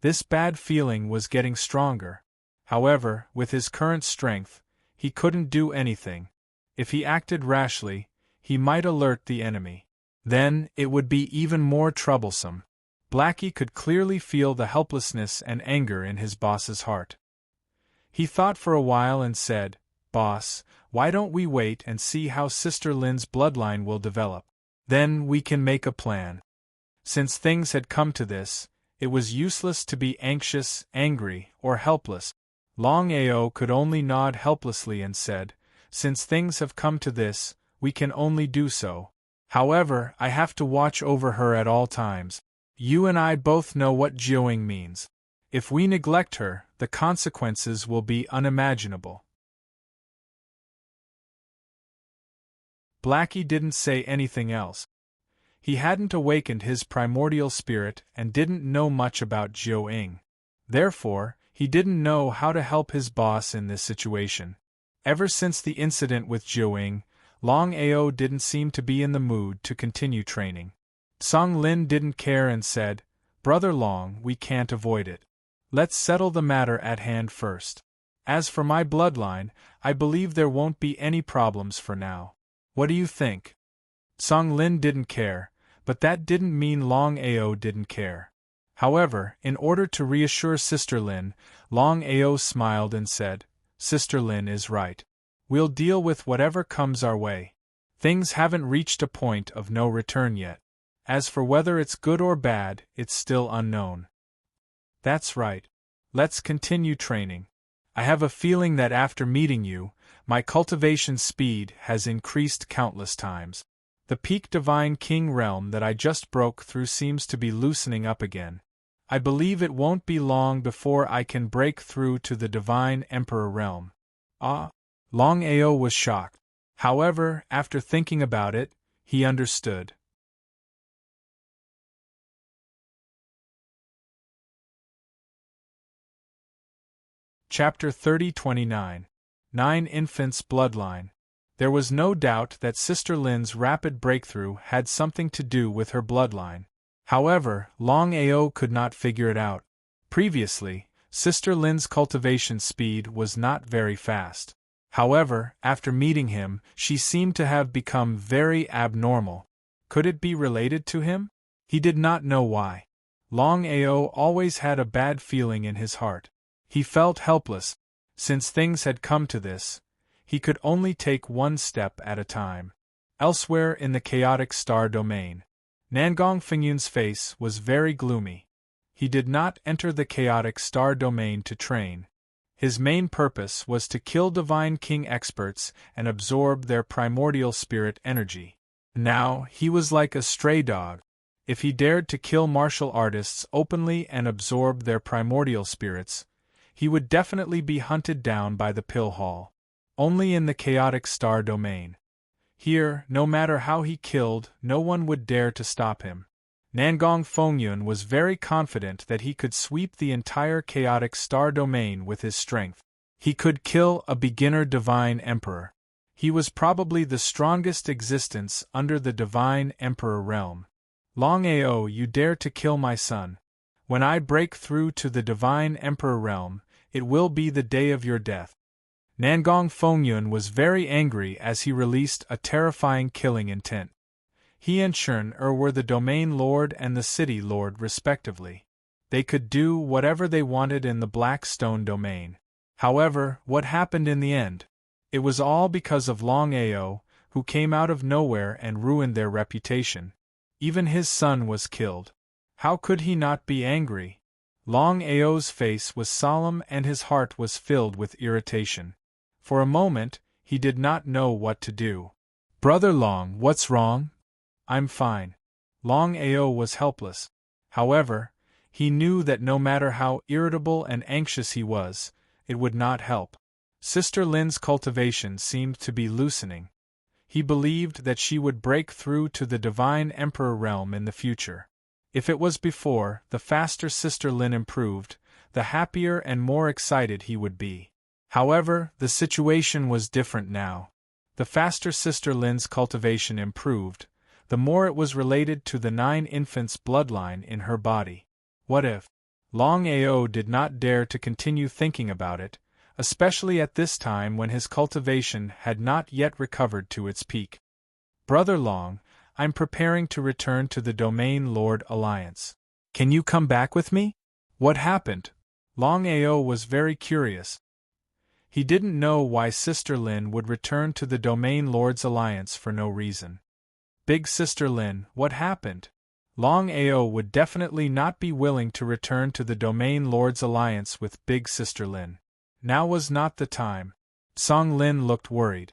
This bad feeling was getting stronger. However, with his current strength, he couldn't do anything. If he acted rashly, he might alert the enemy. Then, it would be even more troublesome. Blackie could clearly feel the helplessness and anger in his boss's heart. He thought for a while and said, "Boss, why don't we wait and see how Sister Lin's bloodline will develop? Then we can make a plan." Since things had come to this, it was useless to be anxious, angry, or helpless. Longao could only nod helplessly and said, "Since things have come to this, we can only do so. However, I have to watch over her at all times. You and I both know what Jiao-ing means. If we neglect her, the consequences will be unimaginable." Blackie didn't say anything else. He hadn't awakened his primordial spirit and didn't know much about Jiao-ing. Therefore, he didn't know how to help his boss in this situation. Ever since the incident with Jiao-ing, Longao didn't seem to be in the mood to continue training. Song Lin didn't care and said, "Brother Long, we can't avoid it. Let's settle the matter at hand first. As for my bloodline, I believe there won't be any problems for now. What do you think?" Song Lin didn't care, but that didn't mean Longao didn't care. However, in order to reassure Sister Lin, Longao smiled and said, "Sister Lin is right. We'll deal with whatever comes our way. Things haven't reached a point of no return yet. As for whether it's good or bad, it's still unknown." "That's right. Let's continue training. I have a feeling that after meeting you, my cultivation speed has increased countless times. The peak Divine King realm that I just broke through seems to be loosening up again. I believe it won't be long before I can break through to the Divine Emperor realm." Ah! Longao was shocked. However, after thinking about it, he understood. Chapter 3029. 9 Infants Bloodline. There was no doubt that Sister Lin's rapid breakthrough had something to do with her bloodline. However, Longao could not figure it out. Previously, Sister Lin's cultivation speed was not very fast. However, after meeting him, she seemed to have become very abnormal. Could it be related to him? He did not know why. Longao always had a bad feeling in his heart. He felt helpless. Since things had come to this, he could only take one step at a time. Elsewhere in the chaotic star domain, Nangong Fingyun's face was very gloomy. He did not enter the chaotic star domain to train. His main purpose was to kill Divine King experts and absorb their primordial spirit energy. Now, he was like a stray dog. If he dared to kill martial artists openly and absorb their primordial spirits, he would definitely be hunted down by the Pill Hall. Only in the chaotic star domain. Here, no matter how he killed, no one would dare to stop him. Nangong Fengyun was very confident that he could sweep the entire chaotic star domain with his strength. He could kill a beginner Divine Emperor. He was probably the strongest existence under the Divine Emperor realm. Longao, you dare to kill my son. When I break through to the Divine Emperor realm, it will be the day of your death. Nangong Fengyun was very angry as he released a terrifying killing intent. He and Chern were the Domain Lord and the City Lord respectively. They could do whatever they wanted in the Black Stone domain. However, what happened in the end? It was all because of Longao, who came out of nowhere and ruined their reputation. Even his son was killed. How could he not be angry? Longao's face was solemn and his heart was filled with irritation. For a moment, he did not know what to do. Brother Long, what's wrong? I'm fine. Longao was helpless. However, he knew that no matter how irritable and anxious he was, it would not help. Sister Lin's cultivation seemed to be loosening. He believed that she would break through to the Divine Emperor realm in the future. If it was before, the faster Sister Lin improved, the happier and more excited he would be. However, the situation was different now. The faster Sister Lin's cultivation improved, the more it was related to the 9 infants' bloodline in her body. What if? Longao did not dare to continue thinking about it, especially at this time when his cultivation had not yet recovered to its peak. Brother Long, I'm preparing to return to the Domain Lord Alliance. Can you come back with me? What happened? Longao was very curious. He didn't know why Sister Lin would return to the Domain Lord's Alliance for no reason. Big Sister Lin, what happened? Longao would definitely not be willing to return to the Domain Lord's Alliance with Big Sister Lin. Now was not the time. Song Lin looked worried.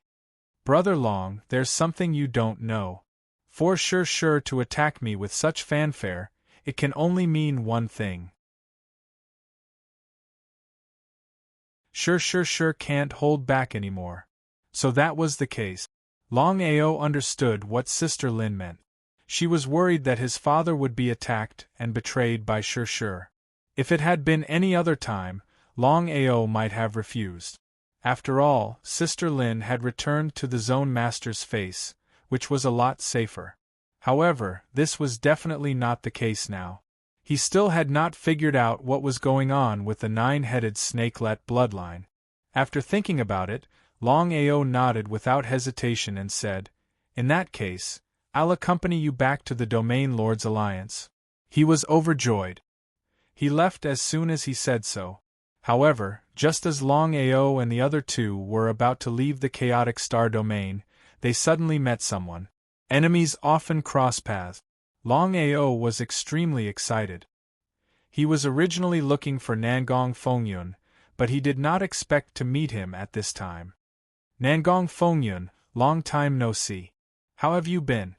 Brother Long, there's something you don't know. For sure to attack me with such fanfare, it can only mean one thing. Sure can't hold back anymore. So that was the case. Longao understood what Sister Lin meant. She was worried that his father would be attacked and betrayed by Sure. If it had been any other time, Longao might have refused. After all, Sister Lin had returned to the Zone Master's face, which was a lot safer. However, this was definitely not the case now. He still had not figured out what was going on with the 9-headed snakelet bloodline. After thinking about it, Longao nodded without hesitation and said, In that case, I'll accompany you back to the Domain Lord's Alliance. He was overjoyed. He left as soon as he said so. However, just as Longao and the other two were about to leave the chaotic star domain, they suddenly met someone. Enemies often cross paths. Longao was extremely excited. He was originally looking for Nangong Fengyun, but he did not expect to meet him at this time. Nangong Fengyun, long time no see. How have you been?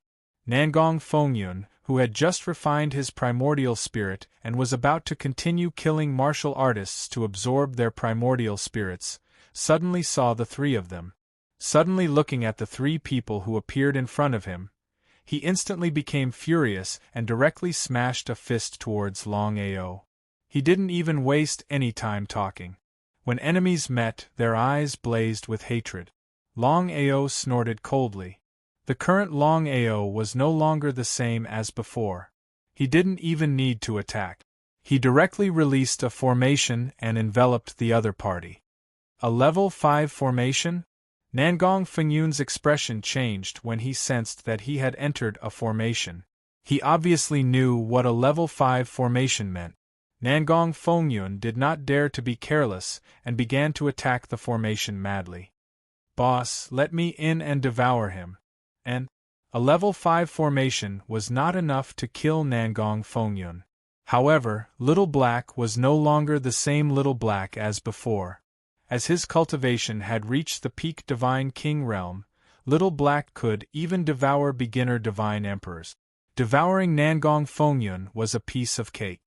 Nangong Fengyun, who had just refined his primordial spirit and was about to continue killing martial artists to absorb their primordial spirits, suddenly saw the three of them. Suddenly looking at the 3 people who appeared in front of him, he instantly became furious and directly smashed a fist towards Longao. He didn't even waste any time talking. When enemies met, their eyes blazed with hatred. Longao snorted coldly. The current Longao was no longer the same as before. He didn't even need to attack. He directly released a formation and enveloped the other party. A level 5 formation? Nangong Fengyun's expression changed when he sensed that he had entered a formation. He obviously knew what a level 5 formation meant. Nangong Fengyun did not dare to be careless and began to attack the formation madly. "Boss, let me in and devour him." And a level 5 formation was not enough to kill Nangong Fengyun. However, Little Black was no longer the same Little Black as before. As his cultivation had reached the peak Divine King realm, Little Black could even devour beginner Divine Emperors. Devouring Nangong Fengyun was a piece of cake.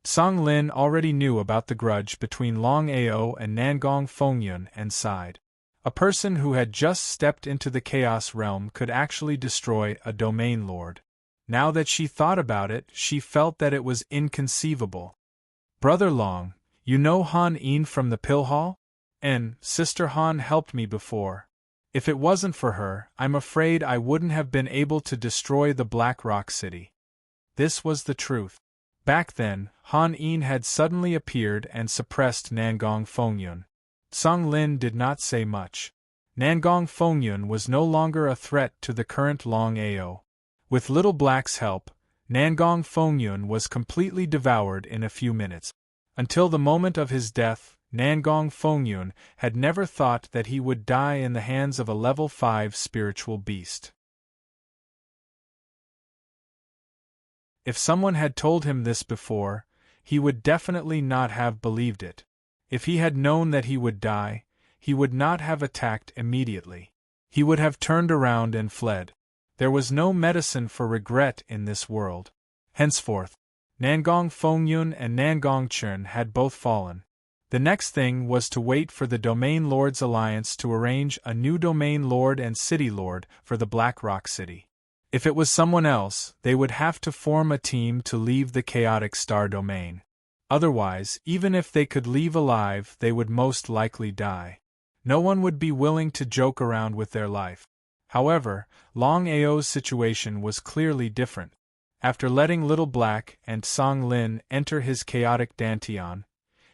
Song Lin already knew about the grudge between Longao and Nangong Fengyun and sighed. A person who had just stepped into the Chaos realm could actually destroy a domain lord. Now that she thought about it, she felt that it was inconceivable. "Brother Long, you know Han Yin from the Pill Hall? And Sister Han helped me before. If it wasn't for her, I'm afraid I wouldn't have been able to destroy the Black Rock City." This was the truth. Back then, Han Yin had suddenly appeared and suppressed Nangong Fengyun. Song Lin did not say much. Nangong Fengyun was no longer a threat to the current Longao. With Little Black's help, Nangong Fengyun was completely devoured in a few minutes. Until the moment of his death, Nangong Fengyun had never thought that he would die in the hands of a level 5 spiritual beast. If someone had told him this before, he would definitely not have believed it. If he had known that he would die, he would not have attacked immediately. He would have turned around and fled. There was no medicine for regret in this world. Henceforth, Nangong Fengyun and Nangong Chern had both fallen. The next thing was to wait for the Domain Lords Alliance to arrange a new Domain Lord and City Lord for the Black Rock City. If it was someone else, they would have to form a team to leave the Chaotic Star Domain. Otherwise, even if they could leave alive, they would most likely die. No one would be willing to joke around with their life. However, Longao's situation was clearly different. After letting Little Black and Song Lin enter his chaotic Dantian,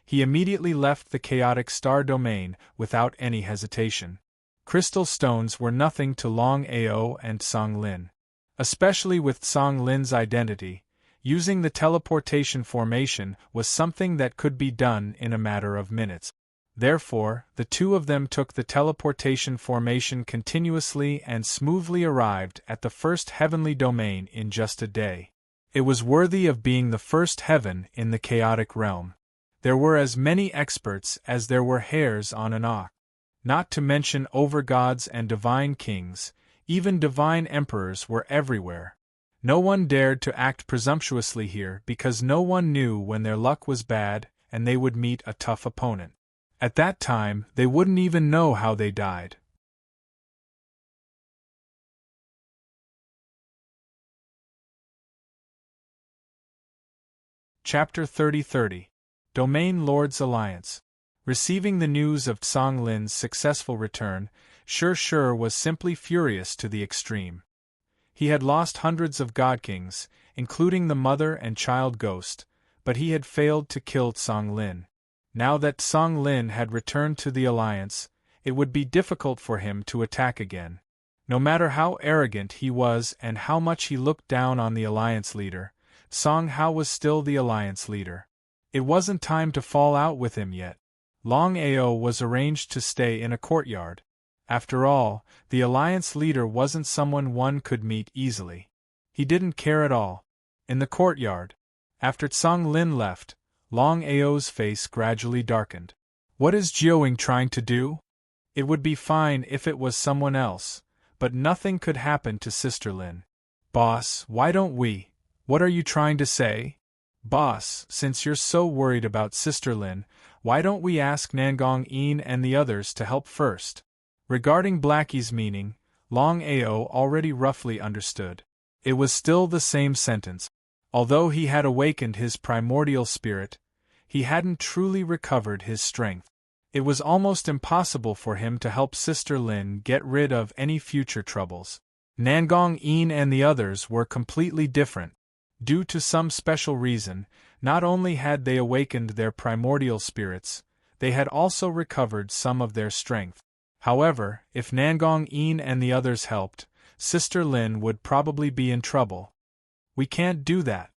he immediately left the Chaotic Star Domain without any hesitation. Crystal stones were nothing to Longao and Song Lin. Especially with Song Lin's identity, using the teleportation formation was something that could be done in a matter of minutes. Therefore, the two of them took the teleportation formation continuously and smoothly arrived at the first heavenly domain in just a day. It was worthy of being the first heaven in the chaotic realm. There were as many experts as there were hairs on an ox. Not to mention overgods and divine kings, even divine emperors were everywhere. No one dared to act presumptuously here because no one knew when their luck was bad and they would meet a tough opponent. At that time, they wouldn't even know how they died. Chapter 30 Domain Lords Alliance. Receiving the news of Song Lin's successful return, Shi was simply furious to the extreme. He had lost hundreds of godkings, including the mother and child ghost, but he had failed to kill Song Lin. Now that Song Lin had returned to the alliance, it would be difficult for him to attack again. No matter how arrogant he was and how much he looked down on the alliance leader, Song Hao was still the alliance leader. It wasn't time to fall out with him yet. Longao was arranged to stay in a courtyard. After all, the alliance leader wasn't someone one could meet easily. He didn't care at all. In the courtyard, after Song Lin left, Longao's face gradually darkened. What is Jiaoying trying to do? It would be fine if it was someone else, but nothing could happen to Sister Lin. Boss, why don't we? What are you trying to say? Boss, since you're so worried about Sister Lin, why don't we ask Nangong Yin and the others to help first? Regarding Blackie's meaning, Longao already roughly understood. It was still the same sentence. Although he had awakened his primordial spirit, he hadn't truly recovered his strength. It was almost impossible for him to help Sister Lin get rid of any future troubles. Nangong Yin and the others were completely different. Due to some special reason, not only had they awakened their primordial spirits, they had also recovered some of their strength. However, if Nangong Yin and the others helped, Sister Lin would probably be in trouble. We can't do that.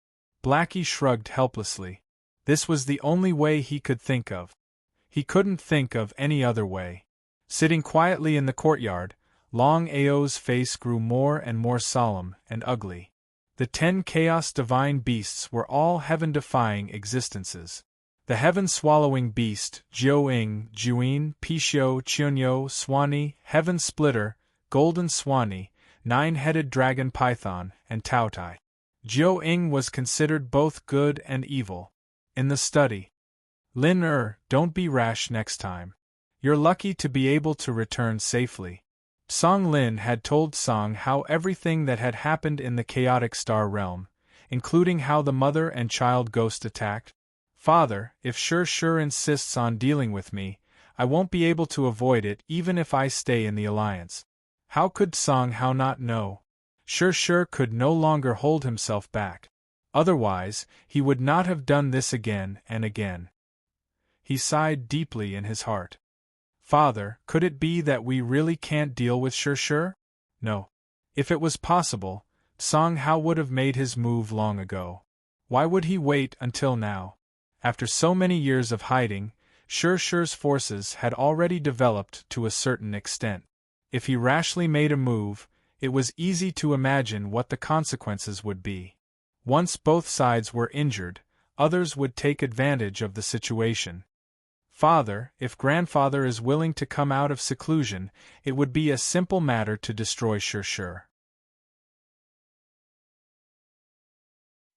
Blackie shrugged helplessly. This was the only way he could think of. He couldn't think of any other way. Sitting quietly in the courtyard, Longao's face grew more and more solemn and ugly. The 10 chaos divine beasts were all heaven-defying existences. The heaven-swallowing beast, Jiu-ing, Juin, Pishio, Chunyo, Swanee, Heaven Splitter, Golden Swanee, 9-headed dragon python, and Taotai. Jiu-ing was considered both good and evil. In the study. Lin don't be rash next time. You're lucky to be able to return safely. Song Lin had told Song how everything that had happened in the chaotic star realm, including how the mother and child ghost attacked. Father, if Sure insists on dealing with me, I won't be able to avoid it even if I stay in the alliance. How could Song Hao not know? Sure could no longer hold himself back. Otherwise, he would not have done this again and again. He sighed deeply in his heart. Father, could it be that we really can't deal with Sure? No. If it was possible, Song Hao would have made his move long ago. Why would he wait until now? After so many years of hiding, Sure's forces had already developed to a certain extent. If he rashly made a move, it was easy to imagine what the consequences would be. Once both sides were injured, others would take advantage of the situation. Father, if grandfather is willing to come out of seclusion, it would be a simple matter to destroy Sure.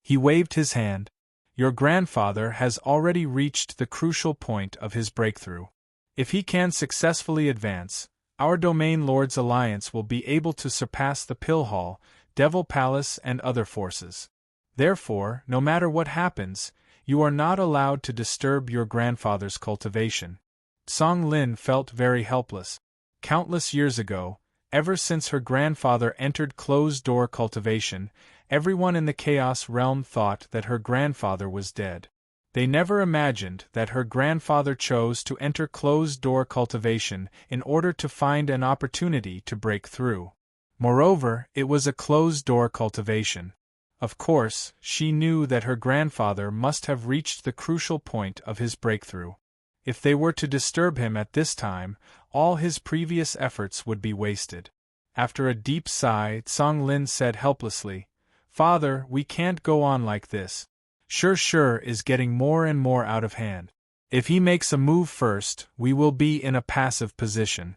He waved his hand. Your grandfather has already reached the crucial point of his breakthrough. If he can successfully advance, our Domain Lord's alliance will be able to surpass the Pill Hall, Devil Palace and other forces. Therefore, no matter what happens, you are not allowed to disturb your grandfather's cultivation. Song Lin felt very helpless. Countless years ago, ever since her grandfather entered closed-door cultivation, everyone in the Chaos Realm thought that her grandfather was dead. They never imagined that her grandfather chose to enter closed-door cultivation in order to find an opportunity to break through. Moreover, it was a closed-door cultivation. Of course, she knew that her grandfather must have reached the crucial point of his breakthrough. If they were to disturb him at this time, all his previous efforts would be wasted. After a deep sigh, Song Lin said helplessly, Father, we can't go on like this. Sure is getting more and more out of hand. If he makes a move first, we will be in a passive position.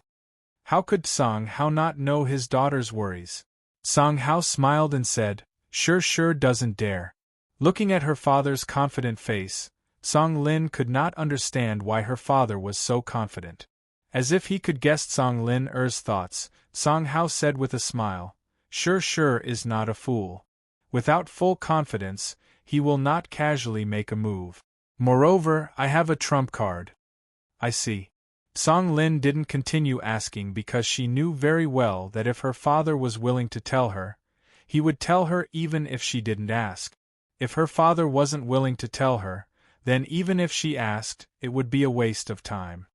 How could Song Hao not know his daughter's worries? Song Hao smiled and said, Sure doesn't dare. Looking at her father's confident face, Song Lin could not understand why her father was so confident. As if he could guess Song Lin's thoughts, Song Hao said with a smile, Sure is not a fool. Without full confidence, he will not casually make a move. Moreover, I have a trump card. I see. Song Lin didn't continue asking because she knew very well that if her father was willing to tell her, he would tell her even if she didn't ask. If her father wasn't willing to tell her, then even if she asked, it would be a waste of time.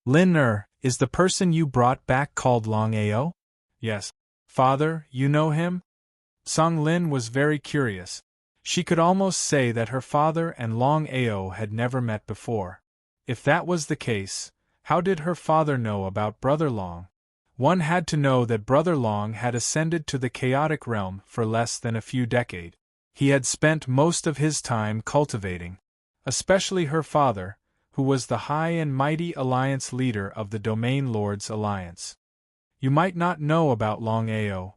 Lin is the person you brought back called Longao? Yes. Father, you know him? Song Lin was very curious. She could almost say that her father and Longao had never met before. If that was the case, how did her father know about Brother Long? One had to know that Brother Long had ascended to the chaotic realm for less than a few decades. He had spent most of his time cultivating. Especially her father, who was the high and mighty alliance leader of the Domain Lord's alliance. You might not know about Longao.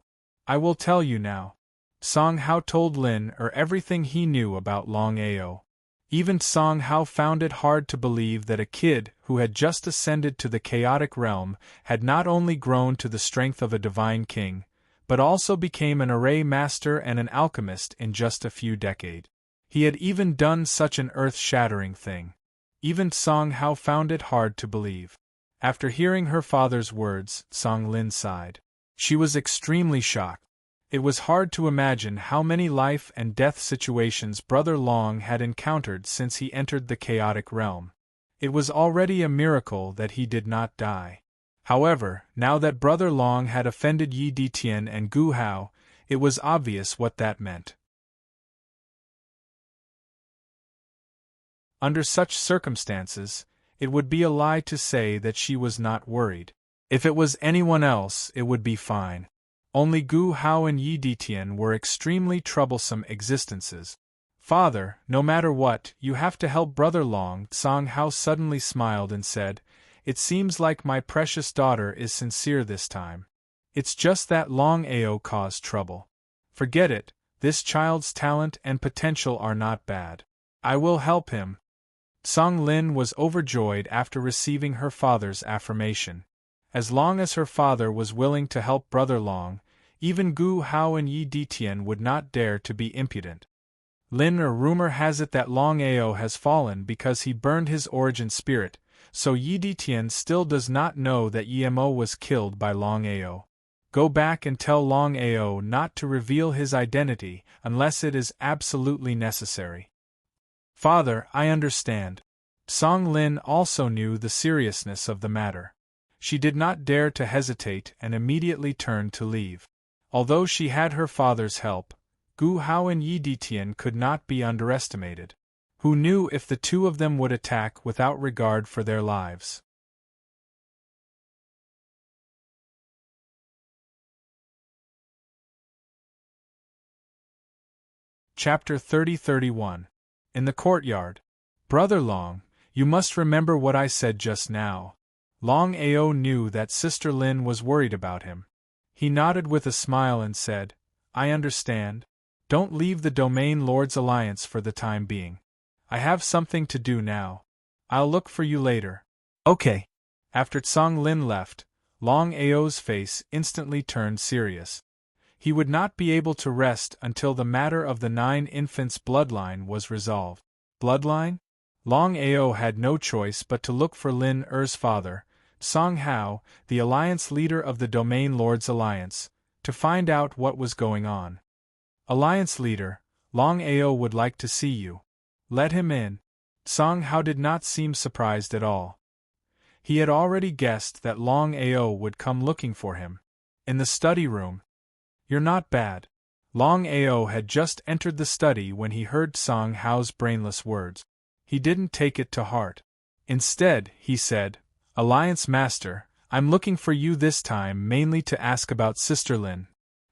I will tell you now. Song Hao told Lin everything he knew about Longao. Even Song Hao found it hard to believe that a kid who had just ascended to the chaotic realm had not only grown to the strength of a divine king, but also became an array master and an alchemist in just a few decades. He had even done such an earth-shattering thing. Even Song Hao found it hard to believe. After hearing her father's words, Song Lin sighed. She was extremely shocked. It was hard to imagine how many life and death situations Brother Long had encountered since he entered the chaotic realm. It was already a miracle that he did not die. However, now that Brother Long had offended Yi Ditian and Gu Hao, it was obvious what that meant. Under such circumstances, it would be a lie to say that she was not worried. If it was anyone else, it would be fine. Only Gu Hao and Yi Ditian were extremely troublesome existences. Father, no matter what, you have to help Brother Long. Song Hao suddenly smiled and said, "It seems like my precious daughter is sincere this time. It's just that Longao caused trouble. Forget it, this child's talent and potential are not bad. I will help him." Song Lin was overjoyed after receiving her father's affirmation. As long as her father was willing to help Brother Long, even Gu Hao and Yi Ditian would not dare to be impudent. Rumor has it that Longao has fallen because he burned his origin spirit, so Yi Ditian still does not know that Yimo was killed by Longao. Go back and tell Longao not to reveal his identity unless it is absolutely necessary. Father, I understand. Song Lin also knew the seriousness of the matter. She did not dare to hesitate and immediately turned to leave. Although she had her father's help, Gu Hao and Yi Ditian could not be underestimated. Who knew if the two of them would attack without regard for their lives? Chapter 30-31. In the courtyard. Brother Long, you must remember what I said just now. Longao knew that Sister Lin was worried about him. He nodded with a smile and said, I understand. Don't leave the Domain Lord's Alliance for the time being. I have something to do now. I'll look for you later. Okay. After Song Lin left, Longao's face instantly turned serious. He would not be able to rest until the matter of the 9 infants' bloodline was resolved. Bloodline? Longao had no choice but to look for Lin Er's father, Song Hao, the alliance leader of the Domain Lord's Alliance, to find out what was going on. Alliance leader, Longao would like to see you. Let him in. Song Hao did not seem surprised at all. He had already guessed that Longao would come looking for him. In the study room. You're not bad. Longao had just entered the study when he heard Song Hao's brainless words. He didn't take it to heart. Instead, he said, Alliance Master, I'm looking for you this time mainly to ask about Sister Lin.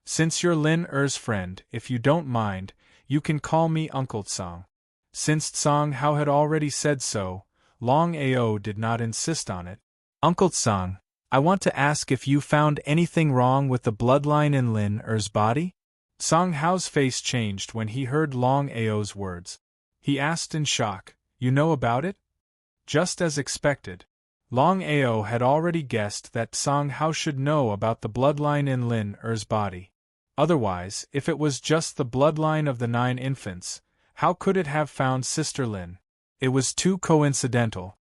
Since you're Lin Er's friend, if you don't mind, you can call me Uncle Tsang. Since Song Hao had already said so, Longao did not insist on it. Uncle Tsang, I want to ask if you found anything wrong with the bloodline in Lin Er's body? Song Hao's face changed when he heard Longao's words. He asked in shock, You know about it? Just as expected. Longao had already guessed that Song Hao should know about the bloodline in Lin Er's body. Otherwise, if it was just the bloodline of the 9 infants, how could it have found Sister Lin? It was too coincidental.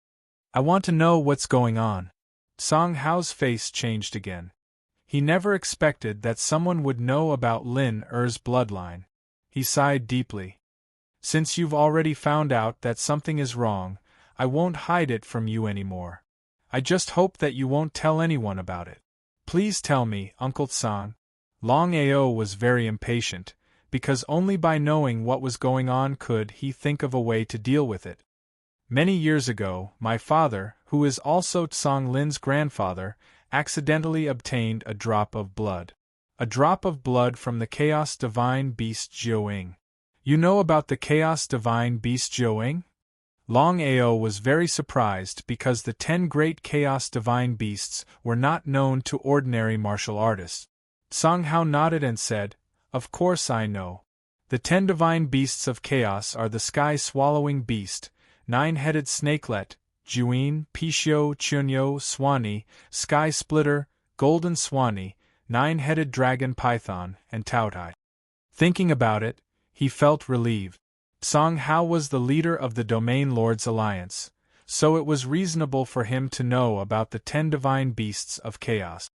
I want to know what's going on. Song Hao's face changed again. He never expected that someone would know about Lin Er's bloodline. He sighed deeply. Since you've already found out that something is wrong, I won't hide it from you anymore. I just hope that you won't tell anyone about it. Please tell me, Uncle Tsang. Longao was very impatient, because only by knowing what was going on could he think of a way to deal with it. Many years ago, my father, who is also Tsang Lin's grandfather, accidentally obtained a drop of blood. A drop of blood from the Chaos Divine Beast Jiuing. You know about the Chaos Divine Beast Jiuing? Longao was very surprised because the 10 great Chaos Divine Beasts were not known to ordinary martial artists. Song Hao nodded and said, Of course I know. The 10 Divine Beasts of Chaos are the Sky-Swallowing Beast, 9-Headed Snakelet, Juin, Pishio, Chunyo, Swanee, Sky Splitter, Golden Swanee, 9-Headed Dragon Python, and Taotai. Thinking about it, he felt relieved. Song Hao was the leader of the Domain Lord's Alliance, so it was reasonable for him to know about the 10 divine beasts of chaos.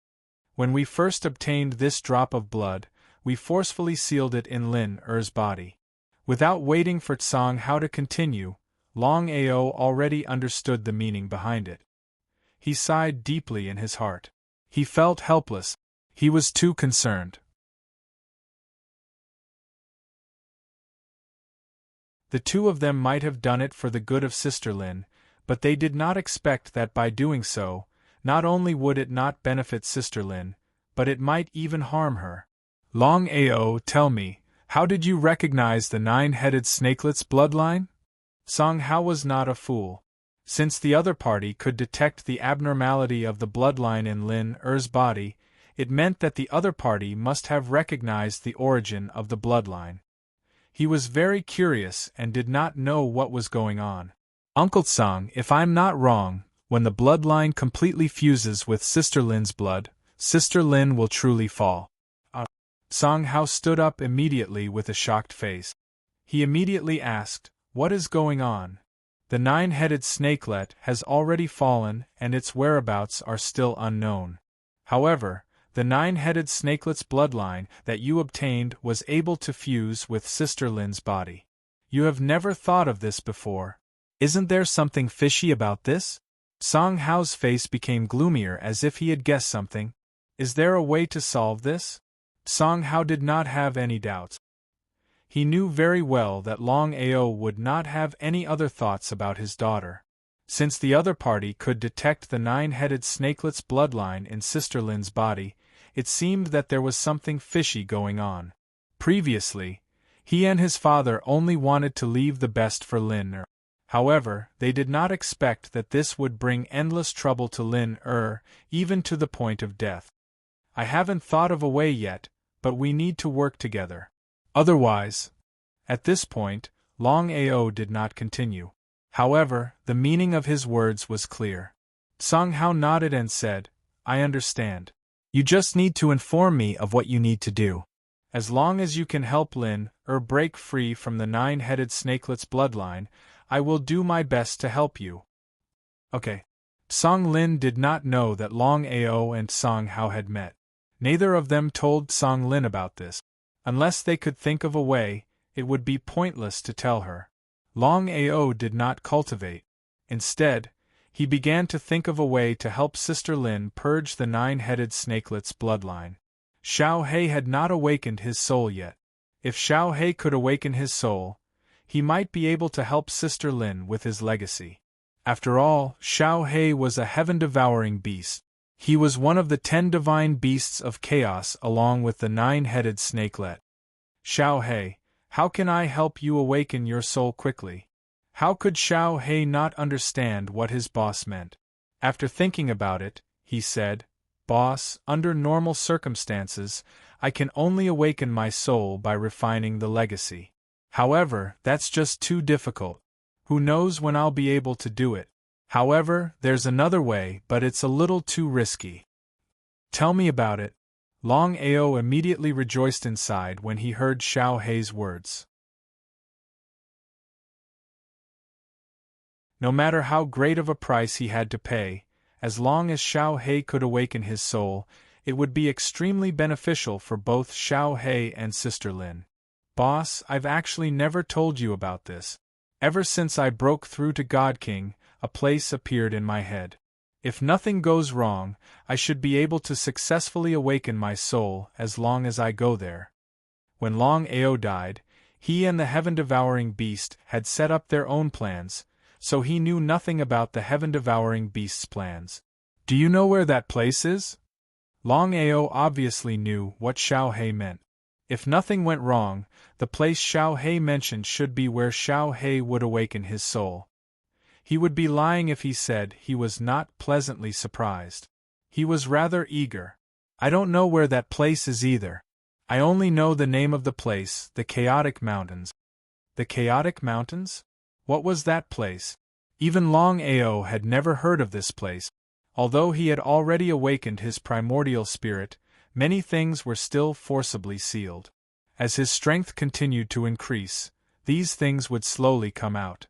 When we first obtained this drop of blood, we forcefully sealed it in Lin Er's body. Without waiting for Tsang Hao to continue, Longao already understood the meaning behind it. He sighed deeply in his heart. He felt helpless. He was too concerned. The two of them might have done it for the good of Sister Lin, but they did not expect that by doing so, not only would it not benefit Sister Lin, but it might even harm her. Longao, tell me, how did you recognize the 9-headed snakelet's bloodline? Tsang Hao was not a fool. Since the other party could detect the abnormality of the bloodline in Lin Er's body, it meant that the other party must have recognized the origin of the bloodline. He was very curious and did not know what was going on. Uncle Tsang, if I'm not wrong, when the bloodline completely fuses with Sister Lin's blood, Sister Lin will truly fall. Tsang Hao stood up immediately with a shocked face. He immediately asked, "What is going on?" The 9-headed snakelet has already fallen and its whereabouts are still unknown. However, the 9-headed snakelet's bloodline that you obtained was able to fuse with Sister Lin's body. You have never thought of this before. Isn't there something fishy about this? Tsang Hao's face became gloomier as if he had guessed something. Is there a way to solve this? Tsang Hao did not have any doubts. He knew very well that Longao would not have any other thoughts about his daughter. Since the other party could detect the 9-headed snakelet's bloodline in Sister Lin's body, it seemed that there was something fishy going on. Previously, he and his father only wanted to leave the best for Lin Er. However, they did not expect that this would bring endless trouble to Lin Er, even to the point of death. I haven't thought of a way yet, but we need to work together. Otherwise, at this point, Longao did not continue. However, the meaning of his words was clear. Tsang Hao nodded and said, "I understand. You just need to inform me of what you need to do. As long as you can help Lin Er break free from the 9-headed snakelet's bloodline, I will do my best to help you." Okay. Tsang Lin did not know that Longao and Tsang Hao had met. Neither of them told Tsang Lin about this. Unless they could think of a way, it would be pointless to tell her. Longao did not cultivate. Instead, he began to think of a way to help Sister Lin purge the 9-headed snakelet's bloodline. Xiao He had not awakened his soul yet. If Xiao He could awaken his soul, he might be able to help Sister Lin with his legacy. After all, Xiao He was a heaven-devouring beast. He was one of the 10 divine beasts of chaos along with the 9-headed snakelet. Xiao He, how can I help you awaken your soul quickly? How could Xiao He not understand what his boss meant? After thinking about it, he said, "Boss, under normal circumstances, I can only awaken my soul by refining the legacy. However, that's just too difficult. Who knows when I'll be able to do it? However, there's another way, but it's a little too risky." "Tell me about it." Longao immediately rejoiced inside when he heard Xiao He's words. No matter how great of a price he had to pay, as long as Xiao He could awaken his soul, it would be extremely beneficial for both Xiao He and Sister Lin. "Boss, I've actually never told you about this. Ever since I broke through to God King, a place appeared in my head. If nothing goes wrong, I should be able to successfully awaken my soul as long as I go there." When Longao died, he and the heaven-devouring beast had set up their own plans, so he knew nothing about the heaven-devouring beast's plans. "Do you know where that place is?" Longao obviously knew what Xiao He meant. If nothing went wrong, the place Xiao He mentioned should be where Xiao He would awaken his soul. He would be lying if he said he was not pleasantly surprised. He was rather eager. "I don't know where that place is either. I only know the name of the place, the Chaotic Mountains." The Chaotic Mountains? What was that place? Even Longao had never heard of this place. Although he had already awakened his primordial spirit, many things were still forcibly sealed. As his strength continued to increase, these things would slowly come out.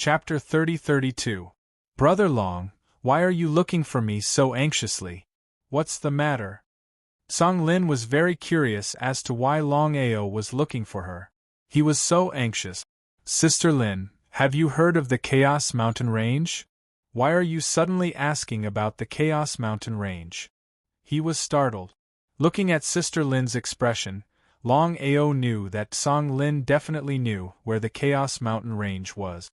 Chapter 30-32. Brother Long, why are you looking for me so anxiously? What's the matter? Song Lin was very curious as to why Longao was looking for her. He was so anxious. Sister Lin, have you heard of the Chaos Mountain Range? Why are you suddenly asking about the Chaos Mountain Range? He was startled. Looking at Sister Lin's expression, Longao knew that Song Lin definitely knew where the Chaos Mountain Range was.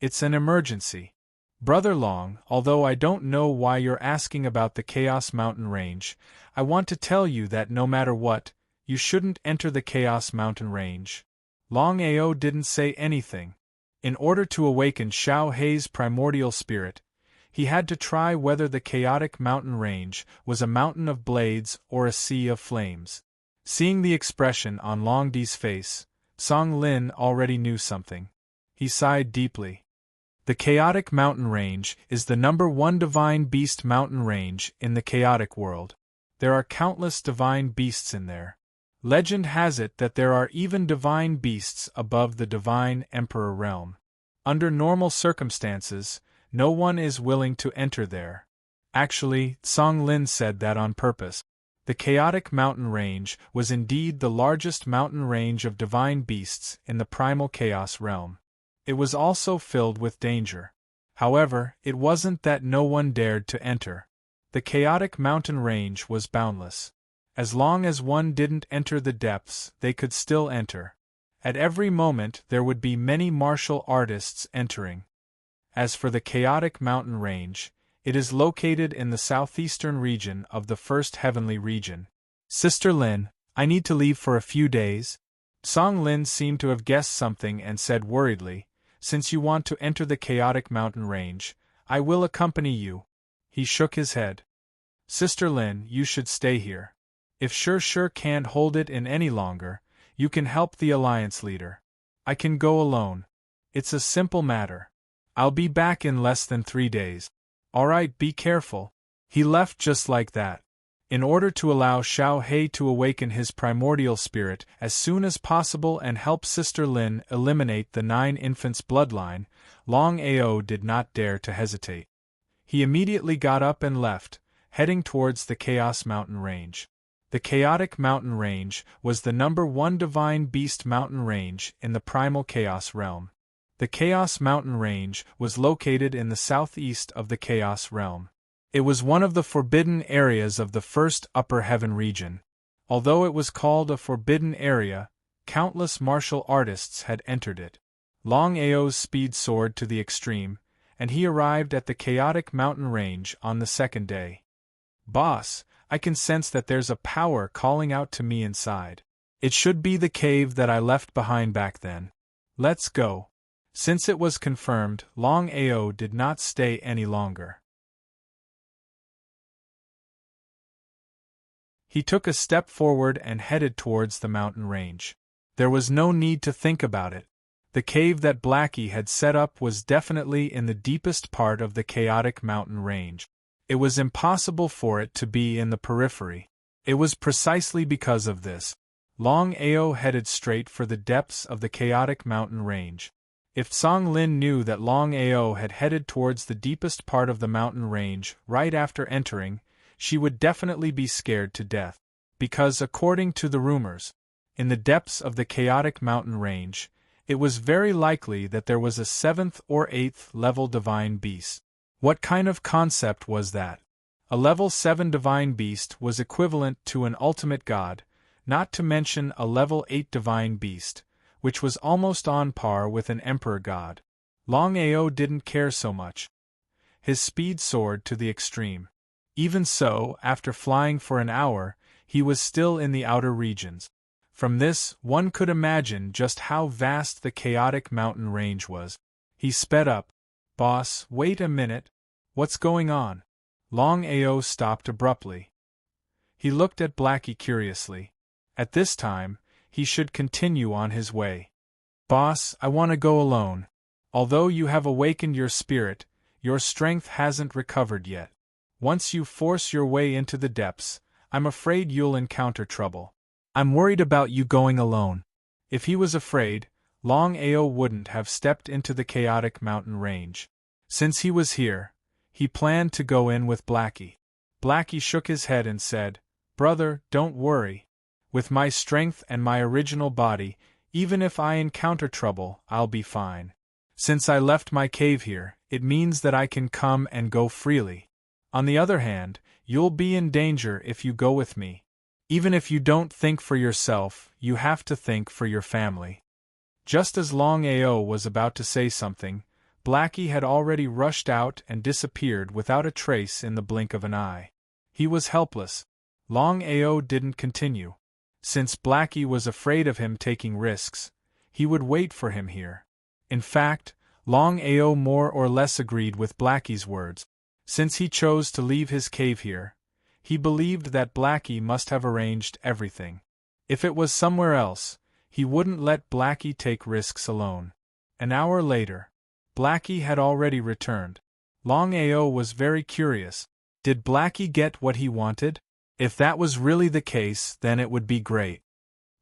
It's an emergency. Brother Long, although I don't know why you're asking about the Chaos Mountain Range, I want to tell you that no matter what, you shouldn't enter the Chaos Mountain Range. Longao didn't say anything. In order to awaken Xiao Hei's primordial spirit, he had to try whether the chaotic mountain range was a mountain of blades or a sea of flames. Seeing the expression on Long Di's face, Song Lin already knew something. He sighed deeply. The chaotic mountain range is the #1 divine beast mountain range in the chaotic world. There are countless divine beasts in there. Legend has it that there are even divine beasts above the divine emperor realm. Under normal circumstances, no one is willing to enter there. Actually, Song Lin said that on purpose. The chaotic mountain range was indeed the largest mountain range of divine beasts in the primal chaos realm. It was also filled with danger. However, it wasn't that no one dared to enter. The chaotic mountain range was boundless. As long as one didn't enter the depths, they could still enter. At every moment there would be many martial artists entering. As for the chaotic mountain range, it is located in the southeastern region of the First Heavenly Region. Sister Lin, I need to leave for a few days. Song Lin seemed to have guessed something and said worriedly, since you want to enter the chaotic mountain range, I will accompany you. He shook his head. Sister Lin, you should stay here. If Sure can't hold it in any longer, you can help the Alliance leader. I can go alone. It's a simple matter. I'll be back in less than 3 days. Alright, be careful. He left just like that. In order to allow Xiao Hei to awaken his primordial spirit as soon as possible and help Sister Lin eliminate the 9 infants' bloodline, Longao did not dare to hesitate. He immediately got up and left, heading towards the Chaos Mountain Range. The Chaotic Mountain Range was the #1 divine beast mountain range in the primal chaos realm. The Chaos Mountain Range was located in the southeast of the Chaos Realm. It was one of the forbidden areas of the First Upper Heaven region. Although it was called a forbidden area, countless martial artists had entered it. Longao's speed soared to the extreme, and he arrived at the Chaotic Mountain Range on the 2nd day. Boss, I can sense that there's a power calling out to me inside. It should be the cave that I left behind back then. Let's go. Since it was confirmed, Longao did not stay any longer. He took a step forward and headed towards the mountain range. There was no need to think about it. The cave that Blackie had set up was definitely in the deepest part of the chaotic mountain range. It was impossible for it to be in the periphery. It was precisely because of this. Longao headed straight for the depths of the chaotic mountain range. If Song Lin knew that Longao had headed towards the deepest part of the mountain range right after entering, she would definitely be scared to death. Because according to the rumors, in the depths of the chaotic mountain range, it was very likely that there was a 7th or 8th level divine beast. What kind of concept was that? A level 7 divine beast was equivalent to an ultimate god, not to mention a level 8 divine beast, which was almost on par with an emperor god. Longao didn't care so much. His speed soared to the extreme. Even so, after flying for an hour, he was still in the outer regions. From this, one could imagine just how vast the chaotic mountain range was. He sped up. Boss, wait a minute. What's going on? Longao stopped abruptly. He looked at Blackie curiously. At this time, he should continue on his way. Boss, I want to go alone. Although you have awakened your spirit, your strength hasn't recovered yet. Once you force your way into the depths, I'm afraid you'll encounter trouble. I'm worried about you going alone. If he was afraid, Longao wouldn't have stepped into the chaotic mountain range. Since he was here, he planned to go in with Blackie. Blackie shook his head and said, "Brother, don't worry. With my strength and my original body, even if I encounter trouble, I'll be fine. Since I left my cave here, it means that I can come and go freely. On the other hand, you'll be in danger if you go with me. Even if you don't think for yourself, you have to think for your family." Just as Longao was about to say something, Blackie had already rushed out and disappeared without a trace in the blink of an eye. He was helpless. Longao didn't continue. Since Blackie was afraid of him taking risks, he would wait for him here. In fact, Longao more or less agreed with Blackie's words. Since he chose to leave his cave here, he believed that Blackie must have arranged everything. If it was somewhere else, he wouldn't let Blackie take risks alone. An hour later, Blackie had already returned. Longao was very curious. Did Blackie get what he wanted? If that was really the case, then it would be great.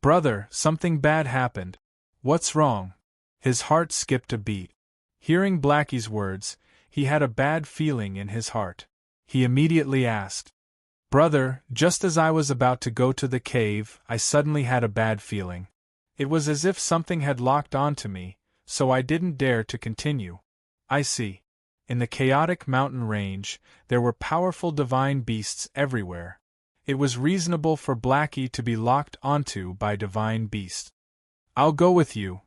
"Brother, something bad happened." "What's wrong?" His heart skipped a beat. Hearing Blackie's words, he had a bad feeling in his heart. He immediately asked, "Brother, just as I was about to go to the cave, I suddenly had a bad feeling. It was as if something had locked onto me, so I didn't dare to continue." "I see." In the chaotic mountain range, there were powerful divine beasts everywhere. It was reasonable for Blackie to be locked onto by divine beasts. "I'll go with you."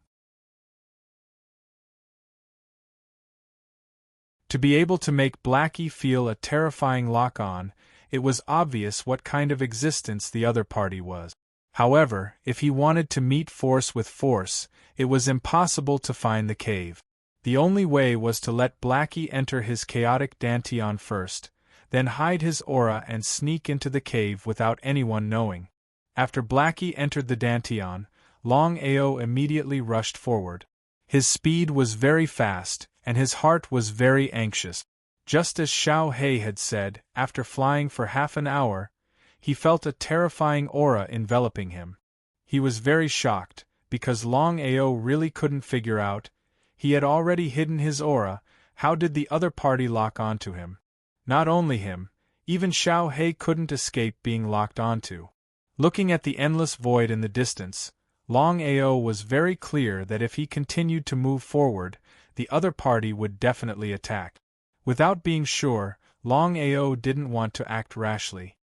To be able to make Blackie feel a terrifying lock-on, it was obvious what kind of existence the other party was. However, if he wanted to meet force with force, it was impossible to find the cave. The only way was to let Blackie enter his chaotic dantian first, then hide his aura and sneak into the cave without anyone knowing. After Blackie entered the dantian, Longao immediately rushed forward. His speed was very fast, and his heart was very anxious. Just as Xiao He had said, after flying for half an hour, he felt a terrifying aura enveloping him. He was very shocked, because Longao really couldn't figure out. He had already hidden his aura. How did the other party lock onto him? Not only him, even Xiao He couldn't escape being locked onto. Looking at the endless void in the distance, Longao was very clear that if he continued to move forward, the other party would definitely attack. Without being sure, Longao didn't want to act rashly.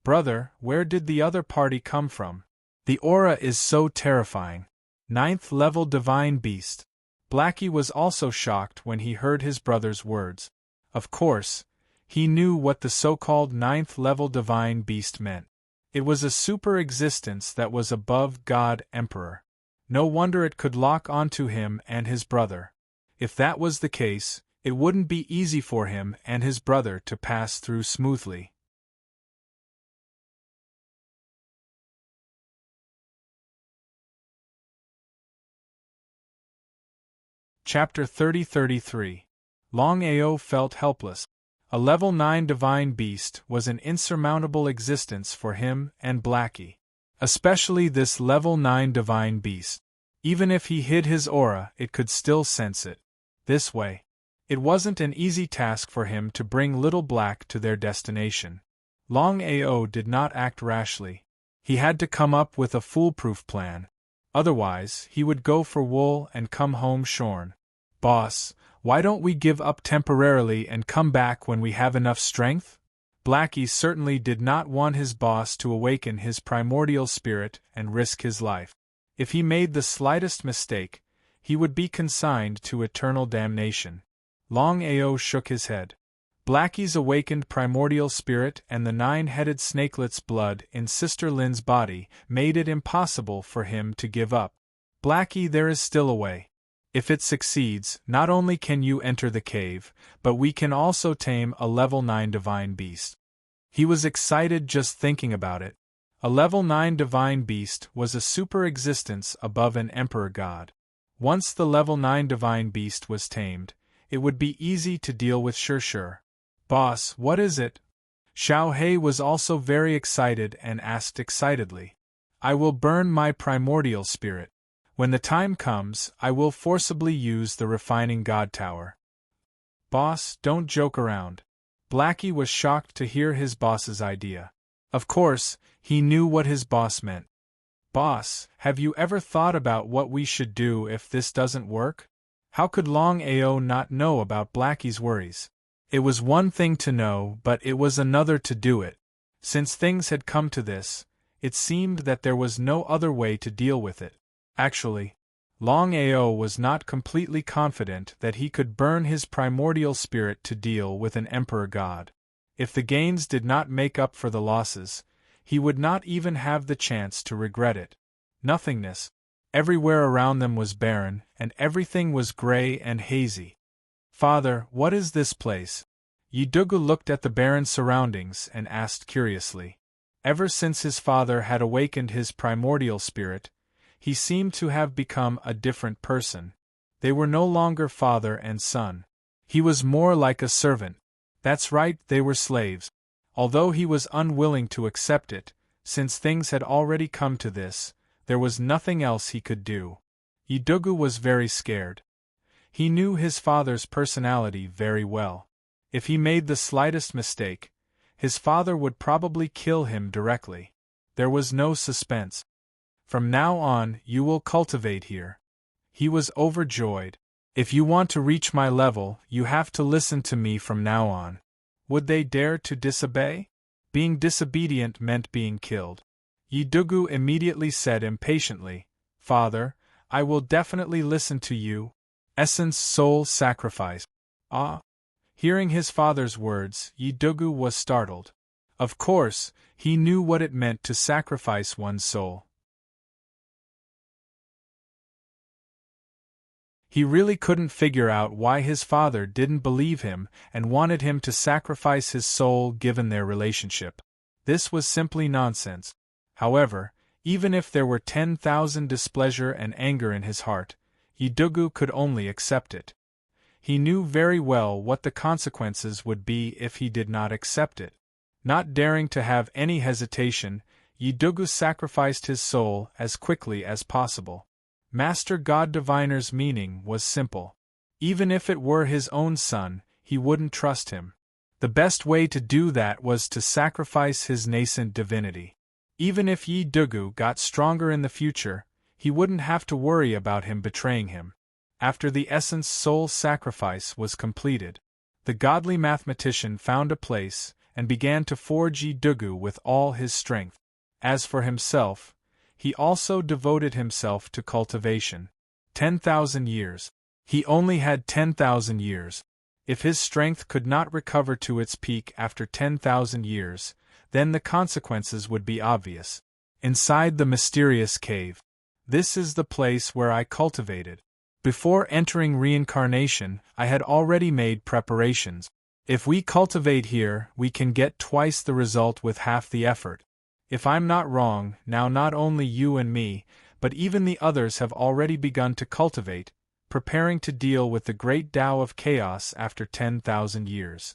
"Brother, where did the other party come from? The aura is so terrifying." 9th level divine beast. Blackie was also shocked when he heard his brother's words. Of course, he knew what the so-called 9th level divine beast meant. It was a super existence that was above God Emperor. No wonder it could lock onto him and his brother. If that was the case, it wouldn't be easy for him and his brother to pass through smoothly. Chapter 30-33. Longao felt helpless. A level 9 divine beast was an insurmountable existence for him and Blackie. Especially this level 9 divine beast. Even if he hid his aura, it could still sense it. This way. It wasn't an easy task for him to bring Little Black to their destination. Longao did not act rashly. He had to come up with a foolproof plan. Otherwise, he would go for wool and come home shorn. "Boss, why don't we give up temporarily and come back when we have enough strength?" Blackie certainly did not want his boss to awaken his primordial spirit and risk his life. If he made the slightest mistake, he would be consigned to eternal damnation. Longao shook his head. Blackie's awakened primordial spirit and the 9-headed snakelet's blood in Sister Lin's body made it impossible for him to give up. "Blackie, there is still a way. If it succeeds, not only can you enter the cave, but we can also tame a level 9 divine beast." He was excited just thinking about it. A level 9 divine beast was a super existence above an emperor god. Once the level 9 divine beast was tamed, it would be easy to deal with. Sure. "Boss, what is it?" Xiao He was also very excited and asked excitedly. "I will burn my primordial spirit. When the time comes, I will forcibly use the refining God Tower. Boss, don't joke around. Blackie was shocked to hear his boss's idea. Of course, he knew what his boss meant. Boss, have you ever thought about what we should do if this doesn't work? How could Longao not know about Blackie's worries? It was one thing to know, but it was another to do it. Since things had come to this, it seemed that there was no other way to deal with it. Actually, Longao was not completely confident that he could burn his primordial spirit to deal with an emperor god. If the gains did not make up for the losses, he would not even have the chance to regret it. Nothingness. Everywhere around them was barren, and everything was gray and hazy. Father, what is this place? Yidugu looked at the barren surroundings and asked curiously. Ever since his father had awakened his primordial spirit, he seemed to have become a different person. They were no longer father and son. He was more like a servant. That's right, they were slaves. Although he was unwilling to accept it, since things had already come to this, there was nothing else he could do. Yidugu was very scared. He knew his father's personality very well. If he made the slightest mistake, his father would probably kill him directly. There was no suspense. From now on, you will cultivate here. He was overjoyed. If you want to reach my level, you have to listen to me from now on. Would they dare to disobey? Being disobedient meant being killed. Yidugu immediately said impatiently, Father, I will definitely listen to you. Essence soul sacrifice. Ah! Hearing his father's words, Yidugu was startled. Of course, he knew what it meant to sacrifice one's soul. He really couldn't figure out why his father didn't believe him and wanted him to sacrifice his soul given their relationship. This was simply nonsense. However, even if there were 10,000 displeasure and anger in his heart, Yidugu could only accept it. He knew very well what the consequences would be if he did not accept it. Not daring to have any hesitation, Yidugu sacrificed his soul as quickly as possible. Master God Diviner's meaning was simple. Even if it were his own son, he wouldn't trust him. The best way to do that was to sacrifice his nascent divinity. Even if Yidugu got stronger in the future, he wouldn't have to worry about him betraying him. After the essence soul sacrifice was completed, the godly mathematician found a place and began to forge Yidugu with all his strength. As for himself, he also devoted himself to cultivation. 10,000 years. He only had 10,000 years. If his strength could not recover to its peak after 10,000 years, then the consequences would be obvious. Inside the mysterious cave. This is the place where I cultivated. Before entering reincarnation, I had already made preparations. If we cultivate here, we can get twice the result with half the effort. If I'm not wrong, now not only you and me, but even the others have already begun to cultivate, preparing to deal with the great Tao of chaos after 10,000 years.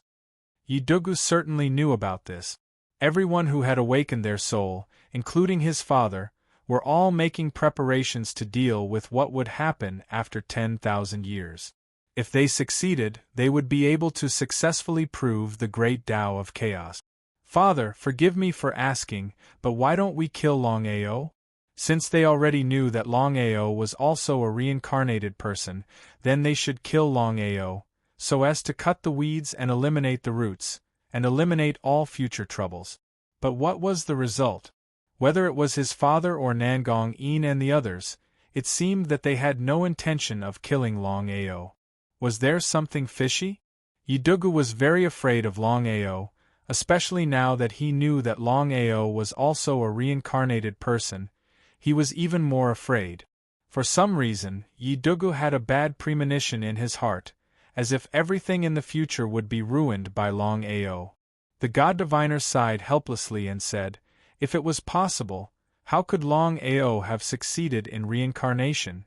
Yidugu certainly knew about this. Everyone who had awakened their soul, including his father, were all making preparations to deal with what would happen after 10,000 years. If they succeeded, they would be able to successfully prove the great Tao of chaos. Father, forgive me for asking, but why don't we kill Longao? Since they already knew that Longao was also a reincarnated person, then they should kill Longao, so as to cut the weeds and eliminate the roots, and eliminate all future troubles. But what was the result? Whether it was his father or Nangong-in and the others, it seemed that they had no intention of killing Longao. Was there something fishy? Yidugu was very afraid of Longao, especially now that he knew that Longao was also a reincarnated person. He was even more afraid. For some reason, Yidugu had a bad premonition in his heart, as if everything in the future would be ruined by Longao. The God Diviner sighed helplessly and said, if it was possible, how could Longao have succeeded in reincarnation?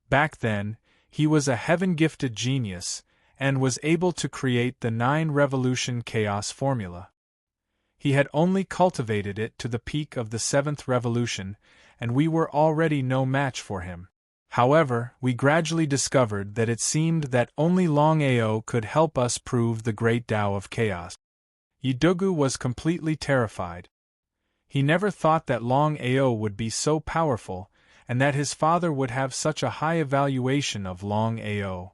Back then, he was a heaven-gifted genius, and was able to create the 9-revolution chaos formula. He had only cultivated it to the peak of the 7th revolution, and we were already no match for him. However, we gradually discovered that it seemed that only Longao could help us prove the great Tao of chaos. Yidugu was completely terrified. He never thought that Longao would be so powerful, and that his father would have such a high evaluation of Longao.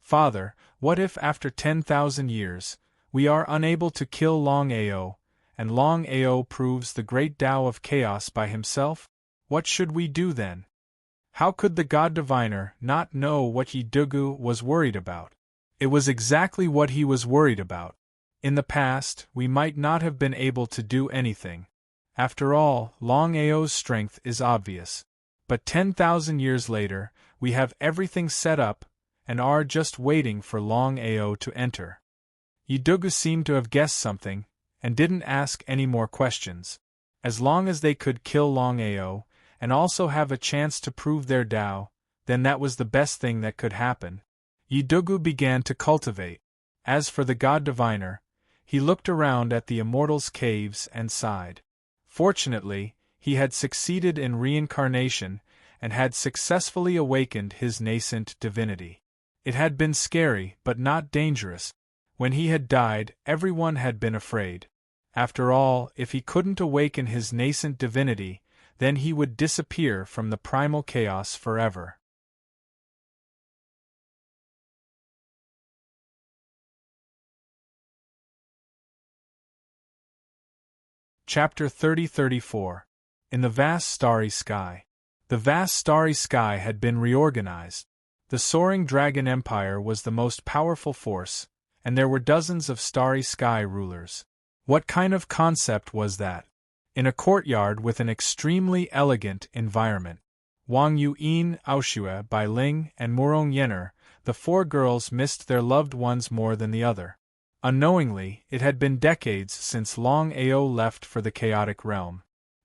Father, what if after 10,000 years, we are unable to kill Longao, and Longao proves the great Tao of chaos by himself? What should we do then? How could the God Diviner not know what Yidugu was worried about? It was exactly what he was worried about. In the past, we might not have been able to do anything. After all, Longao's strength is obvious. But 10,000 years later, we have everything set up, and are just waiting for Longao to enter. Yidugu seemed to have guessed something, and didn't ask any more questions. As long as they could kill Longao, and also have a chance to prove their Tao, then that was the best thing that could happen. Yidugu began to cultivate. As for the God Diviner, he looked around at the immortals' caves and sighed. Fortunately, he had succeeded in reincarnation, and had successfully awakened his nascent divinity. It had been scary but not dangerous. When he had died, everyone had been afraid. After all, if he couldn't awaken his nascent divinity, then he would disappear from the primal chaos forever. Chapter 30-34. In the vast starry sky. The vast starry sky had been reorganized. The soaring dragon empire was the most powerful force, and there were dozens of starry sky rulers. What kind of concept was that? In a courtyard with an extremely elegant environment. Wang Yuyin, Aoshue, Bai Ling, and Murong Yenner, the four girls missed their loved ones more than the other. Unknowingly, it had been decades since Longao left for the chaotic realm.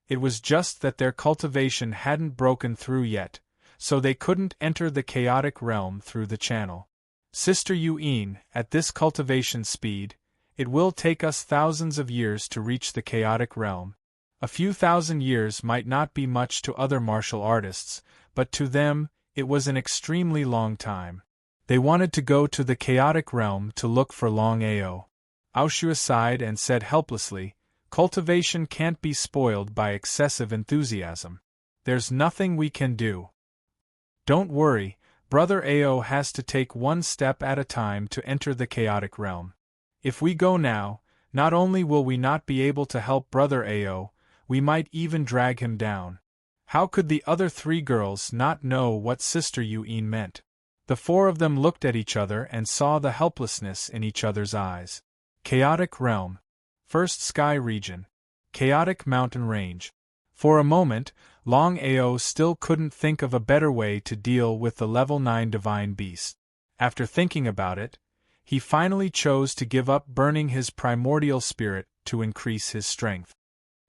It was just that their cultivation hadn't broken through yet, so they couldn't enter the chaotic realm through the channel. Sister Yuyin, at this cultivation speed, it will take us thousands of years to reach the chaotic realm. A few thousand years might not be much to other martial artists, but to them, it was an extremely long time. They wanted to go to the chaotic realm to look for Longao. Aoshue sighed and said helplessly, "Cultivation can't be spoiled by excessive enthusiasm. There's nothing we can do." "Don't worry, Brother Ao has to take one step at a time to enter the chaotic realm. If we go now, not only will we not be able to help Brother Ao, we might even drag him down." How could the other three girls not know what Sister Yuyin meant? The four of them looked at each other and saw the helplessness in each other's eyes. Chaotic realm. First sky region. Chaotic mountain range. For a moment, Longao still couldn't think of a better way to deal with the level 9 divine beast. After thinking about it, he finally chose to give up burning his primordial spirit to increase his strength.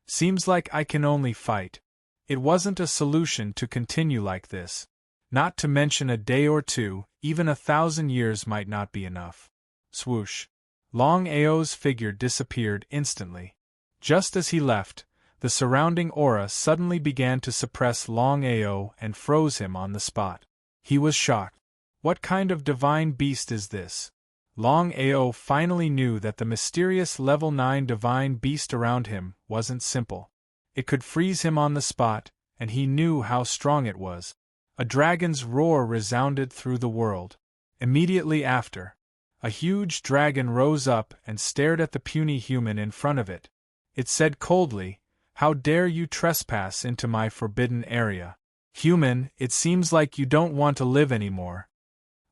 Seems like I can only fight. It wasn't a solution to continue like this. Not to mention a day or two, even 1,000 years might not be enough. Swoosh. Longao's figure disappeared instantly. Just as he left, the surrounding aura suddenly began to suppress Longao and froze him on the spot. He was shocked. What kind of divine beast is this? Longao finally knew that the mysterious level 9 divine beast around him wasn't simple. It could freeze him on the spot, and he knew how strong it was. A dragon's roar resounded through the world. Immediately after, a huge dragon rose up and stared at the puny human in front of it. It said coldly, "How dare you trespass into my forbidden area? Human, it seems like you don't want to live anymore."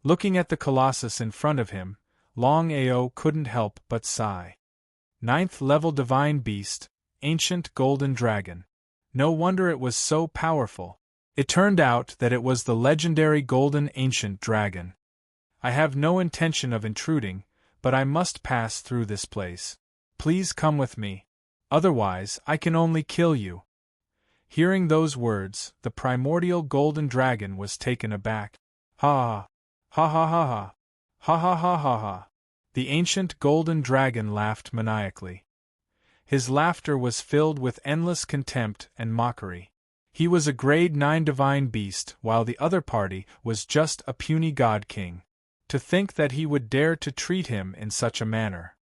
Looking at the colossus in front of him, Longao couldn't help but sigh. 9th level divine beast, ancient golden dragon. No wonder it was so powerful. It turned out that it was the legendary golden ancient dragon. "I have no intention of intruding, but I must pass through this place. Please come with me. Otherwise, I can only kill you." Hearing those words, the primordial golden dragon was taken aback. "Ha! Ha ha ha ha! Ha ha ha ha ha!" The ancient golden dragon laughed maniacally. His laughter was filled with endless contempt and mockery. He was a grade 9 divine beast, while the other party was just a puny god king. To think that he would dare to treat him in such a manner.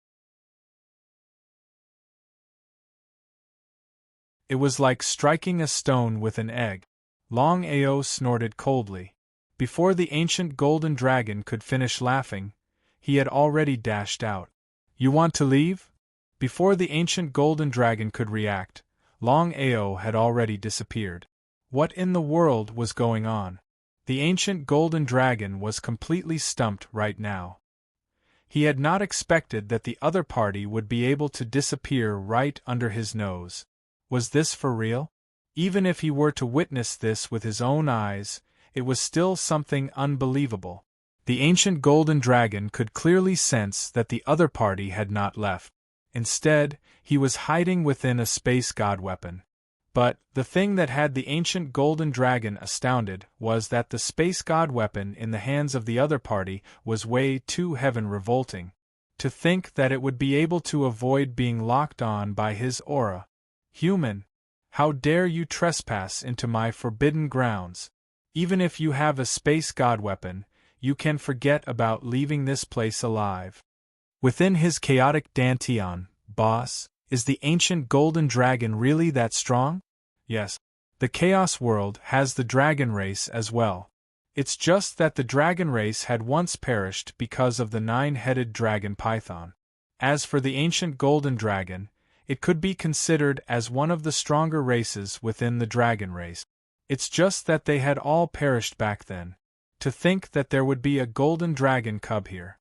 It was like striking a stone with an egg. Longao snorted coldly. Before the ancient golden dragon could finish laughing, he had already dashed out. You want to leave? Before the ancient golden dragon could react, Longao had already disappeared. What in the world was going on? The ancient golden dragon was completely stumped right now. He had not expected that the other party would be able to disappear right under his nose. Was this for real? Even if he were to witness this with his own eyes, it was still something unbelievable. The ancient golden dragon could clearly sense that the other party had not left. Instead, he was hiding within a space god weapon. But the thing that had the ancient golden dragon astounded was that the space god weapon in the hands of the other party was way too heaven-revolting. To think that it would be able to avoid being locked on by his aura. Human, how dare you trespass into my forbidden grounds? Even if you have a space god weapon, you can forget about leaving this place alive. Within his chaotic dantian, boss, is the ancient golden dragon really that strong? Yes. The Chaos world has the dragon race as well. It's just that the dragon race had once perished because of the 9-headed dragon python. As for the ancient golden dragon, it could be considered as one of the stronger races within the dragon race. It's just that they had all perished back then. To think that there would be a golden dragon cub here.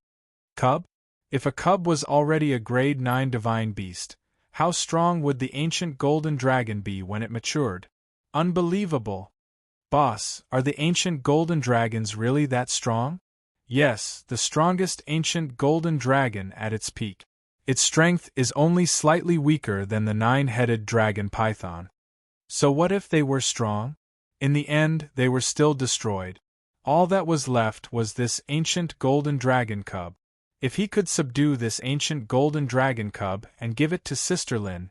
Cub? If a cub was already a grade 9 divine beast, how strong would the ancient golden dragon be when it matured? Unbelievable! Boss, are the ancient golden dragons really that strong? Yes, the strongest ancient golden dragon at its peak. Its strength is only slightly weaker than the 9-headed dragon python. So what if they were strong? In the end, they were still destroyed. All that was left was this ancient golden dragon cub. If he could subdue this ancient golden dragon cub and give it to Sister Lin,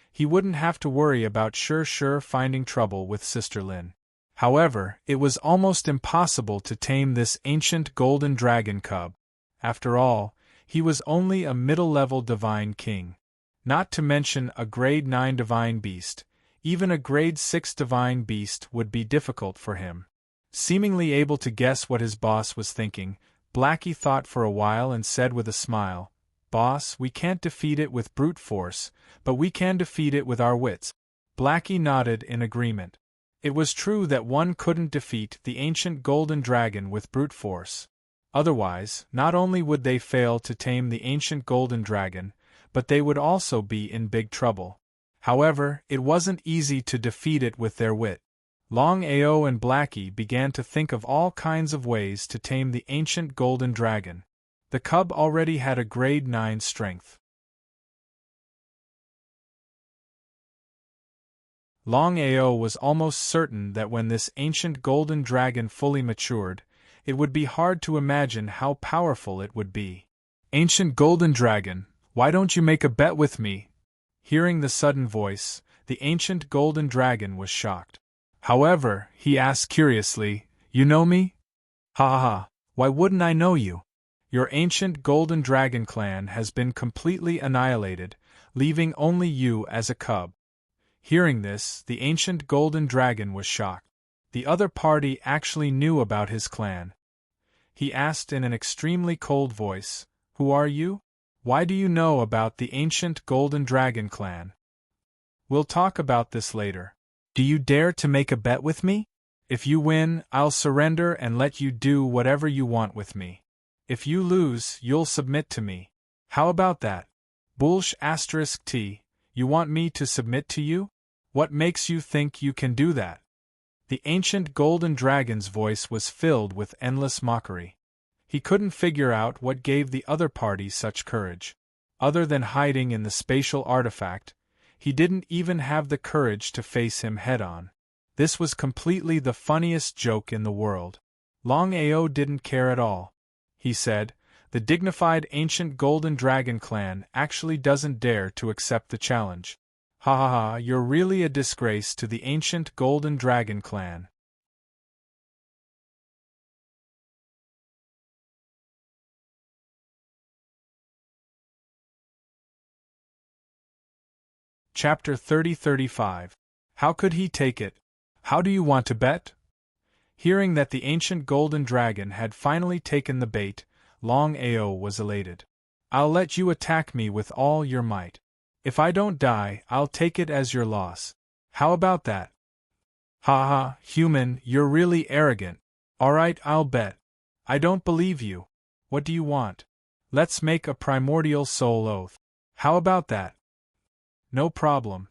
he wouldn't have to worry about sure finding trouble with Sister Lin. However, it was almost impossible to tame this ancient golden dragon cub. After all, he was only a middle-level divine king. Not to mention a grade 9 divine beast, even a grade 6 divine beast would be difficult for him. Seemingly able to guess what his boss was thinking, Blackie thought for a while and said with a smile, "Boss, we can't defeat it with brute force, but we can defeat it with our wits." Blackie nodded in agreement. It was true that one couldn't defeat the ancient golden dragon with brute force. Otherwise, not only would they fail to tame the ancient golden dragon, but they would also be in big trouble. However, it wasn't easy to defeat it with their wit. Longao and Blackie began to think of all kinds of ways to tame the ancient golden dragon. The cub already had a grade 9 strength. Longao was almost certain that when this ancient golden dragon fully matured, it would be hard to imagine how powerful it would be. "Ancient golden dragon, why don't you make a bet with me?" Hearing the sudden voice, the ancient golden dragon was shocked. However, he asked curiously, "You know me?" "Ha ha ha, why wouldn't I know you? Your ancient golden dragon clan has been completely annihilated, leaving only you as a cub." Hearing this, the ancient golden dragon was shocked. The other party actually knew about his clan. He asked in an extremely cold voice, "Who are you? Why do you know about the ancient golden dragon clan?" "We'll talk about this later. Do you dare to make a bet with me? If you win, I'll surrender and let you do whatever you want with me. If you lose, you'll submit to me. How about that?" *T. You want me to submit to you? What makes you think you can do that? The ancient golden dragon's voice was filled with endless mockery. He couldn't figure out what gave the other party such courage. Other than hiding in the spatial artifact, he didn't even have the courage to face him head-on. This was completely the funniest joke in the world. Longao didn't care at all. He said, the dignified ancient Golden Dragon clan actually doesn't dare to accept the challenge. Ha ha ha, you're really a disgrace to the ancient Golden Dragon clan. Chapter 30-35. How could he take it? How do you want to bet? Hearing that the ancient Golden Dragon had finally taken the bait, Longao was elated. I'll let you attack me with all your might. If I don't die, I'll take it as your loss. How about that? Ha ha, human, you're really arrogant. Alright, I'll bet. I don't believe you. What do you want? Let's make a primordial soul oath. How about that? No problem.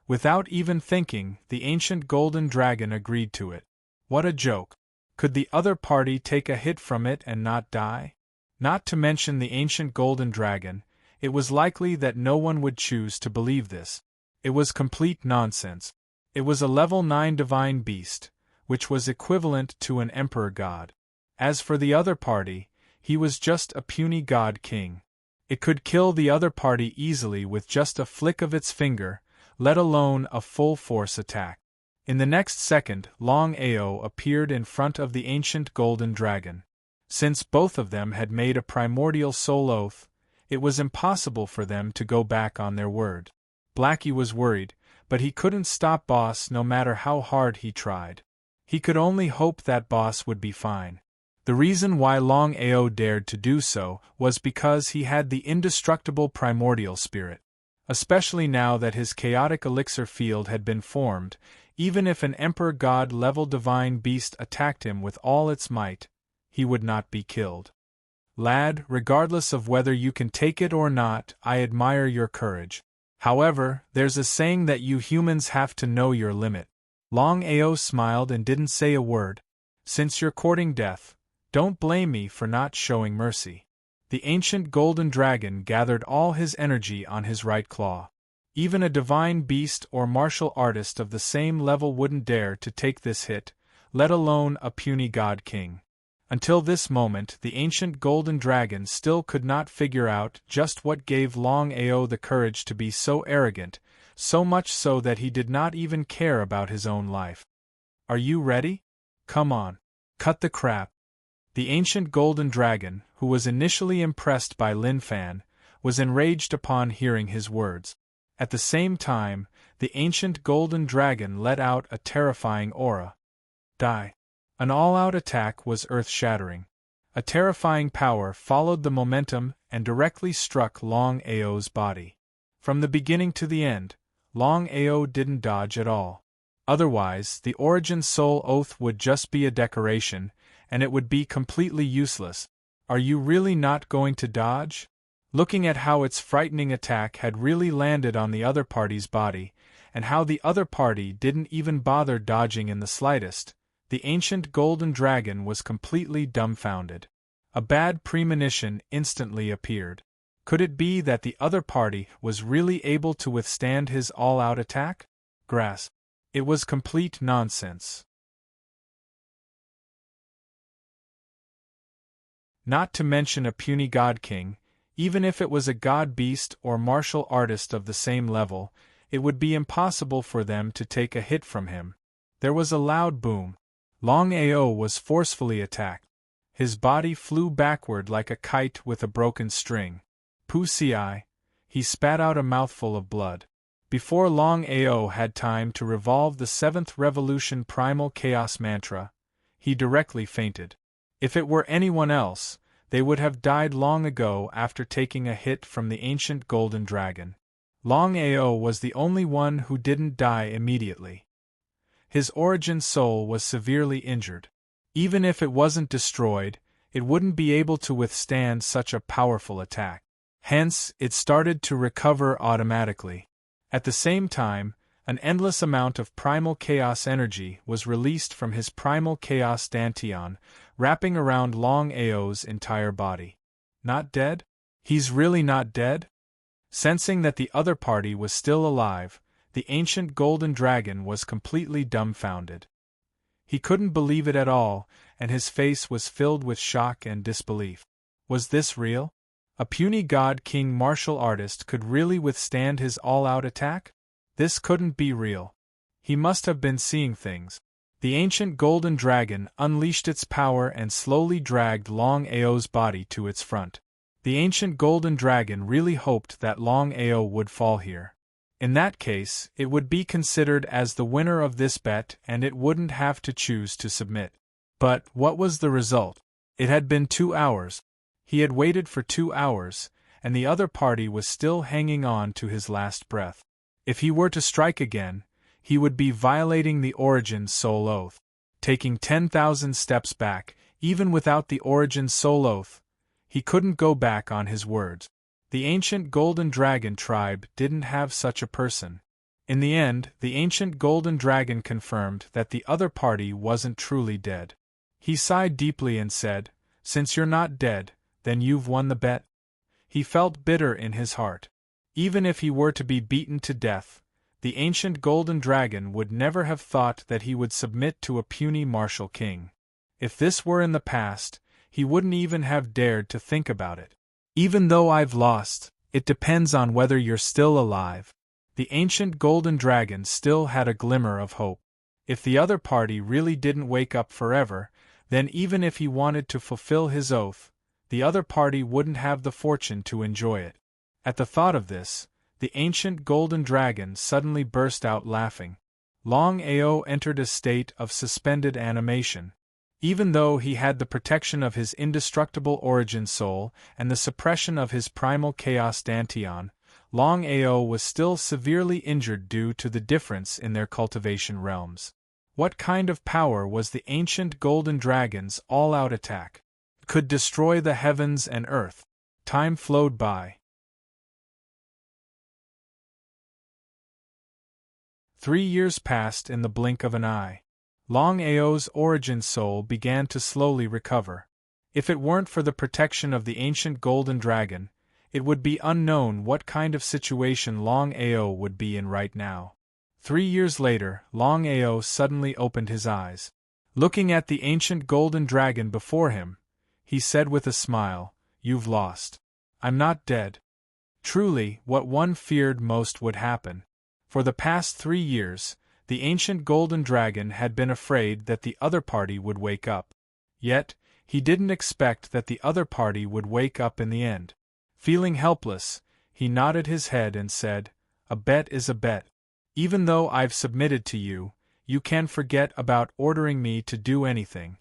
Without even thinking, the ancient Golden Dragon agreed to it. What a joke. Could the other party take a hit from it and not die? Not to mention the ancient Golden Dragon, it was likely that no one would choose to believe this. It was complete nonsense. It was a level 9 divine beast, which was equivalent to an emperor god. As for the other party, he was just a puny god king. It could kill the other party easily with just a flick of its finger, let alone a full-force attack. In the next second, Longao appeared in front of the ancient Golden Dragon. Since both of them had made a primordial soul oath, it was impossible for them to go back on their word. Blackie was worried, but he couldn't stop Boss no matter how hard he tried. He could only hope that Boss would be fine. The reason why Longao dared to do so was because he had the indestructible primordial spirit. Especially now that his chaotic elixir field had been formed, even if an Emperor God-level divine beast attacked him with all its might, he would not be killed. Lad, regardless of whether you can take it or not, I admire your courage. However, there's a saying that you humans have to know your limit. Longao smiled and didn't say a word. Since you're courting death, don't blame me for not showing mercy. The ancient Golden Dragon gathered all his energy on his right claw. Even a divine beast or martial artist of the same level wouldn't dare to take this hit, let alone a puny god king. Until this moment, the ancient Golden Dragon still could not figure out just what gave Longao the courage to be so arrogant, so much so that he did not even care about his own life. Are you ready? Come on. Cut the crap. The ancient Golden Dragon, who was initially impressed by Lin Fan, was enraged upon hearing his words. At the same time, the ancient Golden Dragon let out a terrifying aura. Die. An all-out attack was earth-shattering. A terrifying power followed the momentum and directly struck Longao's body. From the beginning to the end, Longao didn't dodge at all. Otherwise, the Origin Soul Oath would just be a decoration, and it would be completely useless. Are you really not going to dodge? Looking at how its frightening attack had really landed on the other party's body, and how the other party didn't even bother dodging in the slightest, the ancient Golden Dragon was completely dumbfounded. A bad premonition instantly appeared. Could it be that the other party was really able to withstand his all-out attack? Grass. It was complete nonsense. Not to mention a puny god king, even if it was a god beast or martial artist of the same level, it would be impossible for them to take a hit from him. There was a loud boom. Longao was forcefully attacked. His body flew backward like a kite with a broken string. Pussy, he spat out a mouthful of blood. Before Longao had time to revolve the 7th Revolution Primal Chaos Mantra, he directly fainted. If it were anyone else, they would have died long ago after taking a hit from the ancient Golden Dragon. Longao was the only one who didn't die immediately. His origin soul was severely injured. Even if it wasn't destroyed, it wouldn't be able to withstand such a powerful attack. Hence, it started to recover automatically. At the same time, an endless amount of primal chaos energy was released from his primal chaos dantian, wrapping around Longao's entire body. Not dead? He's really not dead? Sensing that the other party was still alive, the ancient Golden Dragon was completely dumbfounded. He couldn't believe it at all, and his face was filled with shock and disbelief. Was this real? A puny god-king martial artist could really withstand his all-out attack? This couldn't be real. He must have been seeing things. The ancient golden dragon unleashed its power and slowly dragged Longao's body to its front. The ancient golden dragon really hoped that Longao would fall here. In that case, it would be considered as the winner of this bet and it wouldn't have to choose to submit. But what was the result? It had been 2 hours. He had waited for 2 hours, and the other party was still hanging on to his last breath. If he were to strike again, he would be violating the Origin's soul oath. Taking 10,000 steps back, even without the Origin's soul oath, he couldn't go back on his words. The ancient golden dragon tribe didn't have such a person. In the end, the ancient golden dragon confirmed that the other party wasn't truly dead. He sighed deeply and said, "Since you're not dead, then you've won the bet." He felt bitter in his heart. Even if he were to be beaten to death, the ancient golden dragon would never have thought that he would submit to a puny martial king. If this were in the past, he wouldn't even have dared to think about it. "Even though I've lost, it depends on whether you're still alive." The ancient golden dragon still had a glimmer of hope. If the other party really didn't wake up forever, then even if he wanted to fulfill his oath, the other party wouldn't have the fortune to enjoy it. At the thought of this, the ancient golden dragon suddenly burst out laughing. Longao entered a state of suspended animation. Even though he had the protection of his indestructible origin soul and the suppression of his primal chaos dantian, Longao was still severely injured due to the difference in their cultivation realms. What kind of power was the ancient golden dragon's all-out attack? It could destroy the heavens and earth. Time flowed by. 3 years passed in the blink of an eye. Longao's origin soul began to slowly recover. If it weren't for the protection of the ancient golden dragon, it would be unknown what kind of situation Longao would be in right now. 3 years later, Longao suddenly opened his eyes. Looking at the ancient golden dragon before him, he said with a smile, "You've lost. I'm not dead." Truly, what one feared most would happen. For the past 3 years, the ancient golden dragon had been afraid that the other party would wake up. Yet, he didn't expect that the other party would wake up in the end. Feeling helpless, he nodded his head and said, "A bet is a bet. Even though I've submitted to you, you can forget about ordering me to do anything."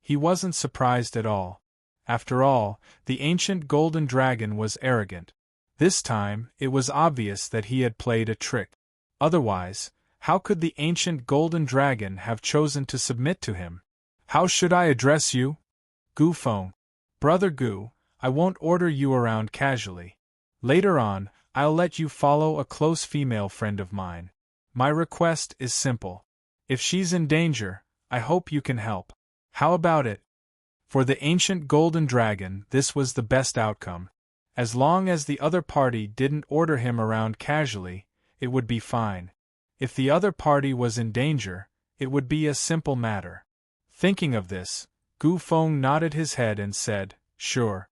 He wasn't surprised at all. After all, the ancient golden dragon was arrogant. This time, it was obvious that he had played a trick. Otherwise, how could the ancient golden dragon have chosen to submit to him? "How should I address you?" "Gu Feng." "Brother Gu, I won't order you around casually. Later on, I'll let you follow a close female friend of mine. My request is simple. If she's in danger, I hope you can help. How about it?" For the ancient golden dragon, this was the best outcome. As long as the other party didn't order him around casually, it would be fine. If the other party was in danger, it would be a simple matter. Thinking of this, Gu Feng nodded his head and said, "Sure."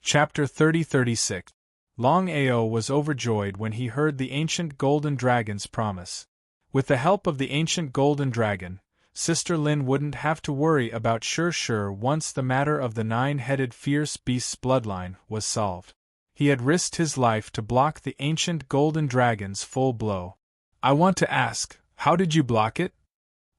Chapter 30-36. Longao was overjoyed when he heard the ancient golden dragon's promise. With the help of the ancient golden dragon, Sister Lin wouldn't have to worry about Sure once the matter of the 9-headed fierce beast's bloodline was solved. He had risked his life to block the ancient golden dragon's full blow. "I want to ask, how did you block it?"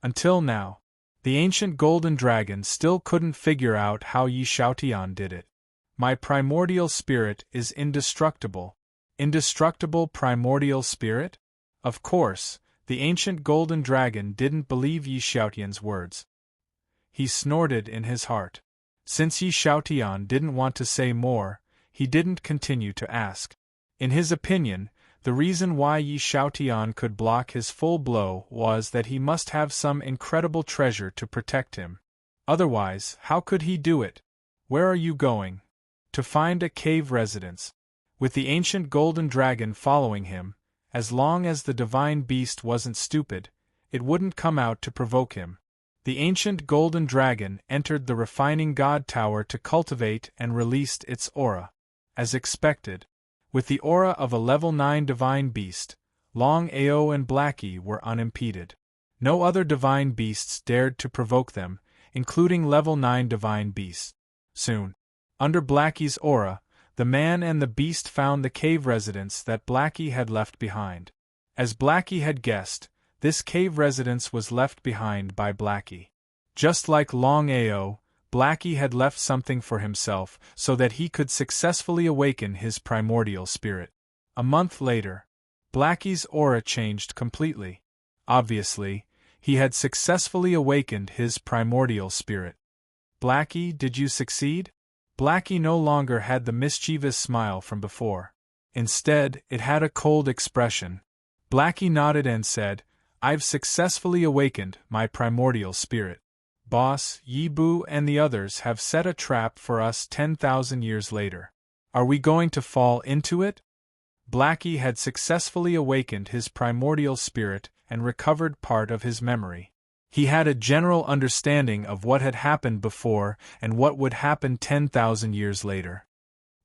Until now, the ancient golden dragon still couldn't figure out how Yi Xiaotian did it. "My primordial spirit is indestructible." Indestructible primordial spirit? Of course, the ancient golden dragon didn't believe Yi Xiaotian's words. He snorted in his heart. Since Yi Xiaotian didn't want to say more, he didn't continue to ask. In his opinion, the reason why Yi Xiaotian could block his full blow was that he must have some incredible treasure to protect him. Otherwise, how could he do it? "Where are you going?" "To find a cave residence." With the ancient golden dragon following him, As long as the divine beast wasn't stupid, it wouldn't come out to provoke him. The ancient golden dragon entered the refining god tower to cultivate and released its aura. As expected, with the aura of a level 9 divine beast, Longao and Blackie were unimpeded. No other divine beasts dared to provoke them, including level 9 divine beasts. Soon, under Blackie's aura, the man and the beast found the cave residence that Blackie had left behind. As Blackie had guessed, this cave residence was left behind by Blackie. Just like Longao, Blackie had left something for himself so that he could successfully awaken his primordial spirit. A month later, Blackie's aura changed completely. Obviously, he had successfully awakened his primordial spirit. Blackie, did you succeed? Blackie no longer had the mischievous smile from before. Instead, it had a cold expression. Blackie nodded and said, I've successfully awakened my primordial spirit. Boss, Yibu and the others have set a trap for us 10,000 years later. Are we going to fall into it? Blackie had successfully awakened his primordial spirit and recovered part of his memory. He had a general understanding of what had happened before and what would happen 10,000 years later.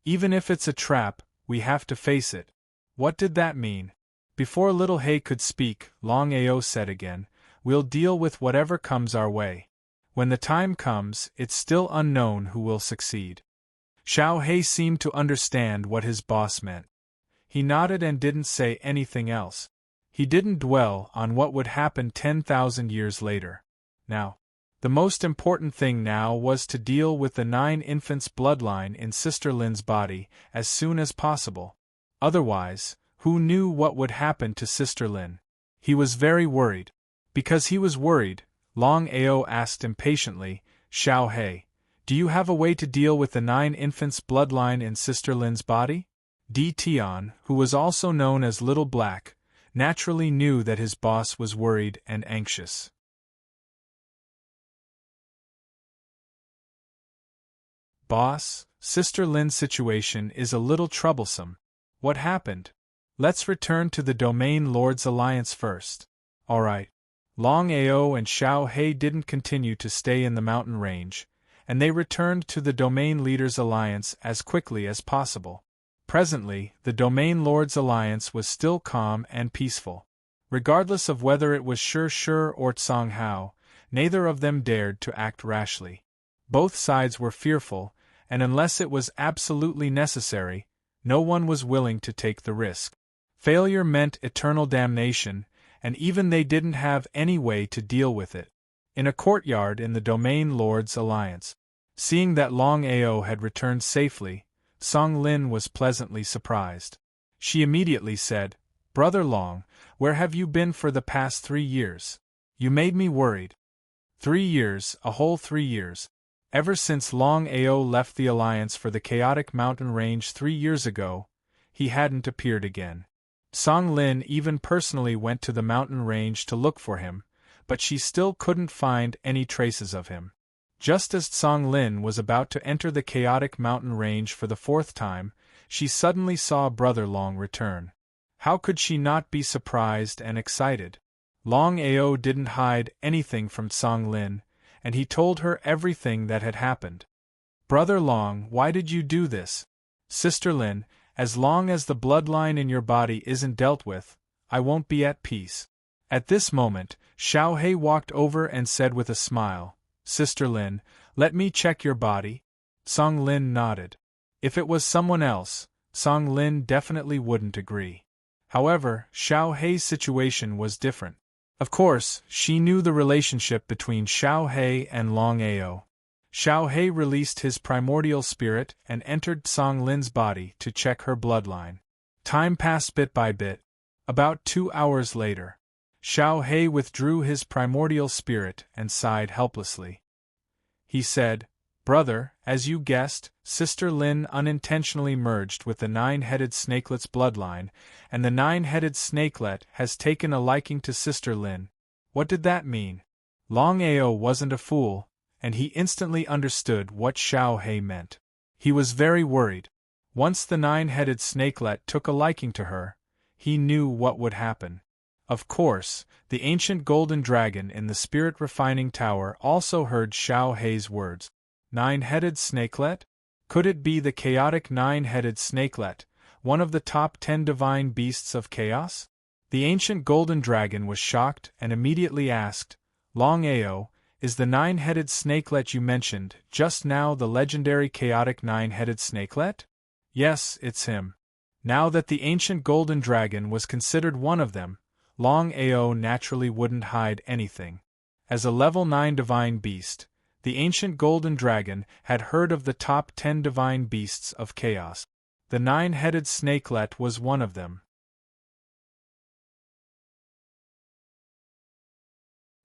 Even if it's a trap, we have to face it. What did that mean? Before Little Hay could speak, Longao said again, we'll deal with whatever comes our way. When the time comes, it's still unknown who will succeed. Xiao He seemed to understand what his boss meant. He nodded and didn't say anything else. He didn't dwell on what would happen 10,000 years later. Now, the most important thing now was to deal with the 9 infants' bloodline in Sister Lin's body as soon as possible. Otherwise, who knew what would happen to Sister Lin? He was very worried. Because he was worried, Longao asked impatiently, Xiao He, do you have a way to deal with the 9 infants' bloodline in Sister Lin's body? Di Tian, who was also known as Little Black, naturally knew that his boss was worried and anxious. Boss, Sister Lin's situation is a little troublesome. What happened? Let's return to the Domain Lords Alliance first. Alright. Longao and Xiao He didn't continue to stay in the mountain range, and they returned to the Domain Leaders Alliance as quickly as possible. Presently, the Domain Lords Alliance was still calm and peaceful. Regardless of whether it was Shi or Tsang Hao, neither of them dared to act rashly. Both sides were fearful, and unless it was absolutely necessary, no one was willing to take the risk. Failure meant eternal damnation, and even they didn't have any way to deal with it. In a courtyard in the Domain Lords Alliance, seeing that Longao had returned safely, Song Lin was pleasantly surprised. She immediately said, Brother Long, where have you been for the past 3 years? You made me worried. 3 years, a whole 3 years. Ever since Longao left the Alliance for the Chaotic Mountain Range 3 years ago, he hadn't appeared again. Song Lin even personally went to the mountain range to look for him, but she still couldn't find any traces of him. Just as Song Lin was about to enter the Chaotic Mountain Range for the 4th time, she suddenly saw Brother Long return. How could she not be surprised and excited? Longao didn't hide anything from Song Lin, and he told her everything that had happened. Brother Long, why did you do this? Sister Lin, as long as the bloodline in your body isn't dealt with, I won't be at peace. At this moment, Xiao He walked over and said with a smile, Sister Lin, let me check your body. Song Lin nodded. If it was someone else, Song Lin definitely wouldn't agree. However, Xiao He's situation was different. Of course, she knew the relationship between Xiao He and Longao. Xiao He released his primordial spirit and entered Song Lin's body to check her bloodline. Time passed bit by bit. About 2 hours later, Xiao He withdrew his primordial spirit and sighed helplessly. He said, Brother, as you guessed, Sister Lin unintentionally merged with the 9-headed snakelet's bloodline, and the 9-headed snakelet has taken a liking to Sister Lin. What did that mean? Longao wasn't a fool, and he instantly understood what Xiao He meant. He was very worried. Once the 9-headed snakelet took a liking to her, he knew what would happen. Of course, the ancient golden dragon in the spirit-refining tower also heard Xiao Hei's words. Nine-headed snakelet? Could it be the chaotic nine-headed snakelet, one of the top 10 divine beasts of chaos? The ancient golden dragon was shocked and immediately asked, Longao, is the nine-headed snakelet you mentioned just now the legendary chaotic nine-headed snakelet? Yes, it's him. Now that the ancient golden dragon was considered one of them, Longao naturally wouldn't hide anything. As a level 9 divine beast, the ancient golden dragon had heard of the top 10 divine beasts of chaos. The nine-headed snakelet was one of them.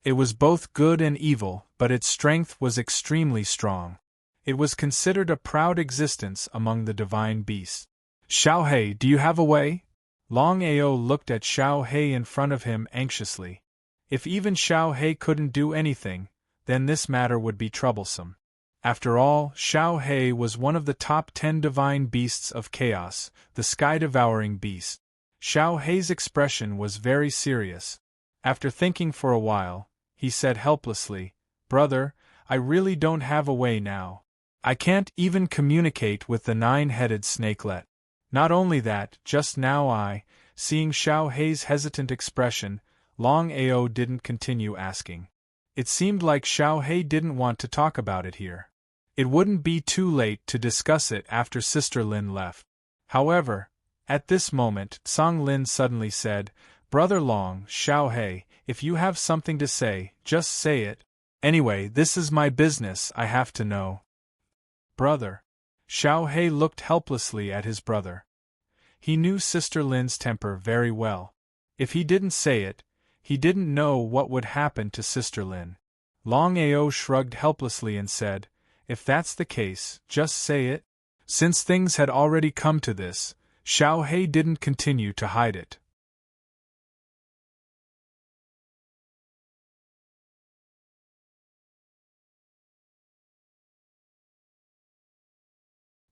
It was both good and evil, but its strength was extremely strong. It was considered a proud existence among the divine beasts. Xiao Hei, do you have a way? Longao looked at Xiao Hei in front of him anxiously. If even Xiao Hei couldn't do anything, then this matter would be troublesome. After all, Xiao Hei was one of the top 10 divine beasts of chaos, the sky-devouring beast. Xiao Hei's expression was very serious. After thinking for a while, he said helplessly, Brother, I really don't have a way now. I can't even communicate with the nine-headed snakelet. Not only that, just now seeing Xiao Hei's hesitant expression, Longao didn't continue asking. It seemed like Xiao Hei didn't want to talk about it here. It wouldn't be too late to discuss it after Sister Lin left. However, at this moment, Song Lin suddenly said, Brother Long, Xiao Hei, if you have something to say, just say it. Anyway, this is my business, I have to know. Brother. Xiao Hei looked helplessly at his brother. He knew Sister Lin's temper very well. If he didn't say it, he didn't know what would happen to Sister Lin. Longao shrugged helplessly and said, If that's the case, just say it. Since things had already come to this, Xiao Hei didn't continue to hide it.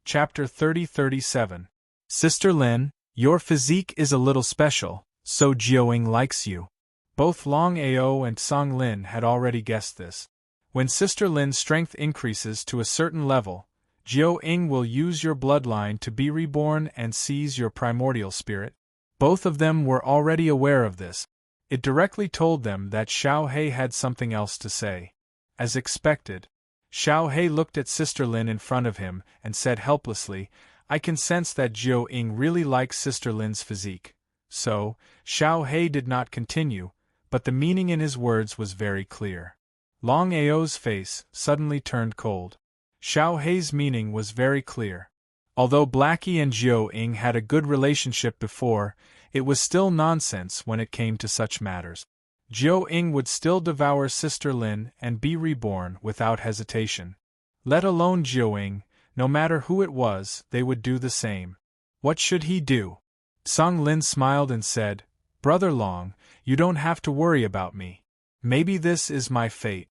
Chapter 30-37. Sister Lin, your physique is a little special, so Jiaoying likes you. Both Longao and Song Lin had already guessed this. When Sister Lin's strength increases to a certain level, Jiaoying will use your bloodline to be reborn and seize your primordial spirit. Both of them were already aware of this. It directly told them that Xiao Hei had something else to say. As expected, Xiao Hei looked at Sister Lin in front of him and said helplessly, I can sense that Jiaoying really likes Sister Lin's physique. So, Xiao Hei did not continue, but the meaning in his words was very clear. Longao's face suddenly turned cold. Xiao Hei's meaning was very clear. Although Blackie and Jiaoying had a good relationship before, it was still nonsense when it came to such matters. Jiaoying would still devour Sister Lin and be reborn without hesitation. Let alone Jiaoying, no matter who it was, they would do the same. What should he do? Song Lin smiled and said, Brother Long, you don't have to worry about me. Maybe this is my fate.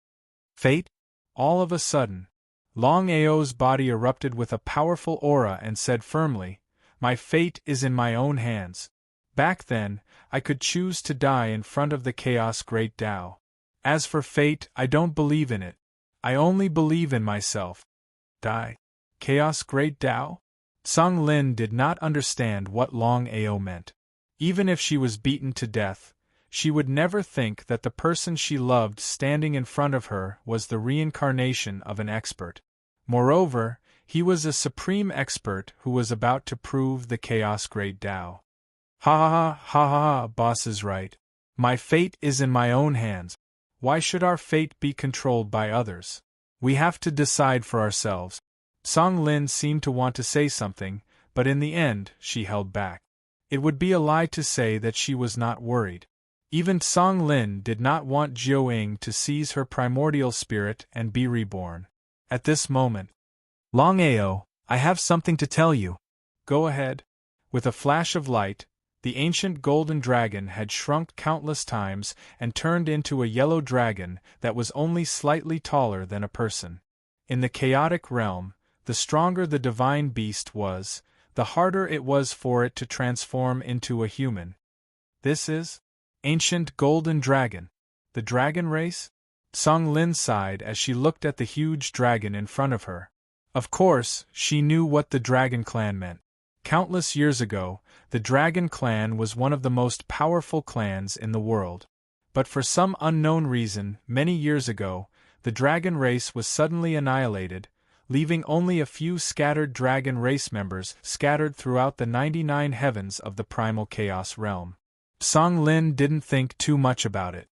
Fate? All of a sudden, Longao's body erupted with a powerful aura and said firmly, My fate is in my own hands. Back then, I could choose to die in front of the Chaos Great Tao. As for fate, I don't believe in it. I only believe in myself. Die. Chaos Great Tao? Song Lin did not understand what Longao meant. Even if she was beaten to death, she would never think that the person she loved standing in front of her was the reincarnation of an expert. Moreover, he was a supreme expert who was about to prove the Chaos Great Tao. Ha ha ha ha ha, boss is right. My fate is in my own hands. Why should our fate be controlled by others? We have to decide for ourselves. Song Lin seemed to want to say something, but in the end, she held back. It would be a lie to say that she was not worried. Even Song Lin did not want Jiaoying to seize her primordial spirit and be reborn. At this moment, Longao, I have something to tell you. Go ahead. With a flash of light, the ancient golden dragon had shrunk countless times and turned into a yellow dragon that was only slightly taller than a person. In the chaotic realm, the stronger the divine beast was, the harder it was for it to transform into a human. This is? Ancient Golden Dragon. The dragon race? Song Lin sighed as she looked at the huge dragon in front of her. Of course, she knew what the Dragon Clan meant. Countless years ago, the Dragon Clan was one of the most powerful clans in the world. But for some unknown reason, many years ago, the dragon race was suddenly annihilated, leaving only a few scattered dragon race members scattered throughout the 99 heavens of the primal chaos realm. Song Lin didn't think too much about it.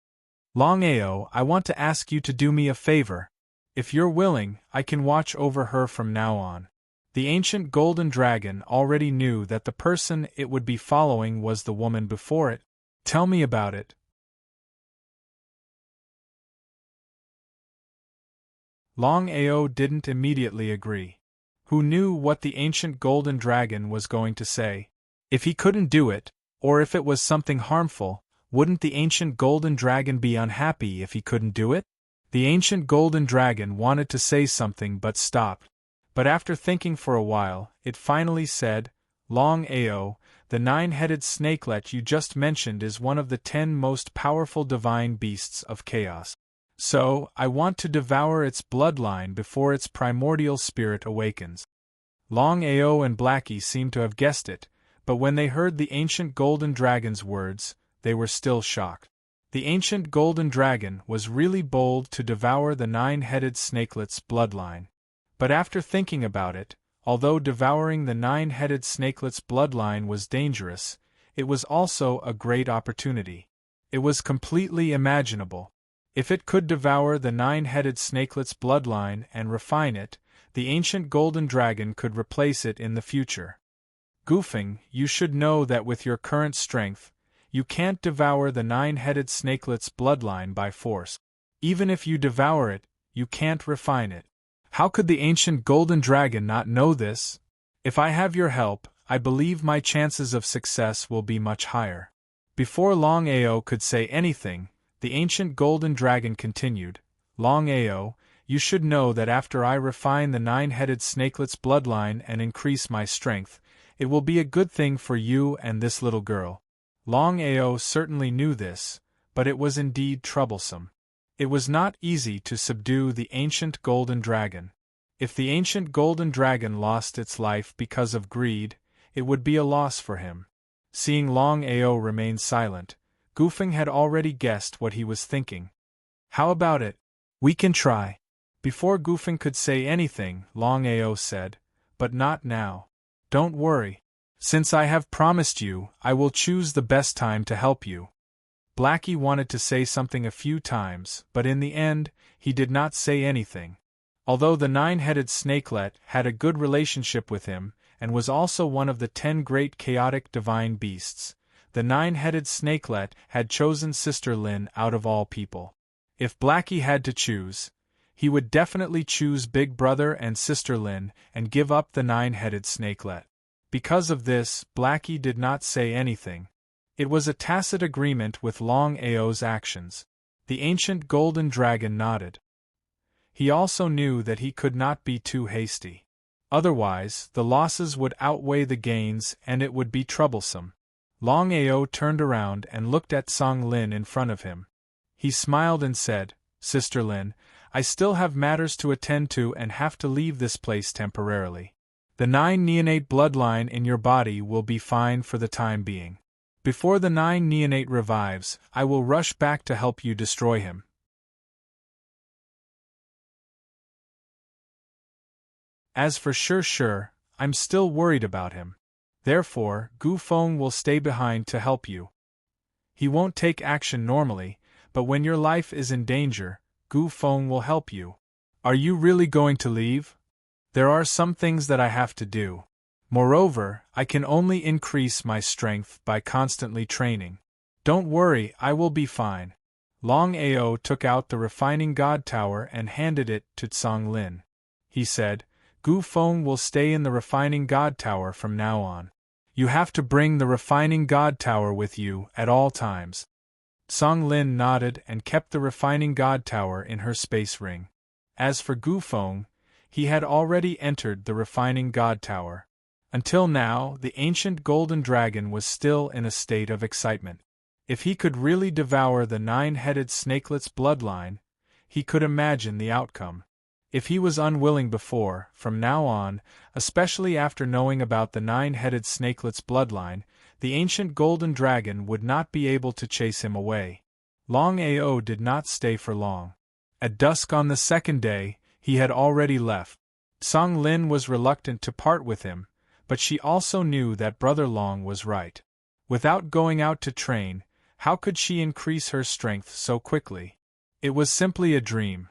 Longao, I want to ask you to do me a favor. If you're willing, I can watch over her from now on. The ancient golden dragon already knew that the person it would be following was the woman before it. Tell me about it. Longao didn't immediately agree. Who knew what the ancient golden dragon was going to say? If he couldn't do it, or if it was something harmful, wouldn't the ancient golden dragon be unhappy if he couldn't do it? The ancient golden dragon wanted to say something but stopped. But after thinking for a while, it finally said, Longao, the 9-headed snakelet you just mentioned is one of the 10 most powerful divine beasts of chaos. So, I want to devour its bloodline before its primordial spirit awakens. Longao and Blackie seemed to have guessed it, but when they heard the ancient golden dragon's words, they were still shocked. The ancient golden dragon was really bold to devour the 9-headed snakelet's bloodline. But after thinking about it, although devouring the 9-headed snakelet's bloodline was dangerous, it was also a great opportunity. It was completely imaginable. If it could devour the 9-headed snakelet's bloodline and refine it, the ancient golden dragon could replace it in the future. Goofing, you should know that with your current strength, you can't devour the 9-headed snakelet's bloodline by force. Even if you devour it, you can't refine it. How could the ancient golden dragon not know this? If I have your help, I believe my chances of success will be much higher. Before Longao could say anything, the ancient golden dragon continued, Longao, you should know that after I refine the 9-headed snakelet's bloodline and increase my strength, it will be a good thing for you and this little girl. Longao certainly knew this, but it was indeed troublesome. It was not easy to subdue the ancient golden dragon. If the ancient golden dragon lost its life because of greed, it would be a loss for him. Seeing Longao remain silent, Goofing had already guessed what he was thinking. How about it? We can try. Before Goofing could say anything, Longao said, but not now. Don't worry. Since I have promised you, I will choose the best time to help you. Blackie wanted to say something a few times, but in the end, he did not say anything. Although the 9-headed snakelet had a good relationship with him, and was also one of the 10 great chaotic divine beasts, the 9-headed snakelet had chosen Sister Lin out of all people. If Blackie had to choose, he would definitely choose Big Brother and Sister Lin and give up the 9-headed snakelet. Because of this, Blackie did not say anything. It was a tacit agreement with Longao's actions. The ancient golden dragon nodded. He also knew that he could not be too hasty. Otherwise, the losses would outweigh the gains and it would be troublesome. Longao turned around and looked at Song Lin in front of him. He smiled and said, Sister Lin, I still have matters to attend to and have to leave this place temporarily. The 9 neonate bloodline in your body will be fine for the time being. Before the 9 neonate revives, I will rush back to help you destroy him. As for Sure, I'm still worried about him. Therefore, Gu Feng will stay behind to help you. He won't take action normally, but when your life is in danger, Gu Feng will help you. Are you really going to leave? There are some things that I have to do. Moreover, I can only increase my strength by constantly training. Don't worry, I will be fine. Longao took out the refining god tower and handed it to Song Lin. He said, Gu Feng will stay in the refining god tower from now on. You have to bring the refining god tower with you at all times. Song Lin nodded and kept the refining god tower in her space ring. As for Gu Feng, he had already entered the refining god tower. Until now, the ancient golden dragon was still in a state of excitement. If he could really devour the nine-headed snakelet's bloodline, he could imagine the outcome. If he was unwilling before, from now on, especially after knowing about the nine-headed snakelet's bloodline, the ancient golden dragon would not be able to chase him away. Longao did not stay for long. At dusk on the second day, he had already left. Song Lin was reluctant to part with him, but she also knew that Brother Long was right. Without going out to train, how could she increase her strength so quickly? It was simply a dream.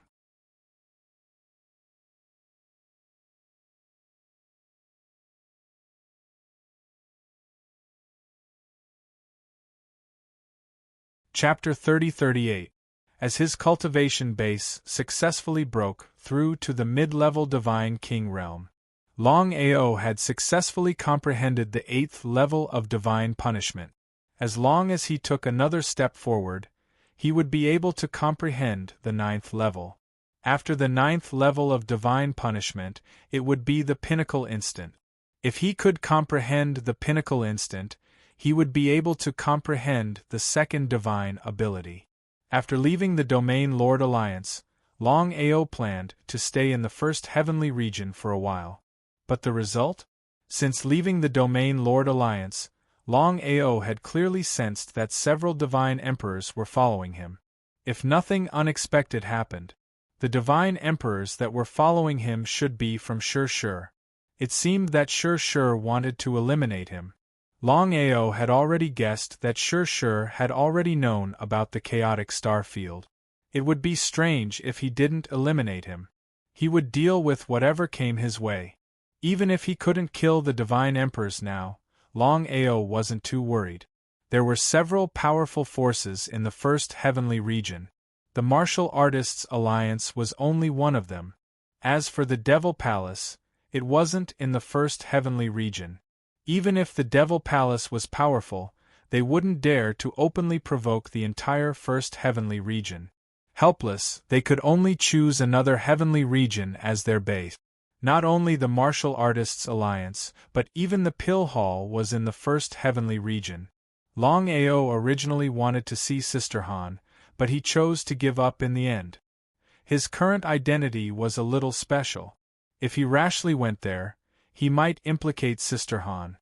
Chapter 30-38. As his cultivation base successfully broke through to the mid-level Divine King realm, Longao had successfully comprehended the 8th level of Divine Punishment. As long as he took another step forward, he would be able to comprehend the 9th level. After the 9th level of Divine Punishment, it would be the Pinnacle Instant. If he could comprehend the Pinnacle Instant, he would be able to comprehend the second divine ability. After leaving the Domain Lord Alliance, Longao planned to stay in the first heavenly region for a while. But the result? Since leaving the Domain Lord Alliance, Longao had clearly sensed that several divine emperors were following him. If nothing unexpected happened, the divine emperors that were following him should be from Shur. It seemed that Shur wanted to eliminate him. Longao had already guessed that Shur had already known about the chaotic star field. It would be strange if he didn't eliminate him. He would deal with whatever came his way. Even if he couldn't kill the divine emperors now, Longao wasn't too worried. There were several powerful forces in the first heavenly region. The Martial Artists Alliance was only one of them. As for the Devil Palace, it wasn't in the first heavenly region. Even if the Devil Palace was powerful, they wouldn't dare to openly provoke the entire first heavenly region. Helpless, they could only choose another heavenly region as their base. Not only the Martial Artists Alliance, but even the Pill Hall was in the first heavenly region. Longao originally wanted to see Sister Han, but he chose to give up in the end. His current identity was a little special. If he rashly went there, he might implicate Sister Han.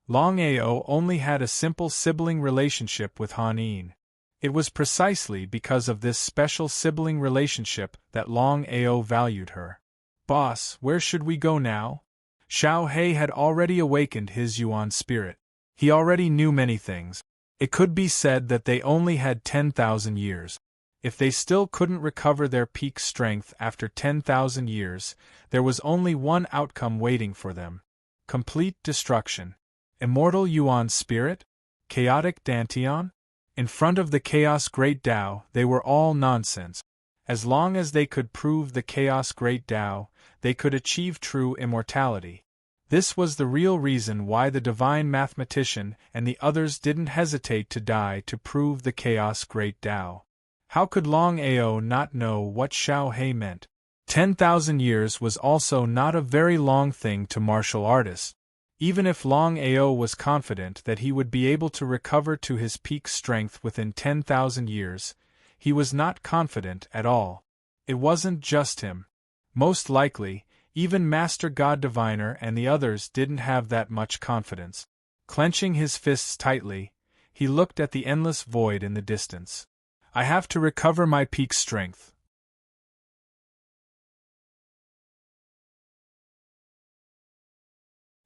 Longao only had a simple sibling relationship with Han Yin. It was precisely because of this special sibling relationship that Longao valued her. "Boss, where should we go now?" Xiao He had already awakened his Yuan spirit. He already knew many things. It could be said that they only had 10,000 years. If they still couldn't recover their peak strength after 10,000 years, there was only one outcome waiting for them: complete destruction. Immortal Yuan spirit? Chaotic Dantian? In front of the Chaos Great Tao, they were all nonsense. As long as they could prove the Chaos Great Tao, they could achieve true immortality. This was the real reason why the divine mathematician and the others didn't hesitate to die to prove the Chaos Great Tao. How could Longao not know what Xiao He meant? 10,000 years was also not a very long thing to martial artists. Even if Longao was confident that he would be able to recover to his peak strength within 10,000 years, he was not confident at all. It wasn't just him. Most likely, even Master God Diviner and the others didn't have that much confidence. Clenching his fists tightly, he looked at the endless void in the distance. "I have to recover my peak strength.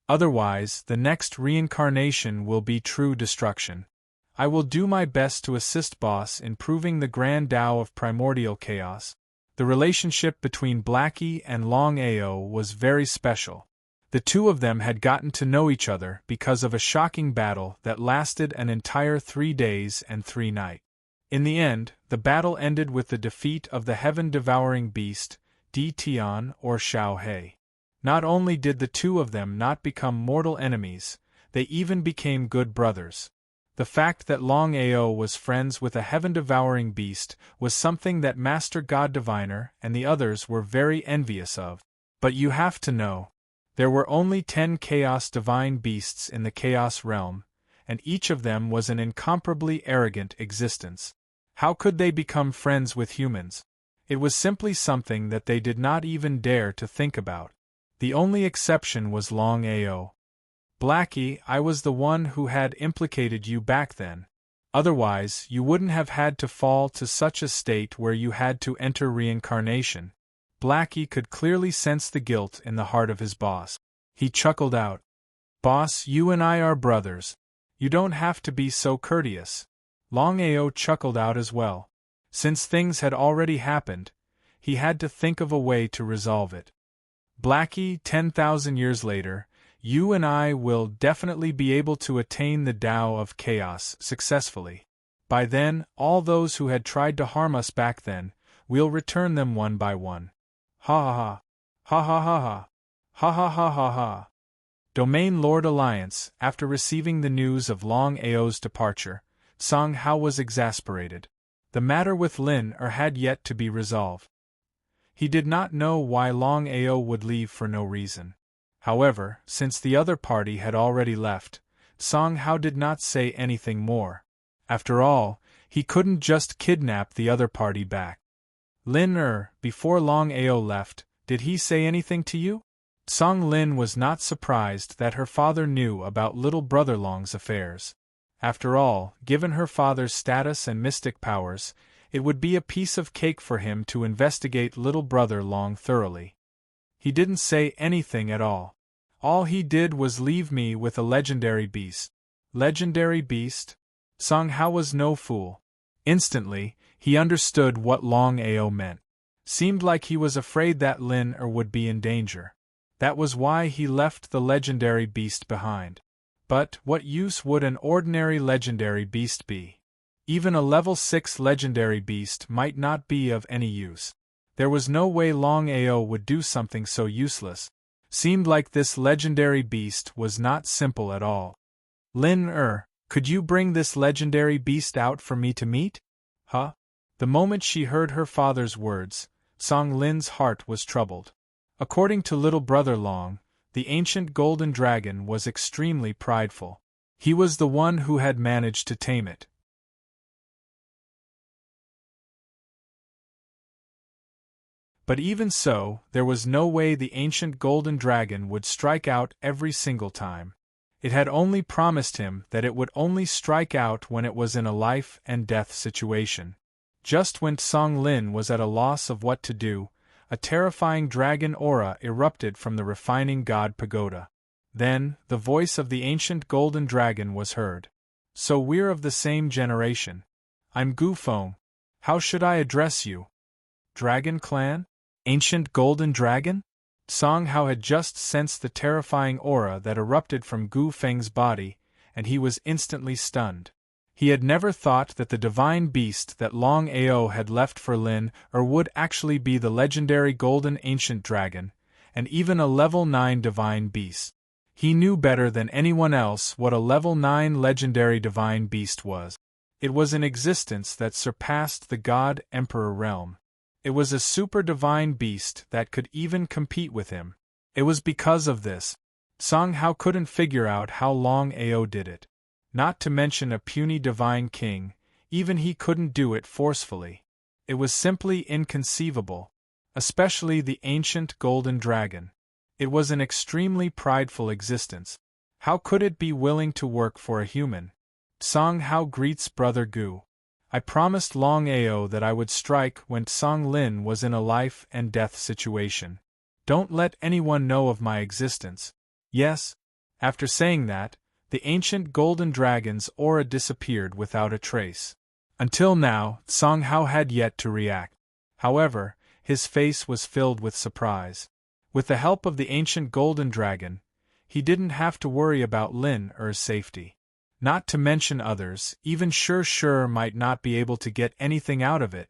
Otherwise, the next reincarnation will be true destruction. I will do my best to assist Boss in proving the grand Tao of primordial chaos." The relationship between Blackie and Longao was very special. The two of them had gotten to know each other because of a shocking battle that lasted an entire 3 days and 3 nights. In the end, the battle ended with the defeat of the heaven-devouring beast, Di Tian or Xiao He. Not only did the two of them not become mortal enemies, they even became good brothers. The fact that Longao was friends with a heaven-devouring beast was something that Master God Diviner and the others were very envious of. But you have to know, there were only 10 Chaos Divine Beasts in the Chaos Realm, and each of them was an incomparably arrogant existence. How could they become friends with humans? It was simply something that they did not even dare to think about. The only exception was Longao. Blackie, I was the one who had implicated you back then. Otherwise, you wouldn't have had to fall to such a state where you had to enter reincarnation. Blackie could clearly sense the guilt in the heart of his boss. He chuckled out. Boss, you and I are brothers. You don't have to be so courteous. Longao chuckled out as well. Since things had already happened, he had to think of a way to resolve it. Blackie, 10,000 years later, you and I will definitely be able to attain the Tao of Chaos successfully. By then, all those who had tried to harm us back then, we'll return them one by one. Ha ha ha. Ha ha ha ha. Ha ha ha ha ha. Domain Lord Alliance, after receiving the news of Longao's departure, Song Hao was exasperated. The matter with Lin had yet to be resolved. He did not know why Longao would leave for no reason. However, since the other party had already left, Song Hao did not say anything more. After all, he couldn't just kidnap the other party back. Lin before Longao left, did he say anything to you? Song Lin was not surprised that her father knew about little brother Long's affairs. After all, given her father's status and mystic powers, it would be a piece of cake for him to investigate little brother Long thoroughly. He didn't say anything at all. All he did was leave me with a legendary beast. Legendary beast? Song Hao was no fool. Instantly, he understood what Longao meant. Seemed like he was afraid that Lin would be in danger. That was why he left the legendary beast behind. But what use would an ordinary legendary beast be? Even a level 6 legendary beast might not be of any use. There was no way Longao would do something so useless. Seemed like this legendary beast was not simple at all. Lin could you bring this legendary beast out for me to meet? Huh? The moment she heard her father's words, Song Lin's heart was troubled. According to little brother Long, the ancient golden dragon was extremely prideful. He was the one who had managed to tame it. But even so, there was no way the ancient golden dragon would strike out every single time. It had only promised him that it would only strike out when it was in a life and death situation. Just when Song Lin was at a loss of what to do, a terrifying dragon aura erupted from the refining god pagoda. Then, the voice of the ancient golden dragon was heard. So we're of the same generation. I'm Gu Feng. How should I address you? Dragon clan? Ancient golden dragon? Song Hao had just sensed the terrifying aura that erupted from Gu Feng's body, and he was instantly stunned. He had never thought that the divine beast that Longao had left for Lin would actually be the legendary golden ancient dragon, and even a level 9 divine beast. He knew better than anyone else what a level 9 legendary divine beast was. It was an existence that surpassed the God-Emperor realm. It was a super divine beast that could even compete with him. It was because of this. Song Hao couldn't figure out how Longao did it. Not to mention a puny divine king, even he couldn't do it forcefully. It was simply inconceivable. Especially the ancient golden dragon. It was an extremely prideful existence. How could it be willing to work for a human? Song Hao greets brother Gu. I promised Longao that I would strike when Song Lin was in a life and death situation. Don't let anyone know of my existence. Yes? After saying that, the ancient golden dragon's aura disappeared without a trace. Until now, Song Hao had yet to react. However, his face was filled with surprise. With the help of the ancient golden dragon, he didn't have to worry about Lin's safety. Not to mention others, even Sure might not be able to get anything out of it.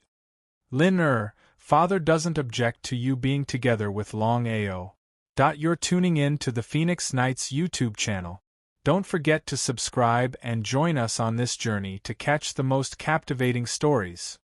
Lin father doesn't object to you being together with Longao. You're tuning in to the Phoenix Knights YouTube channel. Don't forget to subscribe and join us on this journey to catch the most captivating stories.